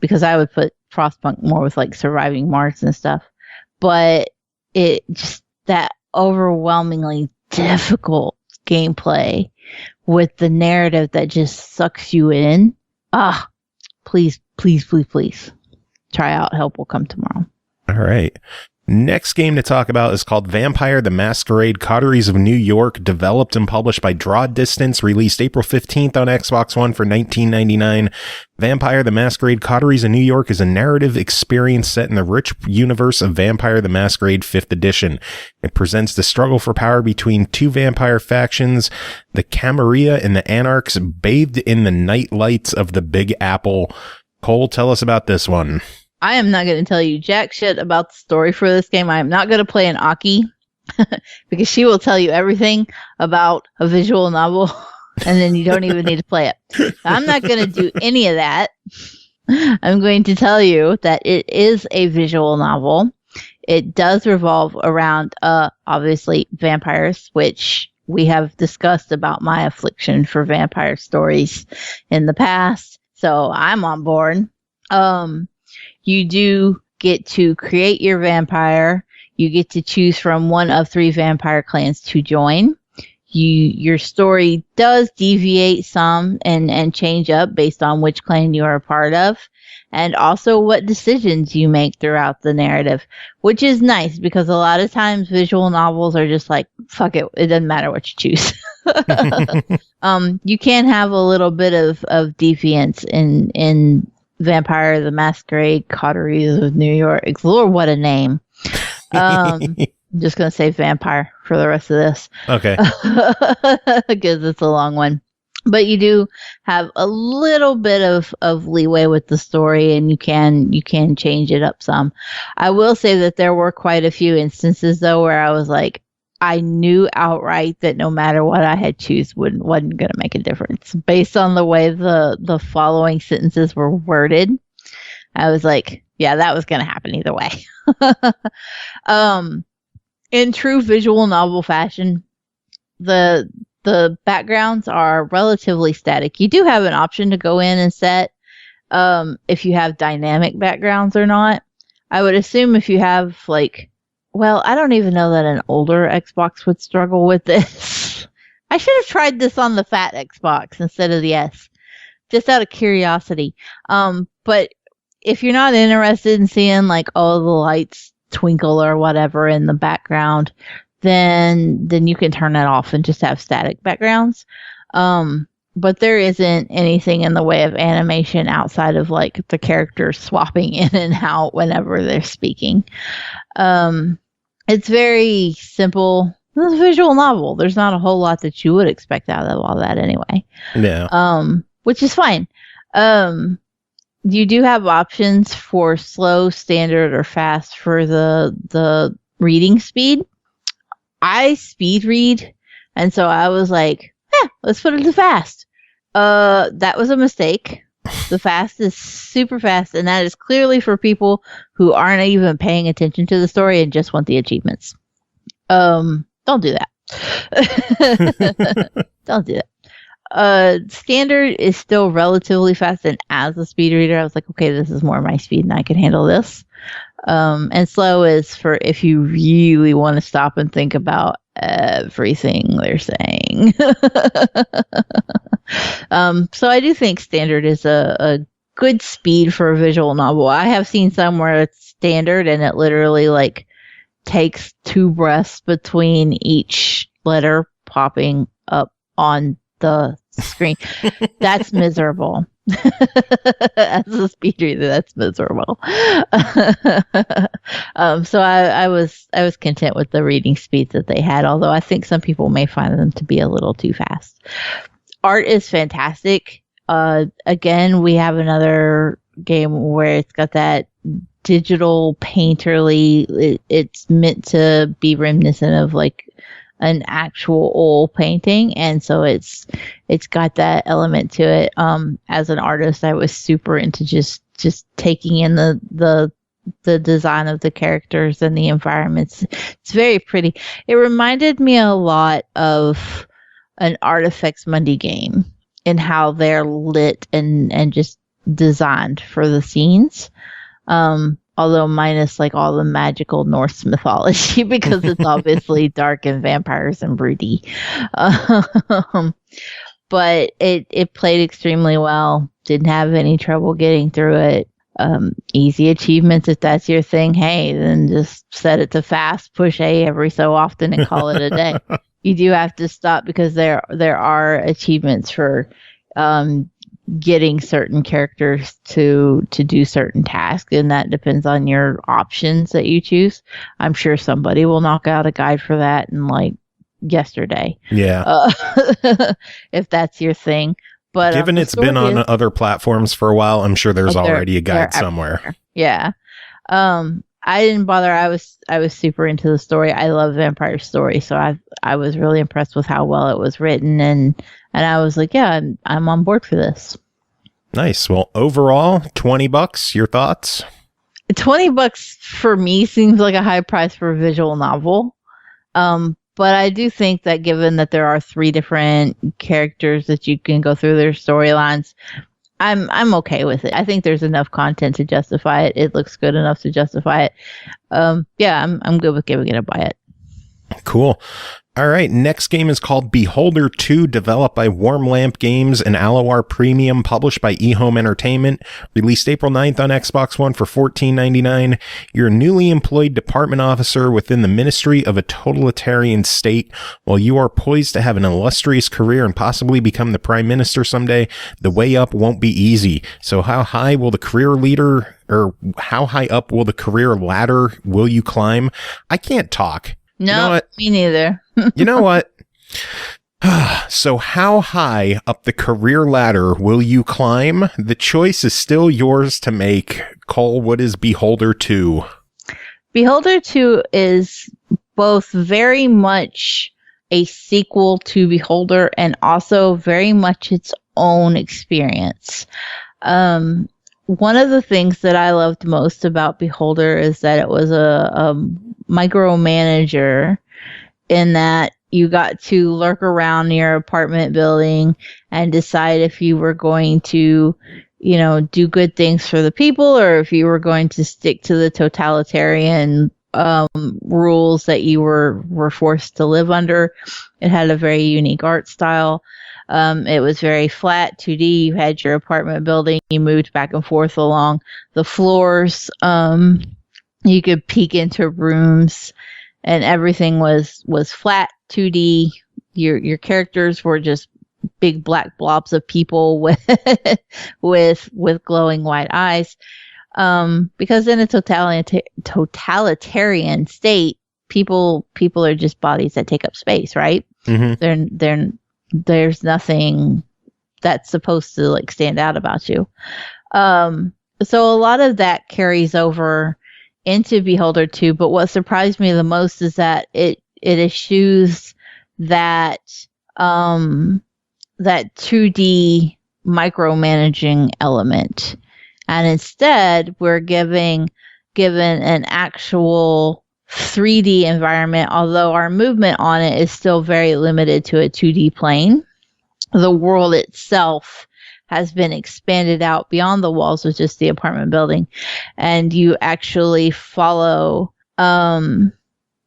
Because I would put Frostpunk more with like Surviving Mars and stuff. But it just that overwhelmingly difficult gameplay with the narrative that just sucks you in. Please, please, please, please try out Help Will Come Tomorrow. All right. Next game to talk about is called Vampire the Masquerade Coteries of New York, developed and published by Draw Distance, released April 15th on Xbox One for $19.99. Vampire the Masquerade Coteries of New York is a narrative experience set in the rich universe of Vampire the Masquerade 5th Edition. It presents the struggle for power between two vampire factions, the Camarilla and the Anarchs, bathed in the night lights of the Big Apple. Cole, tell us about this one. I am not going to tell you jack shit about the story for this game. I am not going to play an Aki because she will tell you everything about a visual novel and then you don't even need to play it. I'm not going to do any of that. I'm going to tell you that it is a visual novel. It does revolve around, obviously, vampires, which we have discussed about my affliction for vampire stories in the past. So I'm on board. You do get to create your vampire. You get to choose from one of 3 vampire clans to join. Your story does deviate some and change up based on which clan you are a part of, and also what decisions you make throughout the narrative, which is nice because a lot of times visual novels are just like, fuck it, it doesn't matter what you choose. You can have a little bit of deviance in Vampire the Masquerade Coteries of New York. Lord, what a name. I'm just going to say vampire for the rest of this. Okay. Because it's a long one. But you do have a little bit of leeway with the story, and you can change it up some. I will say that there were quite a few instances though where I was like, I knew outright that no matter what I had choose wasn't going to make a difference based on the way the following sentences were worded. I was like, yeah, that was going to happen either way. In true visual novel fashion, the backgrounds are relatively static. You do have an option to go in and set if you have dynamic backgrounds or not. I would assume if you have well, I don't even know that an older Xbox would struggle with this. I should have tried this on the fat Xbox instead of the S, just out of curiosity. But if you're not interested in seeing the lights twinkle or whatever in the background, then you can turn that off and just have static backgrounds. But there isn't anything in the way of animation outside of the characters swapping in and out whenever they're speaking. It's very simple. It's a visual novel. There's not a whole lot that you would expect out of all that anyway. Yeah. Which is fine. You do have options for slow, standard, or fast for the reading speed. I speed read, and so I was like, let's put it to fast. That was a mistake. The fast is super fast, and that is clearly for people who aren't even paying attention to the story and just want the achievements. Don't do that. Don't do that. Standard is still relatively fast, and as a speed reader, I was like, okay, this is more my speed, and I can handle this. And slow is for if you really want to stop and think about everything they're saying. So I do think standard is a good speed for a visual novel. I have seen some where it's standard and it literally takes 2 breaths between each letter popping up on the screen. That's miserable. As a speed reader, that's miserable. So I was content with the reading speeds that they had, although I think some people may find them to be a little too fast. Art is fantastic. Again, we have another game where it's got that digital painterly. It's meant to be reminiscent of an actual oil painting, and so it's got that element to it. As an artist, I was super into just taking in the design of the characters and the environments. It's very pretty. It reminded me a lot of an Artifacts Mundi game in how they're lit and just designed for the scenes. Although minus all the magical Norse mythology because it's obviously dark and vampires and broody. But it played extremely well. Didn't have any trouble getting through it. Easy achievements if that's your thing. Hey, then just set it to fast, push A every so often and call it a day. You do have to stop because there are achievements for getting certain characters to do certain tasks, and that depends on your options that you choose. I'm sure somebody will knock out a guide for that in yesterday. Yeah. If that's your thing. But given it's been on other platforms for a while, I'm sure there's already a guide somewhere. Yeah. I didn't bother. I was super into the story. I love vampire story, so I was really impressed with how well it was written, and I was like, yeah, I'm on board for this. Nice. Well, overall, $20. Your thoughts? $20 for me seems like a high price for a visual novel. But I do think that given that there are 3 different characters that you can go through their storylines, I'm okay with it. I think there's enough content to justify it. It looks good enough to justify it. Yeah, I'm good with giving it a buy it. Cool. All right, next game is called Beholder 2, developed by Warm Lamp Games and Alloar Premium, published by eHome Entertainment, released April 9th on Xbox One for $14.99. You're a newly employed department officer within the ministry of a totalitarian state. While you are poised to have an illustrious career and possibly become the prime minister someday, the way up won't be easy. So how high will the career leader, or how high up will the career ladder will you climb? I can't talk. No, you know what? Me neither. You know what? So how high up the career ladder will you climb? The choice is still yours to make. Cole, what is Beholder 2? Beholder 2 is both very much a sequel to Beholder and also very much its own experience. One of the things that I loved most about Beholder is that it was a micromanager, in that you got to lurk around your apartment building and decide if you were going to, do good things for the people, or if you were going to stick to the totalitarian rules that you were forced to live under. It had a very unique art style. It was very flat, 2D. You had your apartment building. You moved back and forth along the floors. You could peek into rooms, and everything was flat, 2D. Your characters were just big black blobs of people with glowing white eyes. Because in a totalitarian state, people are just bodies that take up space, right? Mm-hmm. There's nothing that's supposed to like stand out about you. So a lot of that carries over into Beholder 2, but what surprised me the most is that it eschews that 2D micromanaging element. And instead, we're given an actual 3D environment, although our movement on it is still very limited to a 2D plane. The world itself has been expanded out beyond the walls of just the apartment building, and you actually follow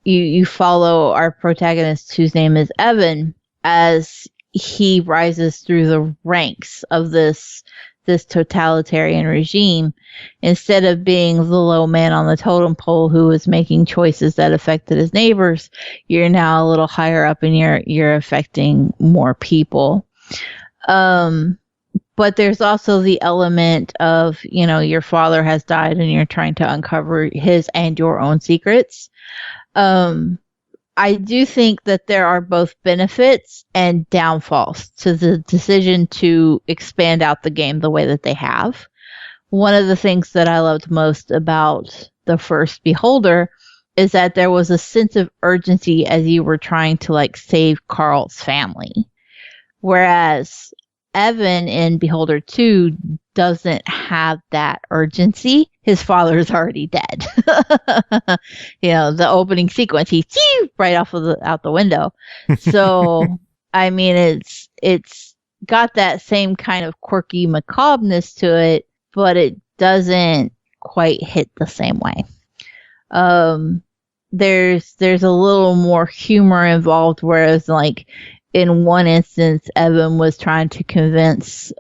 you follow our protagonist, whose name is Evan, as he rises through the ranks of this totalitarian regime. Instead of being the low man on the totem pole who was making choices that affected his neighbors, you're now a little higher up and you're affecting more people. But there's also the element of, your father has died and you're trying to uncover his and your own secrets. I do think that there are both benefits and downfalls to the decision to expand out the game the way that they have. One of the things that I loved most about the first Beholder is that there was a sense of urgency as you were trying to save Carl's family. Whereas Evan in Beholder 2 doesn't have that urgency. His father is already dead. The opening sequence, he's right out the window. So, I mean, it's got that same kind of quirky macabreness to it, but it doesn't quite hit the same way. There's a little more humor involved, whereas in one instance, Evan was trying to convince,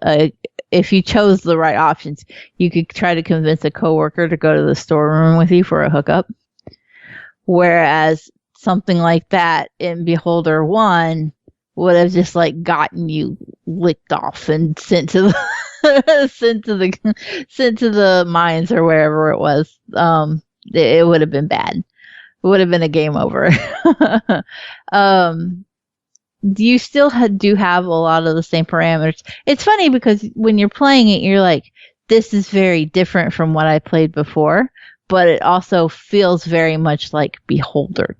if you chose the right options, you could try to convince a coworker to go to the storeroom with you for a hookup. Whereas something like that in Beholder 1 would have just gotten you licked off and sent to the sent to the mines or wherever it was. It would have been bad. It would have been a game over. You still do have a lot of the same parameters. It's funny because when you're playing it, you're like, this is very different from what I played before, but it also feels very much like Beholder.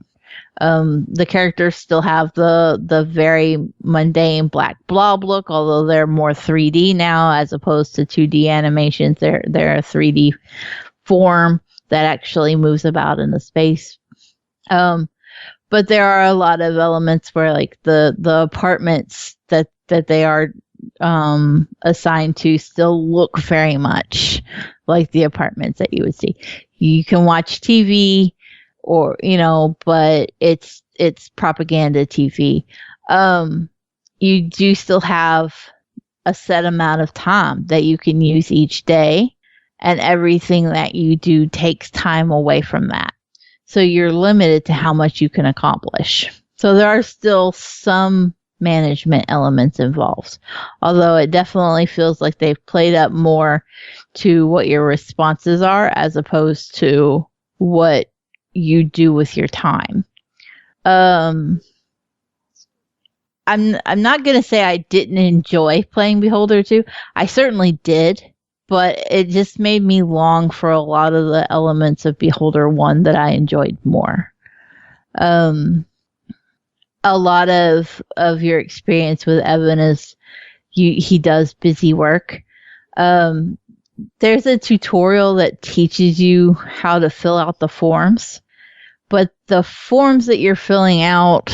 The characters still have the very mundane black blob look, although they're more 3D now as opposed to 2D animations. They're a 3D form that actually moves about in the space. But there are a lot of elements where the apartments that they are assigned to still look very much like the apartments that you would see. You can watch TV but it's propaganda TV. You do still have a set amount of time that you can use each day, and everything that you do takes time away from that. So you're limited to how much you can accomplish. So there are still some management elements involved, although it definitely feels like they've played up more to what your responses are as opposed to what you do with your time. I I'm not gonna say I didn't enjoy playing Beholder 2. I certainly did, but it just made me long for a lot of the elements of Beholder 1 that I enjoyed more. A lot of your experience with Evan is he does busy work. There's a tutorial that teaches you how to fill out the forms, but the forms that you're filling out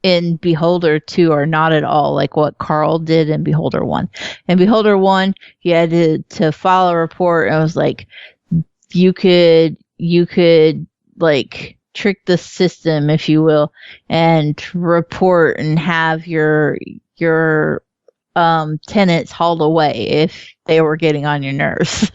in Beholder 2 are not at all like what Carl did in Beholder 1. In Beholder 1, you had to file a report, and it was like you could like trick the system, if you will, and report and have your tenants hauled away if they were getting on your nerves.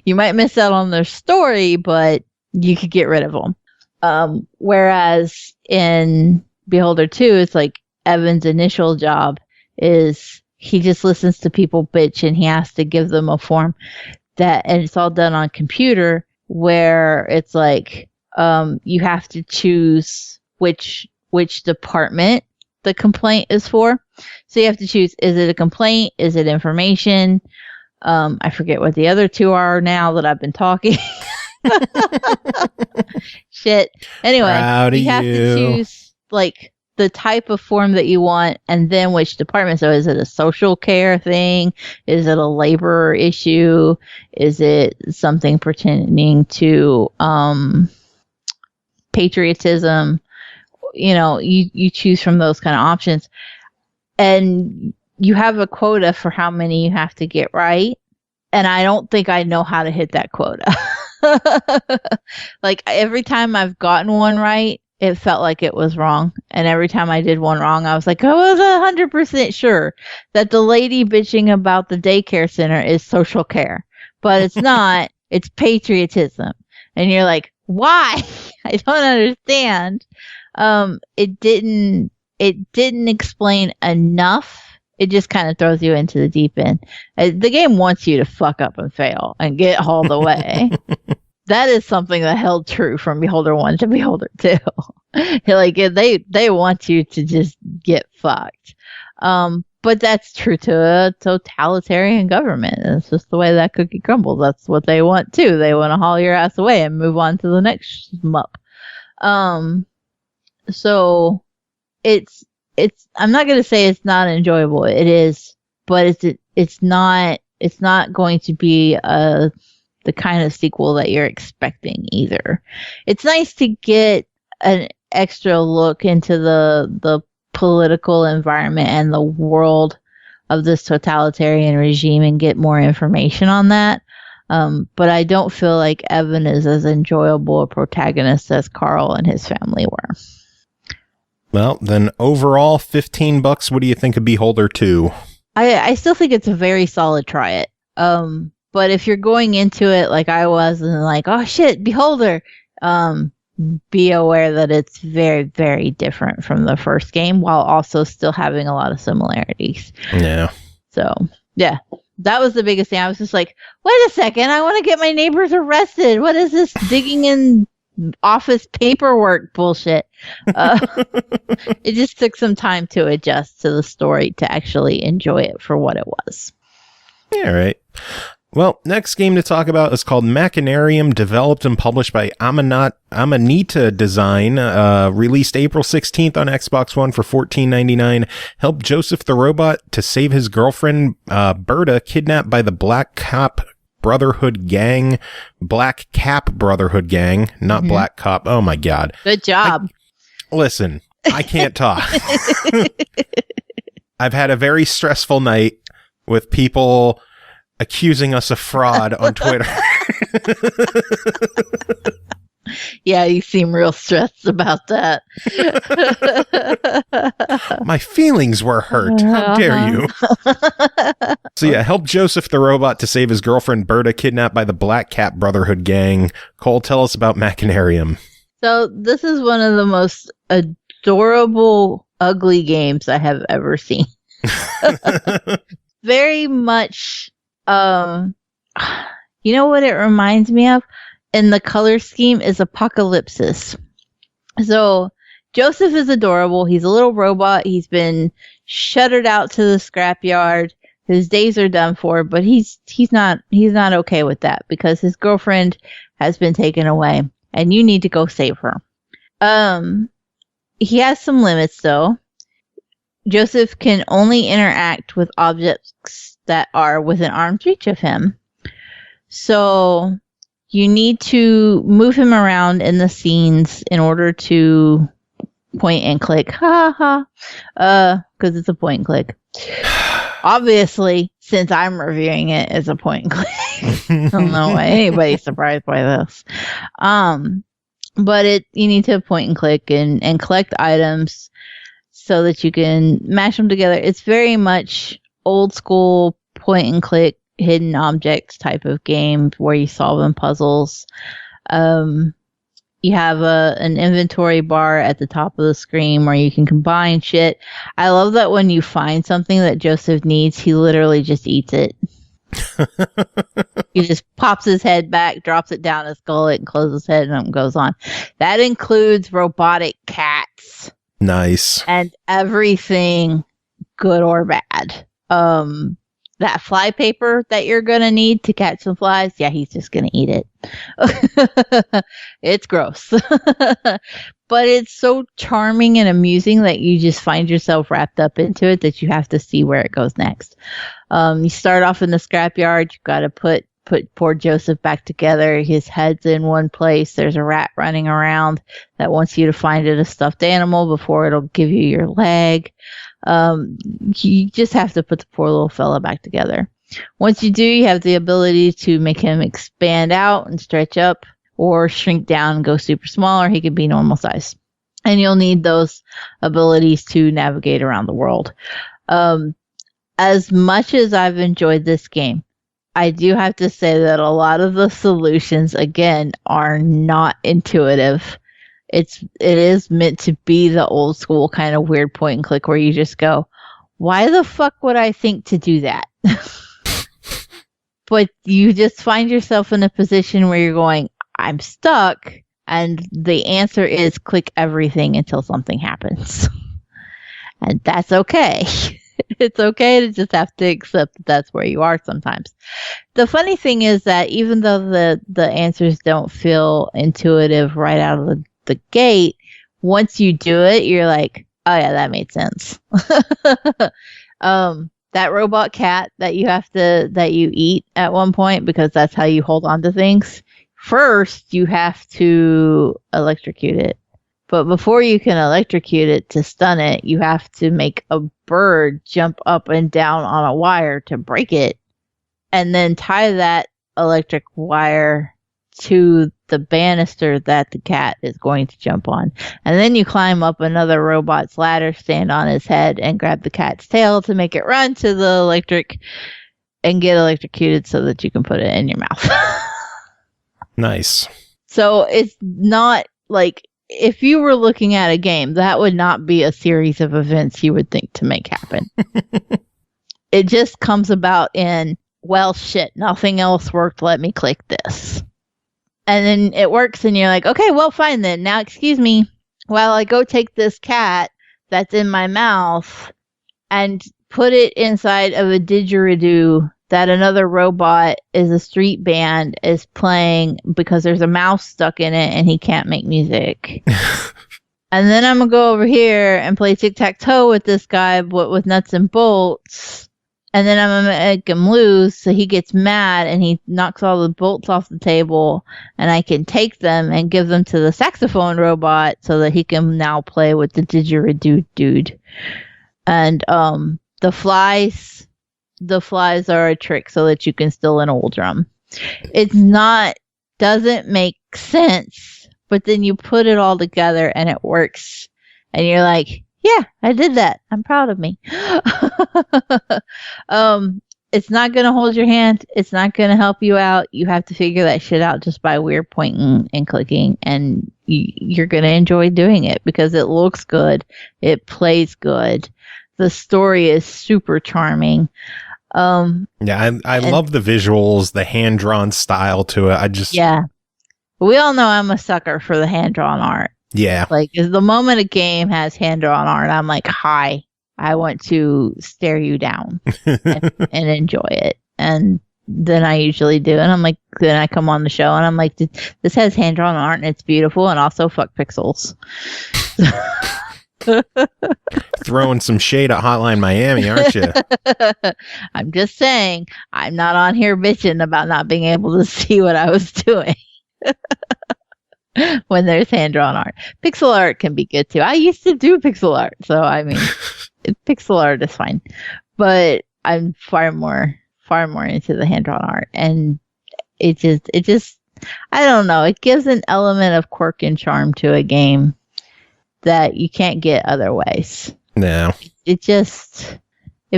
You might miss out on their story, but you could get rid of them. Whereas in Beholder 2, it's like Evan's initial job is he just listens to people bitch, and he has to give them a form and it's all done on computer, where it's like you have to choose which department the complaint is for. So you have to choose, is it a complaint? Is it information? I forget what the other two are now that I've been talking. Shit. Anyway, you have to choose like the type of form that you want, and then which department. So is it a social care thing? Is it a labor issue? Is it something pertaining to patriotism? You choose from those kind of options, and you have a quota for how many you have to get right. And I don't think I know how to hit that quota. Like every time I've gotten one right, it felt like it was wrong. And every time I did one wrong, I was like, I was 100% sure that the lady bitching about the daycare center is social care, but it's not. It's patriotism. And you're like, why? I don't understand. It didn't explain enough. It just kind of throws you into the deep end. The game wants you to fuck up and fail and get hauled away. That is something that held true from Beholder 1 to Beholder 2. Like they want you to just get fucked. But that's true to a totalitarian government. It's just the way that cookie crumbles. That's what they want too. They want to haul your ass away and move on to the next shmup. So it's I'm not going to say it's not enjoyable. It is, but it's not going to be the kind of sequel that you're expecting either. It's nice to get an extra look into the political environment and the world of this totalitarian regime and get more information on that. But I don't feel like Evan is as enjoyable a protagonist as Carl and his family were. Well, then overall, $15. What do you think of Beholder 2? I still think it's a very solid try it. But if you're going into it like I was and like, oh shit, Beholder, be aware that it's very, very different from the first game while also still having a lot of similarities. Yeah. So, yeah. That was the biggest thing. I was just like, wait a second, I want to get my neighbors arrested. What is this digging in office paperwork bullshit? It just took some time to adjust to the story to actually enjoy it for what it was. Yeah, right. Well, next game to talk about is called Machinarium, developed and published by Amanita Design, released April 16th on Xbox One for $14.99. Help Joseph the Robot to save his girlfriend, Berta, kidnapped by the Black Cap Brotherhood Gang, not Black Cop. Oh my God. Good job. Listen, I can't talk. I've had a very stressful night with people accusing us of fraud on Twitter. Yeah, you seem real stressed about that. My feelings were hurt. How dare you? So yeah, help Joseph the Robot to save his girlfriend Berta, kidnapped by the Black Cat Brotherhood Gang. Cole, tell us about Machinarium. So this is one of the most adorable, ugly games I have ever seen. Very much, you know what it reminds me of? And the color scheme is Apocalypsis. So Joseph is adorable. He's a little robot. He's been shuttered out to the scrapyard. His days are done for, but he's not okay with that because his girlfriend has been taken away and you need to go save her. He has some limits though. Joseph can only interact with objects that are within arm's reach of him. So you need to move him around in the scenes in order to point and click. Because it's a point and click. Obviously, since I'm reviewing it as a point and click, I don't know why anybody's surprised by this. But you need to point and click and collect items so that you can mash them together. It's very much old school point and click hidden objects type of game where you solve them puzzles. You have an inventory bar at the top of the screen where you can combine shit. I love that when you find something that Joseph needs, he literally just eats it. He just pops his head back, drops it down his gullet, and closes his head, and goes on. That includes robotic cats. Nice. And everything, good or bad. That fly paper that you're going to need to catch some flies, yeah, he's just going to eat it. It's gross. But it's so charming and amusing that you just find yourself wrapped up into it that you have to see where it goes next. You start off in the scrapyard. You've got to put poor Joseph back together. His head's in one place. There's a rat running around that wants you to find it a stuffed animal before it'll give you your leg. You just have to put the poor little fella back together. Once you do, you have the ability to make him expand out and stretch up or shrink down and go super small, or he can be normal size. And you'll need those abilities to navigate around the world. As much as I've enjoyed this game, I do have to say that a lot of the solutions, again, are not intuitive. It is meant to be the old school kind of weird point and click where you just go, why the fuck would I think to do that? But you just find yourself in a position where you're going, I'm stuck. And the answer is click everything until something happens. And that's okay. It's okay to just have to accept that that's where you are sometimes. The funny thing is that even though the answers don't feel intuitive right out of the gate, once you do it, you're like, oh yeah, that made sense. That robot cat that you eat at one point, because that's how you hold on to things. First, you have to electrocute it. But before you can electrocute it to stun it, you have to make a bird jump up and down on a wire to break it, and then tie that electric wire to the banister that the cat is going to jump on. And then you climb up another robot's ladder, stand on his head, and grab the cat's tail to make it run to the electric and get electrocuted so that you can put it in your mouth. Nice. So it's not like, if you were looking at a game, that would not be a series of events you would think to make happen. It just comes about in, well, shit, nothing else worked. Let me click this. And then it works and you're like, okay, well, fine then. Now, excuse me, while I go take this cat that's in my mouth and put it inside of a didgeridoo that another robot is a street band is playing because there's a mouse stuck in it and he can't make music. And then I'm going to go over here and play tic-tac-toe with this guy with nuts and bolts. And then I'm going to make him lose, so he gets mad and he knocks all the bolts off the table, and I can take them and give them to the saxophone robot so that he can now play with the didgeridoo dude. And the flies are a trick so that you can steal an old drum. Doesn't make sense, but then you put it all together and it works. And you're like, yeah, I did that. I'm proud of me. It's not going to hold your hand. It's not going to help you out. You have to figure that shit out just by weird pointing and clicking. And you're going to enjoy doing it because it looks good. It plays good. The story is super charming. Yeah, I love the visuals, the hand-drawn style to it. Yeah. We all know I'm a sucker for the hand-drawn art. Yeah. Like, is the moment a game has hand-drawn art, I'm like, hi, I want to stare you down and enjoy it. And then I usually do. And I'm like, then I come on the show and I'm like, this has hand-drawn art and it's beautiful, and also fuck pixels. Throwing some shade at Hotline Miami, aren't you? I'm just saying, I'm not on here bitching about not being able to see what I was doing. When there's hand-drawn art. Pixel art can be good too. I used to do pixel art, so I mean, pixel art is fine. But I'm far more into the hand-drawn art, and it just, I don't know. It gives an element of quirk and charm to a game that you can't get other ways. No. It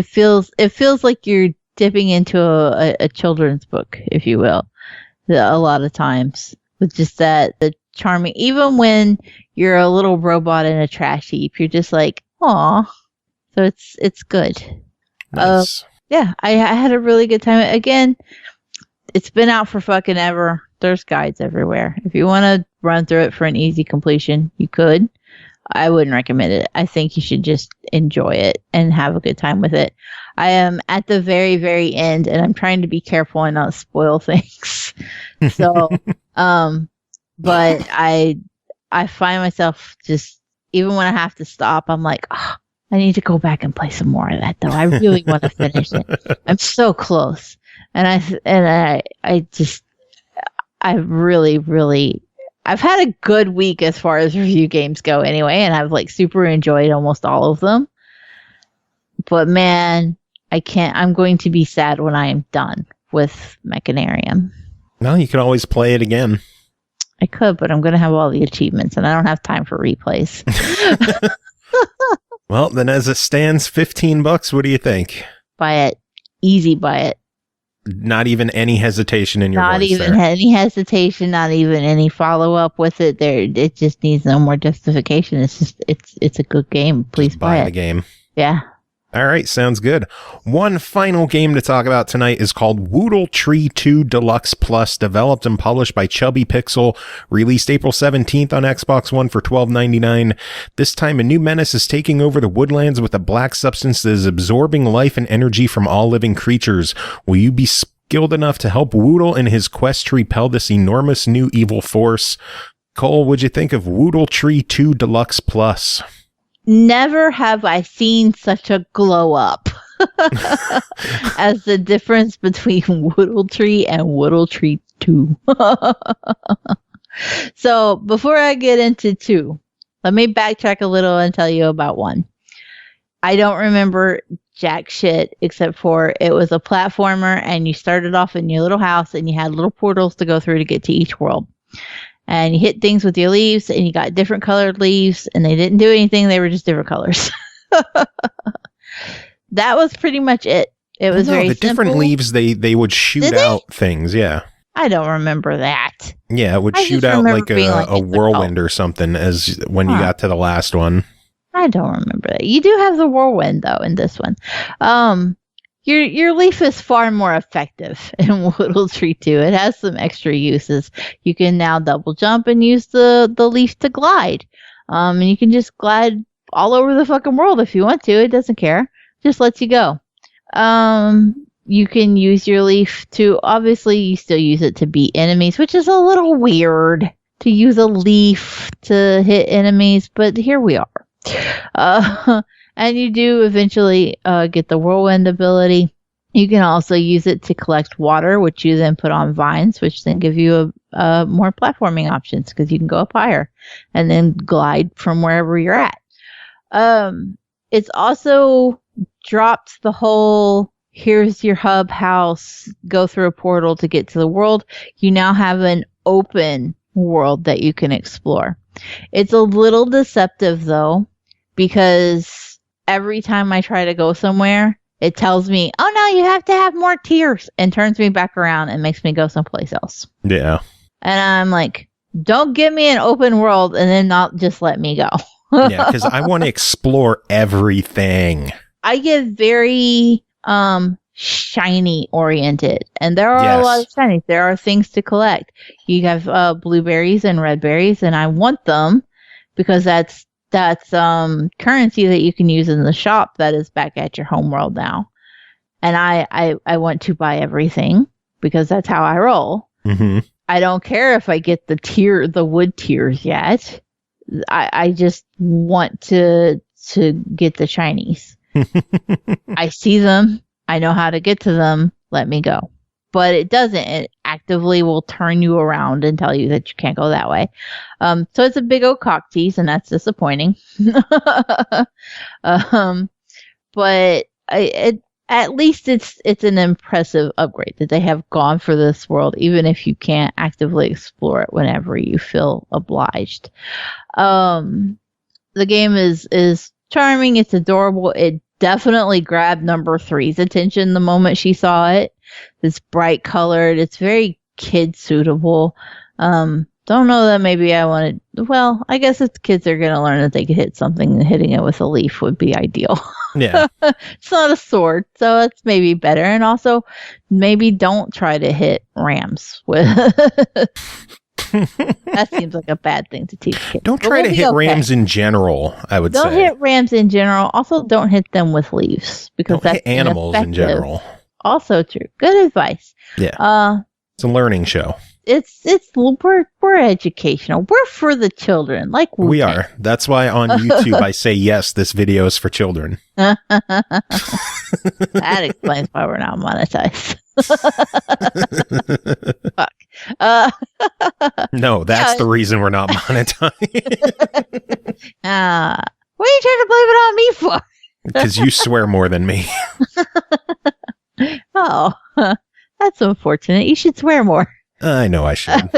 feels like you're dipping into a children's book, if you will, a lot of times. With just the charming, even when you're a little robot in a trash heap, you're just like, aw. So it's good. Nice. Yeah, I had a really good time. Again, it's been out for fucking ever. There's guides everywhere. If you want to run through it for an easy completion, you could. I wouldn't recommend it. I think you should just enjoy it and have a good time with it. I am at the very, very end, and I'm trying to be careful and not spoil things. So, but I find myself just, even when I have to stop, I'm like, oh, I need to go back and play some more of that, though. I really want to finish it. I'm so close, and I've had a good week as far as review games go anyway, and I've like super enjoyed almost all of them. But man, I'm going to be sad when I am done with Mechanarium. No, you can always play it again. I could, but I'm going to have all the achievements, and I don't have time for replays. Well, then as it stands, $15, what do you think? Buy it. Easy buy it. Not even any hesitation in your voice. Not even any hesitation, not even any follow-up with it. It just needs no more justification. It's just, it's a good game. Please just buy it. the game. Yeah. All right, sounds good. One final game to talk about tonight is called WoodleTree 2 Deluxe Plus, developed and published by Chubby Pixel, released April 17th on Xbox One for $12.99. This time, a new menace is taking over the woodlands with a black substance that is absorbing life and energy from all living creatures. Will you be skilled enough to help Woodle in his quest to repel this enormous new evil force? Cole, what'd you think of WoodleTree 2 Deluxe Plus? Never have I seen such a glow up as the difference between WoodleTree and WoodleTree 2. So before I get into 2, let me backtrack a little and tell you about 1. I don't remember jack shit except for it was a platformer, and you started off in your little house and you had little portals to go through to get to each world. And you hit things with your leaves, and you got different colored leaves, and they didn't do anything. They were just different colors. That was pretty much it. It was very simple. Different leaves, they would shoot out things, yeah. I don't remember that. Yeah, it would shoot out like a whirlwind or something as when you got to the last one. I don't remember that. You do have the whirlwind, though, in this one. Your leaf is far more effective in WoodleTree 2. It has some extra uses. You can now double jump and use the leaf to glide. And you can just glide all over the fucking world if you want to. It doesn't care. Just lets you go. You can use your leaf to, obviously, you still use it to beat enemies, which is a little weird to use a leaf to hit enemies, but here we are. And you do eventually get the whirlwind ability. You can also use it to collect water, which you then put on vines, which then give you more platforming options because you can go up higher and then glide from wherever you're at. It's also dropped the whole, here's your hub house, go through a portal to get to the world. You now have an open world that you can explore. It's a little deceptive, though, because every time I try to go somewhere, it tells me, oh no, you have to have more tiers, and turns me back around and makes me go someplace else. Yeah. And I'm like, don't give me an open world and then not just let me go. Yeah, because I want to explore everything. I get very shiny oriented, and there are a lot of shinies. There are things to collect. You have blueberries and red berries, and I want them because that's currency that you can use in the shop that is back at your home world now. And I want to buy everything because that's how I roll. Mm-hmm. I don't care if I get the wood tiers yet. I just want to get the Chinese. I see them. I know how to get to them. Let me go. But it doesn't. It actively will turn you around and tell you that you can't go that way. So it's a big old cock tease, and that's disappointing. But at least it's an impressive upgrade that they have gone for this world, even if you can't actively explore it whenever you feel obliged. The game is charming. It's adorable. It definitely grabbed number 3's attention the moment she saw it. It's bright colored. It's very kid suitable. Don't know that maybe I wanted. Well, I guess if the kids are going to learn that they could hit something, hitting it with a leaf would be ideal. Yeah. It's not a sword, so that's maybe better. And also, maybe don't try to hit rams with. That seems like a bad thing to teach kids. Don't try to hit rams in general, I would say. Don't hit rams in general. Also, don't hit them with leaves because that's hit animals in general. Also true. Good advice. Yeah. It's a learning show. We're educational. We're for the children, like we are. That's why on YouTube I say yes, this video is for children. That explains why we're not monetized. Fuck. No, that's the reason we're not monetized. What are you trying to blame it on me for? Because you swear more than me. Oh, that's unfortunate. You should swear more. I know I should.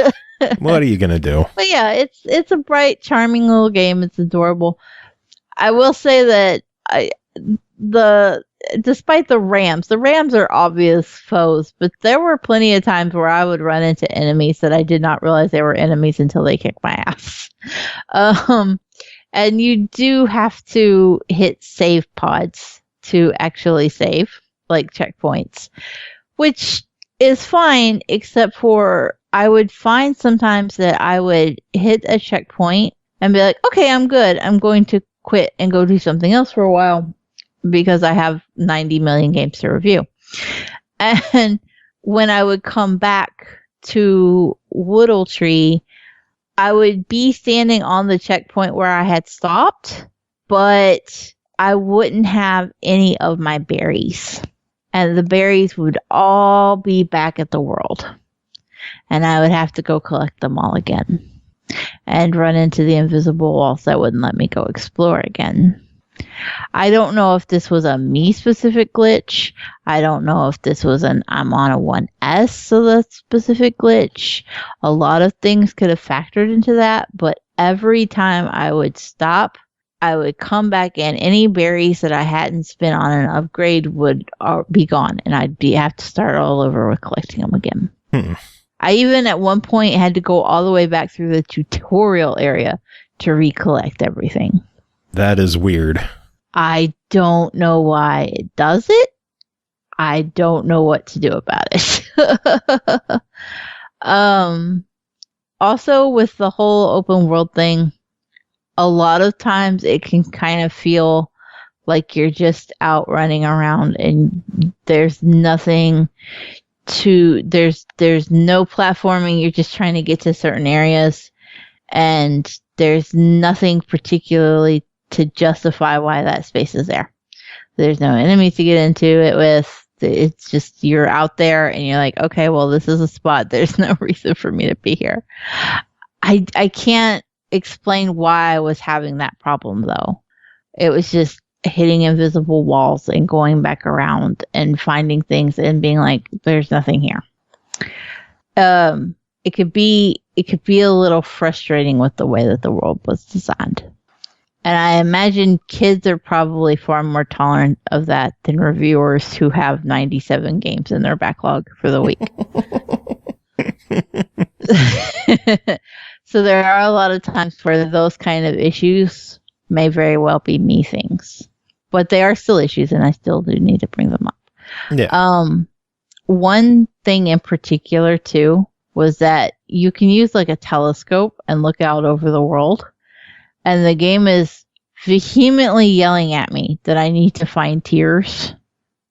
What are you going to do? But yeah, it's a bright, charming little game. It's adorable. I will say that despite the rams are obvious foes, but there were plenty of times where I would run into enemies that I did not realize they were enemies until they kicked my ass. And you do have to hit save pods to actually save, like checkpoints, which is fine, except for I would find sometimes that I would hit a checkpoint and be like, okay, I'm good. I'm going to quit and go do something else for a while because I have 90 million games to review. And when I would come back to Woodletree, I would be standing on the checkpoint where I had stopped, but I wouldn't have any of my berries. And the berries would all be back at the world. And I would have to go collect them all again. And run into the invisible walls that wouldn't let me go explore again. I don't know if this was a me-specific glitch. I don't know if this was I'm on a 1S, so that's specific glitch. A lot of things could have factored into that, but every time I would stop, I would come back in. Any berries that I hadn't spent on an upgrade would be gone, and I'd have to start all over with collecting them again. I even at one point had to go all the way back through the tutorial area to recollect everything. That is weird. I don't know why it does it. I don't know what to do about it. Also, with the whole open world thing, a lot of times it can kind of feel like you're just out running around and there's nothing there's no platforming. You're just trying to get to certain areas and there's nothing particularly to justify why that space is there. There's no enemies to get into it with. It's just you're out there and you're like, okay, well, this is a spot. There's no reason for me to be here. I can't explain why I was having that problem, though. It was just hitting invisible walls and going back around and finding things and being like, there's nothing here. It could be a little frustrating with the way that the world was designed. And I imagine kids are probably far more tolerant of that than reviewers who have 97 games in their backlog for the week. So there are a lot of times where those kind of issues may very well be me things. But they are still issues, and I still do need to bring them up. Yeah. One thing in particular, too, was that you can use like a telescope and look out over the world. and the game is vehemently yelling at me that I need to find tiers.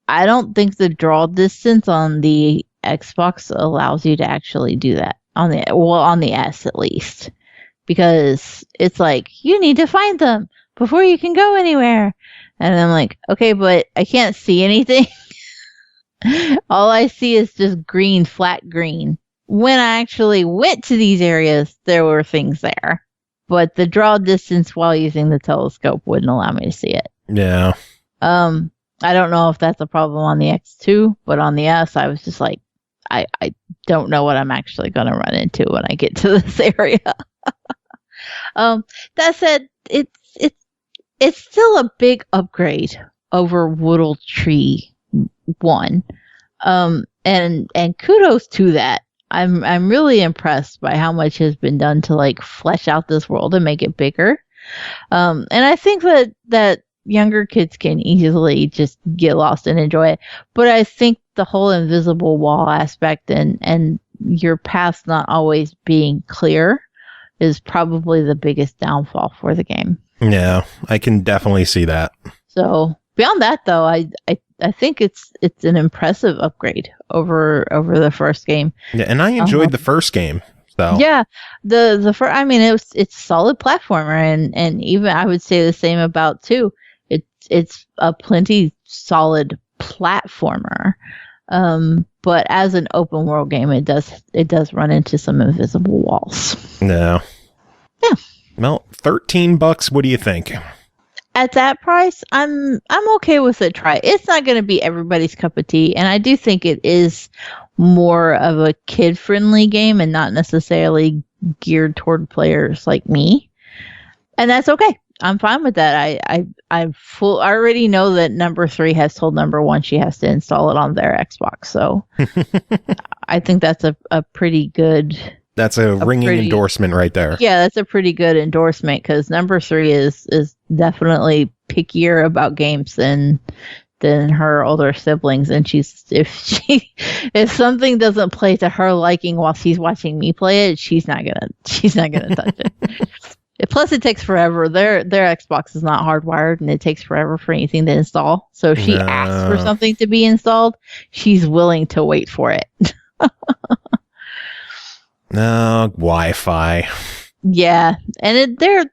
I don't think the draw distance on the Xbox allows you to actually do that on the S at least, because it's like you need to find them before you can go anywhere, and I'm like, okay, but I can't see anything. All I see is just green, flat green. When I actually went to these areas, there were things there, but the draw distance while using the telescope wouldn't allow me to see it. Yeah. I don't know if that's a problem on the X2, but on the S, I was just like, I don't know what I'm actually going to run into when I get to this area. That said, it's still a big upgrade over Woodle Tree 1. And kudos to that. I'm really impressed by how much has been done to like flesh out this world and make it bigger. And I think that younger kids can easily just get lost and enjoy it. But I think the whole invisible wall aspect and your path not always being clear is probably the biggest downfall for the game. Yeah, I can definitely see that. So beyond that, though, I think it's an impressive upgrade over the first game. Yeah, and I enjoyed the first game. So yeah, the first, I mean, it's a solid platformer, and even I would say the same about 2. It's a plenty solid platformer. But as an open world game, it does run into some invisible walls. No. Yeah. Well, $13. What do you think? At that price, I'm okay with it. Try. It's not going to be everybody's cup of tea, and I do think it is more of a kid-friendly game and not necessarily geared toward players like me. And that's okay. I'm fine with that. I already know that number 3 has told number 1 she has to install it on their Xbox. So I think that's a pretty good. That's a ringing endorsement right there. Yeah, that's a pretty good endorsement because number 3 is definitely pickier about games than her older siblings, and if something doesn't play to her liking while she's watching me play it, she's not gonna touch it. Plus, it takes forever. Their Xbox is not hardwired, and it takes forever for anything to install. So if she asks for something to be installed, she's willing to wait for it. No, Wi-Fi. Yeah, and they're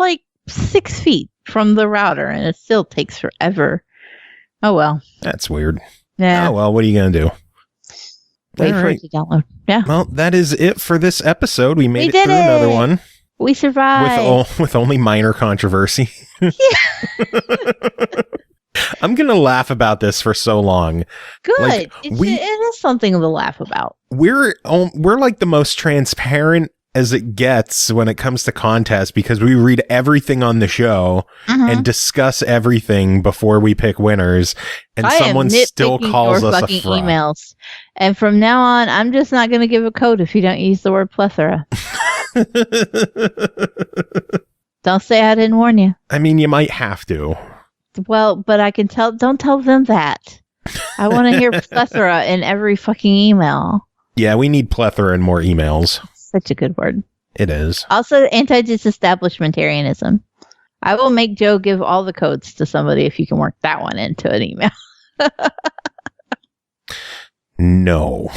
like 6 feet from the router, and it still takes forever. Oh well. That's weird. Yeah. Oh well, what are you gonna do? Wait for it to download. Yeah. Well, that is it for this episode. We made it through another one. We survived. With only minor controversy. Yeah. I'm going to laugh about this for so long. Good. Like, it is something to laugh about. We're like the most transparent as it gets when it comes to contests because we read everything on the show and discuss everything before we pick winners. And someone still calls us a fraud. Emails. And from now on, I'm just not going to give a code if you don't use the word plethora. Don't say I didn't warn you. I mean, you might have to. Well, but I can tell. Don't tell them that. I want to hear plethora in every fucking email. Yeah, we need plethora in more emails. Such a good word. It is. Also, anti-disestablishmentarianism. I will make Joe give all the codes to somebody if you can work that one into an email. No.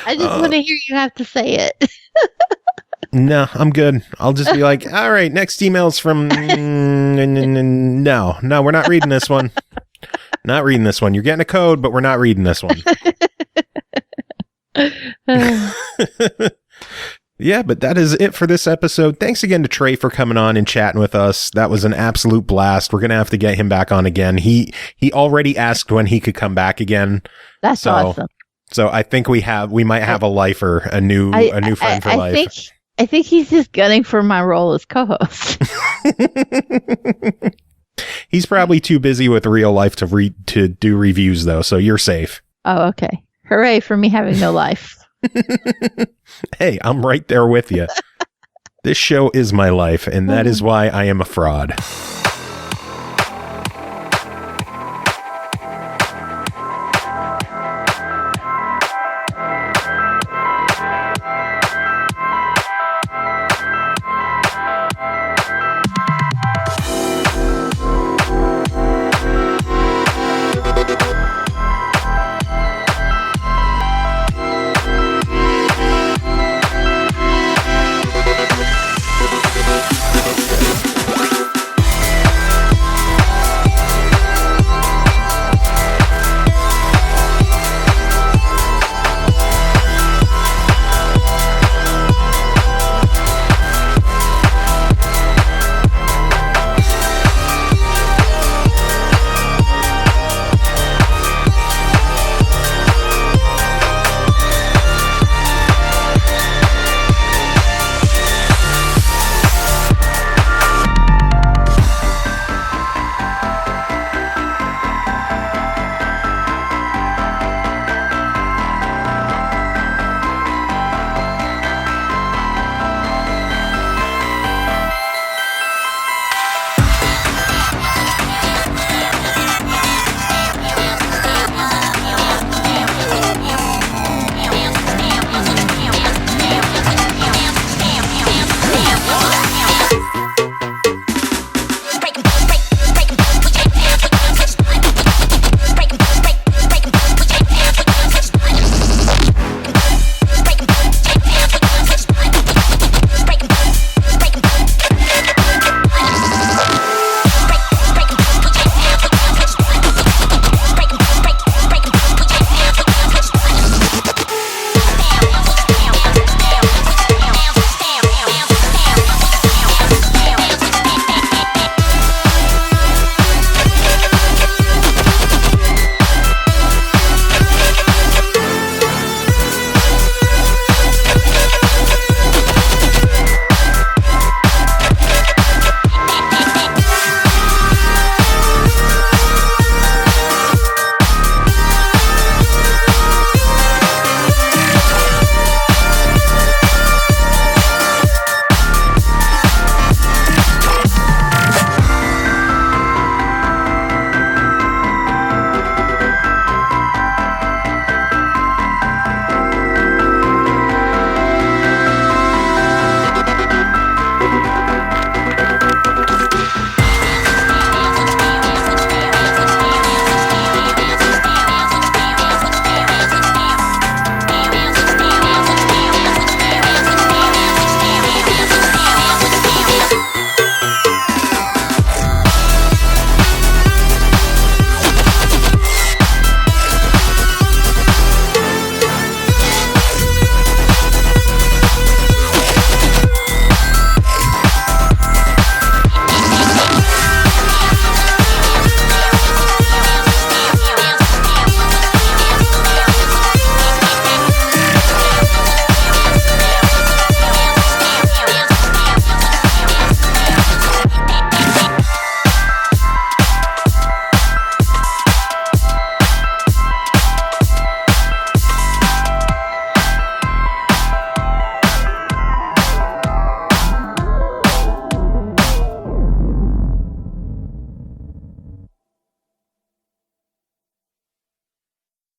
I just want to hear you have to say it. No, I'm good. I'll just be like, all right, next email's from... No, we're not reading this one. Not reading this one. You're getting a code, but we're not reading this one. Yeah, but that is it for this episode. Thanks again to Trey for coming on and chatting with us. That was an absolute blast. We're going to have to get him back on again. He already asked when he could come back again. That's awesome. So I think we might have a lifer, a new friend for life. I think he's just gunning for my role as co-host. He's probably too busy with real life to do reviews though, so you're safe. Oh, okay. Hooray for me having no life. Hey, I'm right there with you. This show is my life, and that is why I am a fraud.